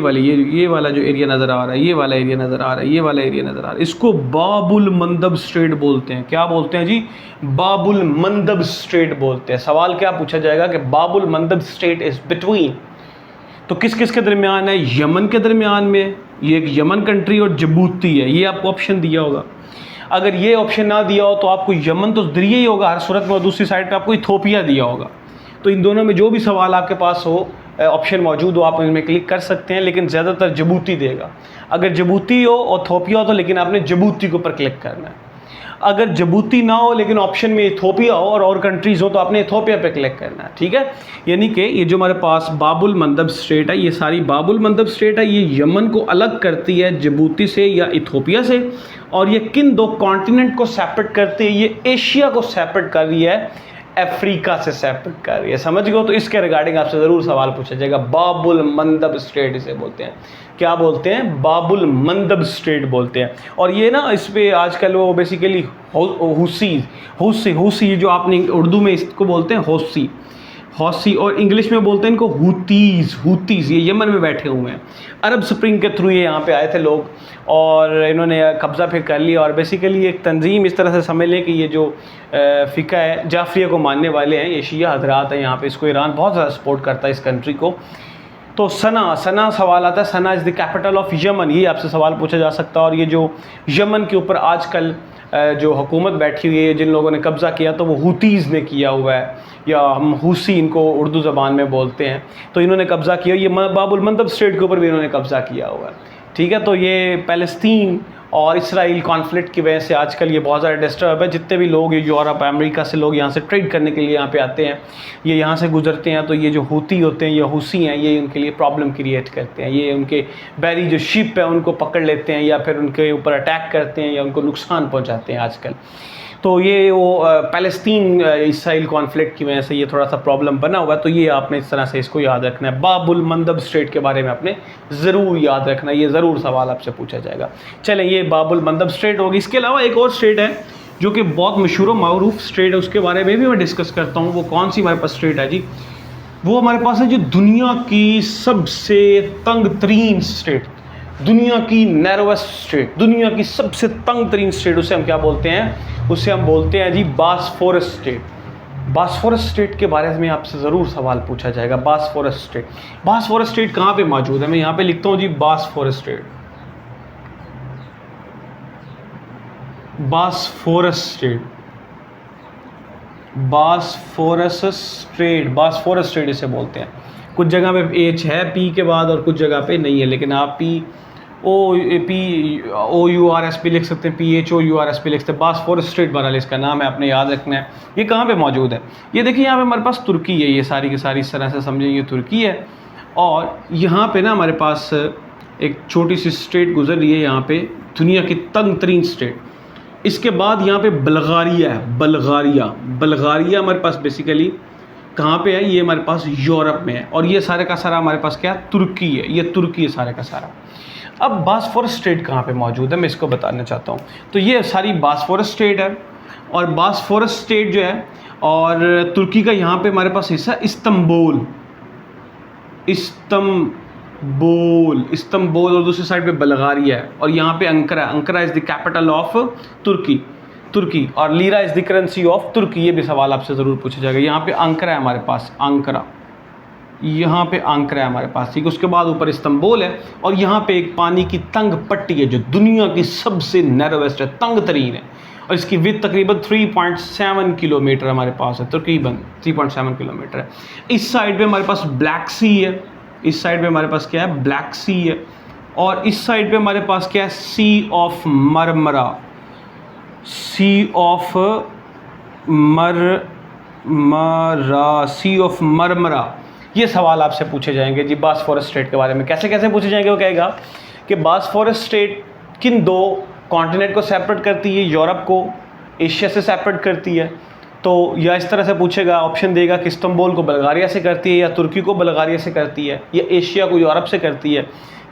ये वाला जो एरिया नज़र आ रहा है, ये वाला एरिया नज़र आ रहा है, ये वाला एरिया नज़र आ रहा है, इसको बाबुल मंदब स्टेट बोलते हैं। क्या बोलते हैं जी, बाबुल मंदब स्टेट बोलते हैं। सवाल क्या पूछा जाएगा कि बाबुल मंदब स्टेट इज़ बिटवीन, तो किस किस के दरमियान है, यमन के दरमियान में, ये एक यमन कंट्री और जिबूती है। ये आपको ऑप्शन दिया होगा। अगर ये ऑप्शन ना दिया हो तो आपको यमन तो दरिया ही होगा हर सूरत में, और दूसरी साइड पर आपको इथोपिया दिया होगा। तो इन दोनों में जो भी सवाल आपके पास हो, ऑप्शन मौजूद हो, आप इनमें क्लिक कर सकते हैं, लेकिन ज़्यादातर जिबूती देगा। अगर जिबूती हो और इथोपिया हो तो लेकिन आपने जिबूती के ऊपर क्लिक करना है। अगर जिबूती ना हो लेकिन ऑप्शन में इथोपिया हो और कंट्रीज़ हो तो आपने इथोपिया पे क्लिक करना है, ठीक है। यानी कि ये जो हमारे पास बाबुल मंदब स्टेट है, ये सारी बाबुल मंदब स्टेट है, ये यमन को अलग करती है जिबूती से या इथोपिया से, और ये किन दो कॉन्टिनेंट को सेपरेट करती है, ये एशिया को सेपरेट कर रही है, अफ्रीका से सेपरेट कर रही है, समझ गए। तो इसके रिगार्डिंग आपसे ज़रूर सवाल पूछा जाएगा। बाबुल मंदब स्टेट इसे बोलते हैं, क्या बोलते हैं, बाबुल मंदब स्टेट बोलते हैं। और ये ना इस पर आजकल वो बेसिकली हौसी जो आपने उर्दू में इसको बोलते हैं हौसी, और इंग्लिश में बोलते हैं इनको हुतीज़। ये यमन में बैठे हुए हैं। अरब स्प्रिंग के थ्रू ये यहाँ पे आए थे लोग, और इन्होंने कब्ज़ा फिर कर लिया। और बेसिकली एक तंजीम इस तरह से समझ लें कि ये जो फ़िका है, जाफरिया को मानने वाले हैं, ये शिया हजरात हैं यहाँ पे। इसको ईरान बहुत ज़्यादा सपोर्ट करता है इस कंट्री को। तो सना सवाल आता है, Sanaa is the capital of Yemen, ये आपसे सवाल पूछा जा सकता है। और ये जो यमन के ऊपर आजकल जो हुकूमत बैठी हुई है, जिन लोगों ने कब्ज़ा किया, तो वो हुतीज़ ने किया हुआ है, या हम हुसी इनको उर्दू ज़बान में बोलते हैं। तो इन्होंने कब्ज़ा किया, ये बाबुल मंदब स्टेट के ऊपर भी इन्होंने कब्ज़ा किया हुआ है, ठीक है। तो ये फ़लस्तीन और इसराइल कॉन्फ्लिक्ट की वजह से आजकल ये बहुत ज़्यादा डिस्टर्ब है। जितने भी लोग, ये यूरोप अमेरिका से लोग यहाँ से ट्रेड करने के लिए यहाँ पे आते हैं, ये यहाँ से गुजरते हैं, तो ये जो हूती होते हैं या हुसी हैं, ये उनके लिए प्रॉब्लम क्रिएट करते हैं। ये उनके बैरी जो शिप है उनको पकड़ लेते हैं या फिर उनके ऊपर अटैक करते हैं या उनको नुकसान पहुँचाते हैं आजकल। तो ये वो पैलेस्तीन इसराइल कॉन्फ्लिक्ट की वजह से ये थोड़ा सा प्रॉब्लम बना हुआ है। तो ये आपने इस तरह से इसको याद रखना है। बाबुल मंदब स्ट्रेट के बारे में आपने ज़रूर याद रखना है, ये ज़रूर सवाल आपसे पूछा जाएगा। चलें, ये बाबुल मंदब स्ट्रेट होगी। इसके अलावा एक और स्ट्रेट है जो कि बहुत मशहूर मारूफ स्ट्रेट है, उसके बारे में भी मैं डिस्कस करता हूँ। वो कौन सी हमारे पास स्ट्रेट है जी? वो हमारे पास है जो दुनिया की सबसे तंग तरीन स्ट्रेट, दुनिया की नैरोवेस्ट स्ट्रेट, दुनिया की सबसे तंग तरीन स्ट्रेट, उसे हम क्या बोलते हैं? उसे हम बोलते हैं जी बास्फोरस स्ट्रेट। बास्फोरस स्ट्रेट के बारे में आपसे ज़रूर सवाल पूछा जाएगा। बास्फोरस स्ट्रेट, बास्फोरस स्ट्रेट कहाँ पे मौजूद है? मैं यहाँ पे लिखता हूँ जी Bosphorus straight, Bosphorus straight, Bosphorus straight, Bosphorus straight इसे बोलते हैं। कुछ जगह पे एच है पी के बाद और कुछ जगह पे नहीं है, लेकिन आप POURS भी लिख सकते हैं, PHOURS भी लिख सकते हैं। बास्फोरस स्ट्रेट बहरहाल इसका नाम है, आपने याद रखना है। ये कहाँ पे मौजूद है? ये देखिए, यहाँ पे हमारे पास तुर्की है, ये सारी की सारी इस तरह से समझें, ये तुर्की है। और यहाँ पे ना हमारे पास एक छोटी सी स्ट्रेट गुजर रही है, यहाँ पे दुनिया की तंग तरीन स्ट्रेट। इसके बाद यहाँ पे बल्गारिया है, बल्गारिया हमारे पास बेसिकली कहाँ पे है? ये हमारे पास यूरोप में है। और ये सारे का सारा हमारे पास क्या है? तुर्की है, ये तुर्की है सारे का सारा। अब बास्फोरस स्ट्रेट कहाँ पे मौजूद है, मैं इसको बताना चाहता हूँ। तो ये सारी बास्फोरस स्ट्रेट है, और बास्फोरस स्ट्रेट जो है, और तुर्की का यहाँ पे हमारे पास हिस्सा इस्तंबुल, और दूसरी साइड पे बल्गारिया है, और यहाँ पे Ankara is the capital of Turkey, और lira is the currency of Turkey. ये भी सवाल आपसे ज़रूर पूछा जाएगा। यहाँ पे अंकारा है हमारे पास, अंकारा, यहाँ पे अंकारा है हमारे पास, ठीक है। उसके बाद ऊपर इस्तंबुल है, और यहाँ पे एक पानी की तंग पट्टी है जो दुनिया की सबसे नैरोवेस्ट है, तंग तरीन है, और इसकी विड्थ तकरीबन 3.7 किलोमीटर हमारे पास है, तकरीबन 3.7 किलोमीटर है। इस साइड पे हमारे पास ब्लैक सी है, इस साइड पे हमारे पास क्या है? ब्लैक सी है। और इस साइड पे हमारे पास क्या है? Sea of Marmara, sea of Marmara. ये सवाल आपसे पूछे जाएंगे जी बास्फोरस स्ट्रेट के बारे में। कैसे कैसे पूछे जाएंगे? वो कहेगा कि बास्फोरस स्ट्रेट किन दो कॉन्टिनेंट को सेपरेट करती है? यूरोप को एशिया से सेपरेट करती है। तो या इस तरह से पूछेगा, ऑप्शन देगा कि इस्तंबुल को बल्गारिया से करती है, या तुर्की को बल्गारिया से करती है, या एशिया को यूरोप से करती है।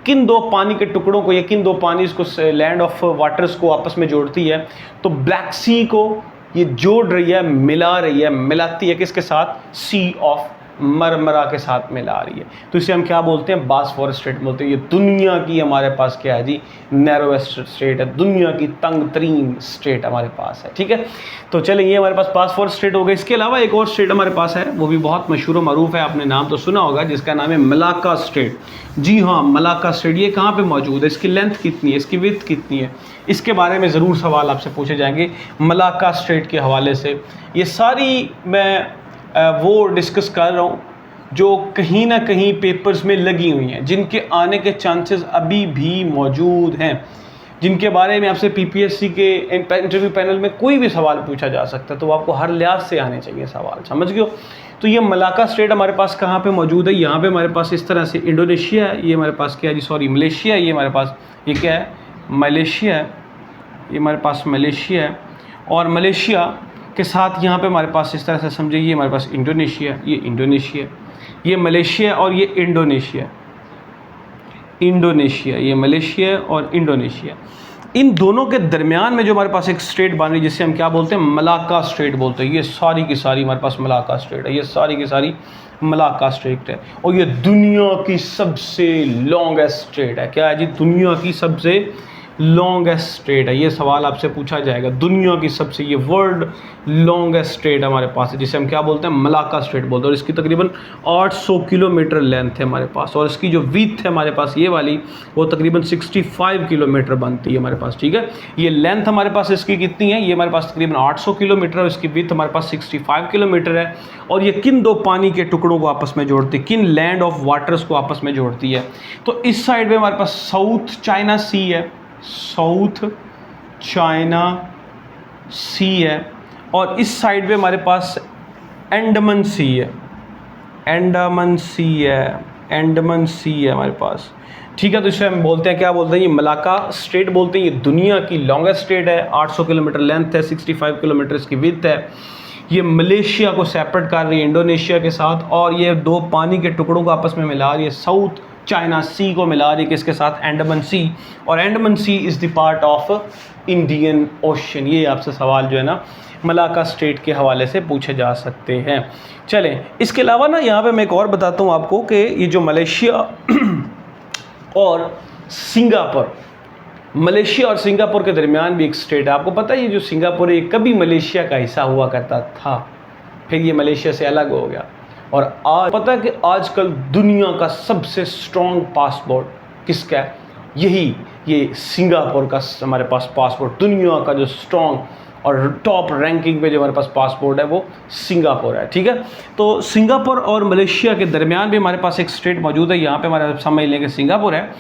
किन दो पानी के टुकड़ों को, या किन दो पानी को, लैंड ऑफ वाटर्स को आपस में जोड़ती है? तो ब्लैक सी को ये जोड़ रही है, मिला रही है, मिलाती है किसके साथ? सी ऑफ मरमरा के साथ मिला रही है। तो इसे हम क्या बोलते हैं? बास्फोरस स्ट्रेट बोलते हैं। ये दुनिया की हमारे पास क्या है जी? नैरोवेस्ट स्ट्रेट है, दुनिया की तंग तरीन स्ट्रेट हमारे पास है, ठीक है। तो चलिए, ये हमारे पास बास्फोरस स्ट्रेट हो गई। इसके अलावा एक और स्ट्रेट हमारे पास है, वो भी बहुत मशहूर मरूफ है, आपने नाम तो सुना होगा, जिसका नाम है मलाक्का स्ट्रेट। जी हाँ, मलाक्का स्ट्रेट। ये कहाँ पे मौजूद है? इसकी लेंथ कितनी है? इसकी विड्थ कितनी है? इसके बारे में ज़रूर सवाल आपसे पूछे जाएंगे मलाक्का स्ट्रेट के हवाले से। ये सारी मैं वो डिस्कस कर रहा हूँ जो कहीं ना कहीं पेपर्स में लगी हुई हैं, जिनके आने के चांसेस अभी भी मौजूद हैं, जिनके बारे में आपसे PPSC के इंटरव्यू पैनल में कोई भी सवाल पूछा जा सकता है। तो आपको हर लिहाज से आने चाहिए सवाल, समझ गए हो? तो ये मलाक्का स्ट्रेट हमारे पास कहाँ पे मौजूद है? यहाँ पे हमारे पास इस तरह से इंडोनेशिया है, ये हमारे पास क्या है जी? सॉरी, मलेशिया है। ये हमारे पास ये क्या है? मलेशिया है। ये हमारे पास मलेशिया है, और मलेशिया के साथ यहाँ पे हमारे पास इस तरह से समझिए, ये हमारे पास इंडोनेशिया, ये इंडोनेशिया, ये मलेशिया, और ये इंडोनेशिया, ये मलेशिया और इंडोनेशिया। इन दोनों के दरमियान में जो हमारे पास एक स्ट्रेट बन रही है, जिसे हम क्या बोलते हैं? मलाक्का स्ट्रेट बोलते हैं। ये सारी की सारी हमारे पास मलाक्का स्ट्रेट है, ये सारी की सारी मलाक्का स्ट्रेट है, और ये दुनिया की सबसे लॉन्गेस्ट स्ट्रेट है। क्या है जी? दुनिया की सबसे लॉन्गेस्ट स्ट्रेट है। ये सवाल आपसे पूछा जाएगा, दुनिया की सबसे, ये वर्ल्ड लॉन्गेस्ट स्ट्रेट हमारे पास है, जिसे हम क्या बोलते हैं? मलाक्का स्ट्रेट बोलते हैं। और इसकी तकरीबन 800 किलोमीटर लेंथ है हमारे पास, और इसकी जो विड्थ है हमारे पास ये वाली, वो तकरीबन 65 किलोमीटर बनती है हमारे पास, ठीक है। ये लेंथ हमारे पास इसकी कितनी है? ये हमारे पास तकरीबन 800 किलोमीटर, और इसकी विड्थ हमारे पास 65 किलोमीटर है। और ये किन दो पानी के टुकड़ों को आपस में जोड़ती है? किन लैंड ऑफ वाटर्स को आपस में जोड़ती है? तो इस साइड में हमारे पास साउथ चाइना सी है, साउथ चाइना सी है, और इस साइड पे हमारे पास अंडमान सी है, अंडमान सी है, अंडमान सी है हमारे पास। ठीक है, तो इसे हम बोलते हैं, क्या बोलते हैं, ये मलाक्का स्ट्रेट बोलते हैं। ये दुनिया की लॉन्गेस्ट स्ट्रेट है, 800 किलोमीटर लेंथ है, 65 किलोमीटर इसकी विड्थ है। ये मलेशिया को सेपरेट कर रही है इंडोनेशिया के साथ, और ये दो पानी के टुकड़ों को आपस में मिला रही है, साउथ चाइना सी को मिला रही है किसके साथ, अंडमान सी। और Andaman sea is the part of Indian ocean. ये आपसे सवाल जो है ना मलाक्का स्ट्रेट के हवाले से पूछे जा सकते हैं। चलें, इसके अलावा ना यहाँ पे मैं एक और बताता हूँ आपको कि ये जो मलेशिया और सिंगापुर, मलेशिया और सिंगापुर के दरमियान भी एक स्टेट है। आपको पता है ये जो सिंगापुर है ये कभी मलेशिया का हिस्सा हुआ करता था, फिर ये मलेशिया से अलग हो गया। और आज पता है कि आजकल दुनिया का सबसे स्ट्रॉन्ग पासपोर्ट किसका है, यही ये सिंगापुर का हमारे पास पासपोर्ट, दुनिया का जो स्ट्रॉन्ग और टॉप रैंकिंग पे जो हमारे पास पासपोर्ट है वो सिंगापुर है। ठीक है, तो सिंगापुर और मलेशिया के दरमियान भी हमारे पास एक स्टेट मौजूद है। यहाँ पे हमारे समझ लेंगे सिंगापुर है,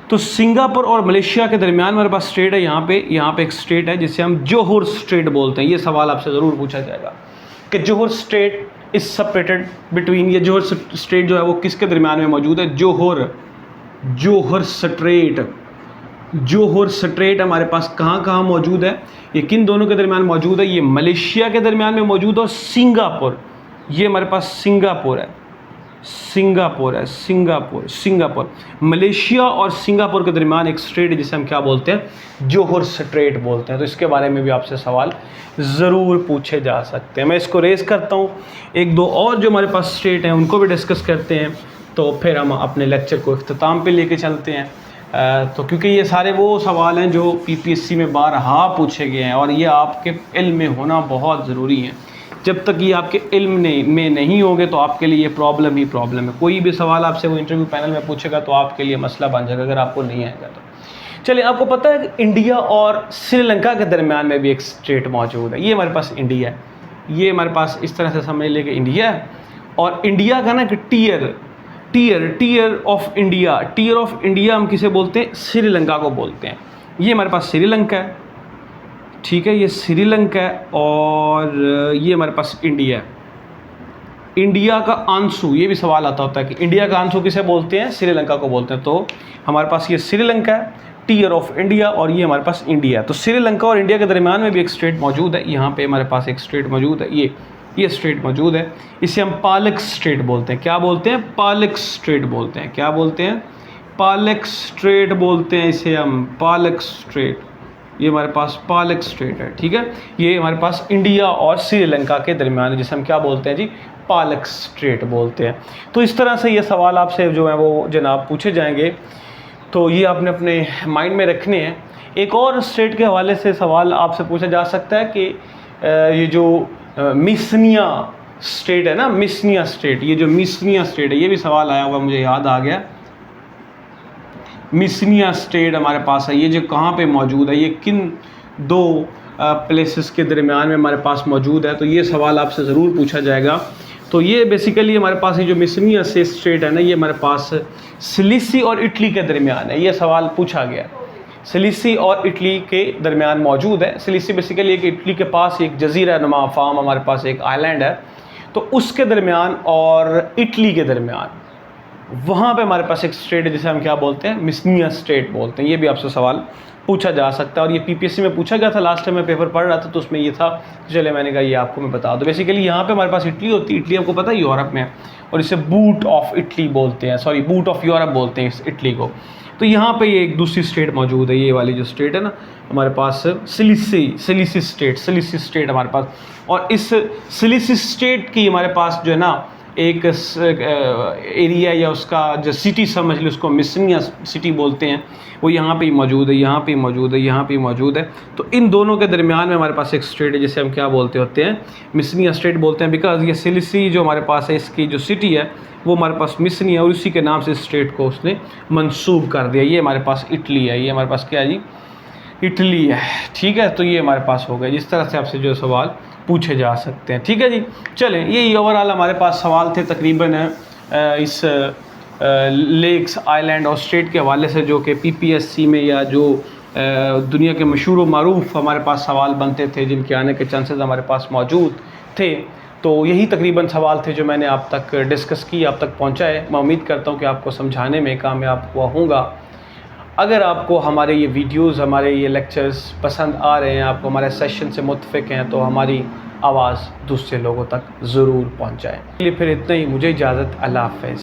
तो सिंगापुर और मलेशिया के दरमियान हमारे पास स्टेट है यहाँ पे एक स्टेट है जिसे हम जोहोर स्टेट बोलते हैं। ये सवाल आपसे ज़रूर पूछा जाएगा कि Johor state is separated between, ये जोहोर स्टेट जो है वो किसके दरमियान में मौजूद है, जोहोर स्ट्रेट। जोहोर स्ट्रेट हमारे पास कहाँ मौजूद है, ये किन दोनों के दरमियान मौजूद है, ये मलेशिया के दरमियान में मौजूद है, और सिंगापुर, ये हमारे पास सिंगापुर है, सिंगापुर मलेशिया और सिंगापुर के दरमियान एक स्ट्रेट है जिसे हम क्या बोलते हैं, जोहोर स्ट्रेट बोलते हैं। तो इसके बारे में भी आपसे सवाल ज़रूर पूछे जा सकते हैं। मैं इसको रेस करता हूँ, एक दो और जो हमारे पास स्टेट हैं उनको भी डिस्कस करते हैं, तो फिर हम अपने लेक्चर को इख्तिताम पे लेके चलते हैं। तो क्योंकि ये सारे वो सवाल हैं जो पीपीएससी में बारहा पूछे गए हैं, और ये आपके इल्म में होना बहुत ज़रूरी है। जब तक ये आपके इल्म में नहीं होंगे तो आपके लिए ये प्रॉब्लम ही प्रॉब्लम है। कोई भी सवाल आपसे वो इंटरव्यू पैनल में पूछेगा तो आपके लिए मसला बन जाएगा अगर आपको नहीं आएगा तो। चलिए, आपको पता है कि इंडिया और श्रीलंका के दरमियान में भी एक स्टेट मौजूद है। ये हमारे पास इंडिया है, ये हमारे पास इस तरह से समझ लें कि इंडिया है, और इंडिया का ना कि टीयर ऑफ इंडिया हम किसे बोलते हैं, श्रीलंका को बोलते हैं। ये हमारे पास श्रीलंका है, ठीक है, ये श्रीलंका है, और ये हमारे पास इंडिया है। इंडिया का आंसू, ये भी सवाल आता होता है कि इंडिया का आंसू किसे बोलते हैं, श्रीलंका को बोलते हैं। तो हमारे पास ये श्रीलंका है, टीयर ऑफ इंडिया, और ये हमारे पास इंडिया है। तो श्रीलंका और इंडिया के दरमियान में भी एक स्टेट मौजूद है। यहाँ पे हमारे पास एक स्टेट मौजूद है, ये स्टेट मौजूद है, इसे हम पालक स्टेट बोलते हैं। क्या बोलते हैं, पालक स्टेट बोलते हैं। क्या बोलते हैं, पालक स्टेट बोलते हैं, इसे हम पालक स्टेट। ये हमारे पास पालक स्टेट है, ठीक है। ये हमारे पास इंडिया और श्रीलंका के दरमियान है जिसे हम क्या बोलते हैं जी, पालक स्टेट बोलते हैं। तो इस तरह से ये सवाल आपसे जो है वो जनाब पूछे जाएंगे, तो ये आपने अपने माइंड में रखने हैं। एक और स्टेट के हवाले से सवाल आपसे पूछा जा सकता है कि ये जो मिसनिया स्टेट है ना, मिसनिया स्टेट, ये जो मिसनिया स्टेट है, ये भी सवाल आया हुआ मुझे याद आ गया। मिसनिया स्टेट हमारे पास है, ये जो कहाँ पे मौजूद है, ये किन दो प्लेसेस के दरमियान में हमारे पास मौजूद है, तो ये सवाल आपसे ज़रूर पूछा जाएगा। तो ये बेसिकली हमारे पास ये जो मिसनिया से स्टेट है ना, ये हमारे पास सिलिसी और इटली के दरमियान है। ये सवाल पूछा गया, सिलिसी और इटली के दरमियान मौजूद है। सिलिसी बेसिकली एक इटली के पास एक जजीरा नुमा फार्म, हमारे पास एक आइलैंड है, तो उसके दरमियान और इटली के दरमियान वहाँ पे हमारे पास एक स्टेट है जिसे हम क्या बोलते हैं, मिसनिया स्टेट बोलते हैं। ये भी आपसे सवाल पूछा जा सकता है, और ये पीपीएससी में पूछा गया था। लास्ट टाइम मैं पेपर पढ़ रहा था तो उसमें ये था, चले मैंने कहा ये आपको मैं बता दूँ। बेसिकली यहाँ पे हमारे पास इटली होती है, इटली आपको पता है यूरोप में है, और इसे बूट ऑफ इटली बोलते हैं, सॉरी बूट ऑफ यूरोप बोलते हैं इस इटली को। तो यहाँ पे ये एक दूसरी स्टेट मौजूद है, ये वाली जो स्टेट है ना हमारे पास, सिलिसी स्टेट हमारे पास। और इस सिलिसी स्टेट की हमारे पास जो है ना एक एरिया या उसका जो सिटी समझ लो, उसको मिसनिया सिटी बोलते हैं, वो यहाँ पे ही मौजूद है, यहाँ पे मौजूद है, यहाँ पे मौजूद है। तो इन दोनों के दरमियान में हमारे पास एक स्टेट है जिसे हम क्या बोलते होते हैं, मिसनिया स्टेट बोलते हैं। बिकॉज ये सिलिसी जो हमारे पास है, इसकी जो सिटी है वो हमारे पास मिसनी है, और उसी के नाम से स्टेट को उसने मंसूब कर दिया। ये हमारे पास इटली है, ये हमारे पास क्या है जी, इटली है, ठीक है। तो ये हमारे पास हो गया। जिस तरह से आपसे जो सवाल पूछे जा सकते हैं, ठीक है जी। चलें, ये ओवरऑल हमारे पास सवाल थे तकरीबन इस लेक्स, आइलैंड और स्टेट के हवाले से, जो कि पीपीएससी में या जो दुनिया के मशहूर व मारूफ हमारे पास सवाल बनते थे जिनके आने के चांसेस हमारे पास मौजूद थे। तो यही तकरीबन सवाल थे जो मैंने आप तक डिस्कस किए, आप तक पहुँचाए। मैं उम्मीद करता हूँ कि आपको समझाने में कामयाब हुआ हूँगा। अगर आपको हमारे ये वीडियोज़, हमारे ये लेक्चर्स पसंद आ रहे हैं, आपको हमारे सेशन से मुतफ़िक हैं, तो हमारी आवाज़ दूसरे लोगों तक ज़रूर पहुँचाएँ। चलिए फिर इतना ही, मुझे इजाज़त, अल्लाह हाफ़िज़।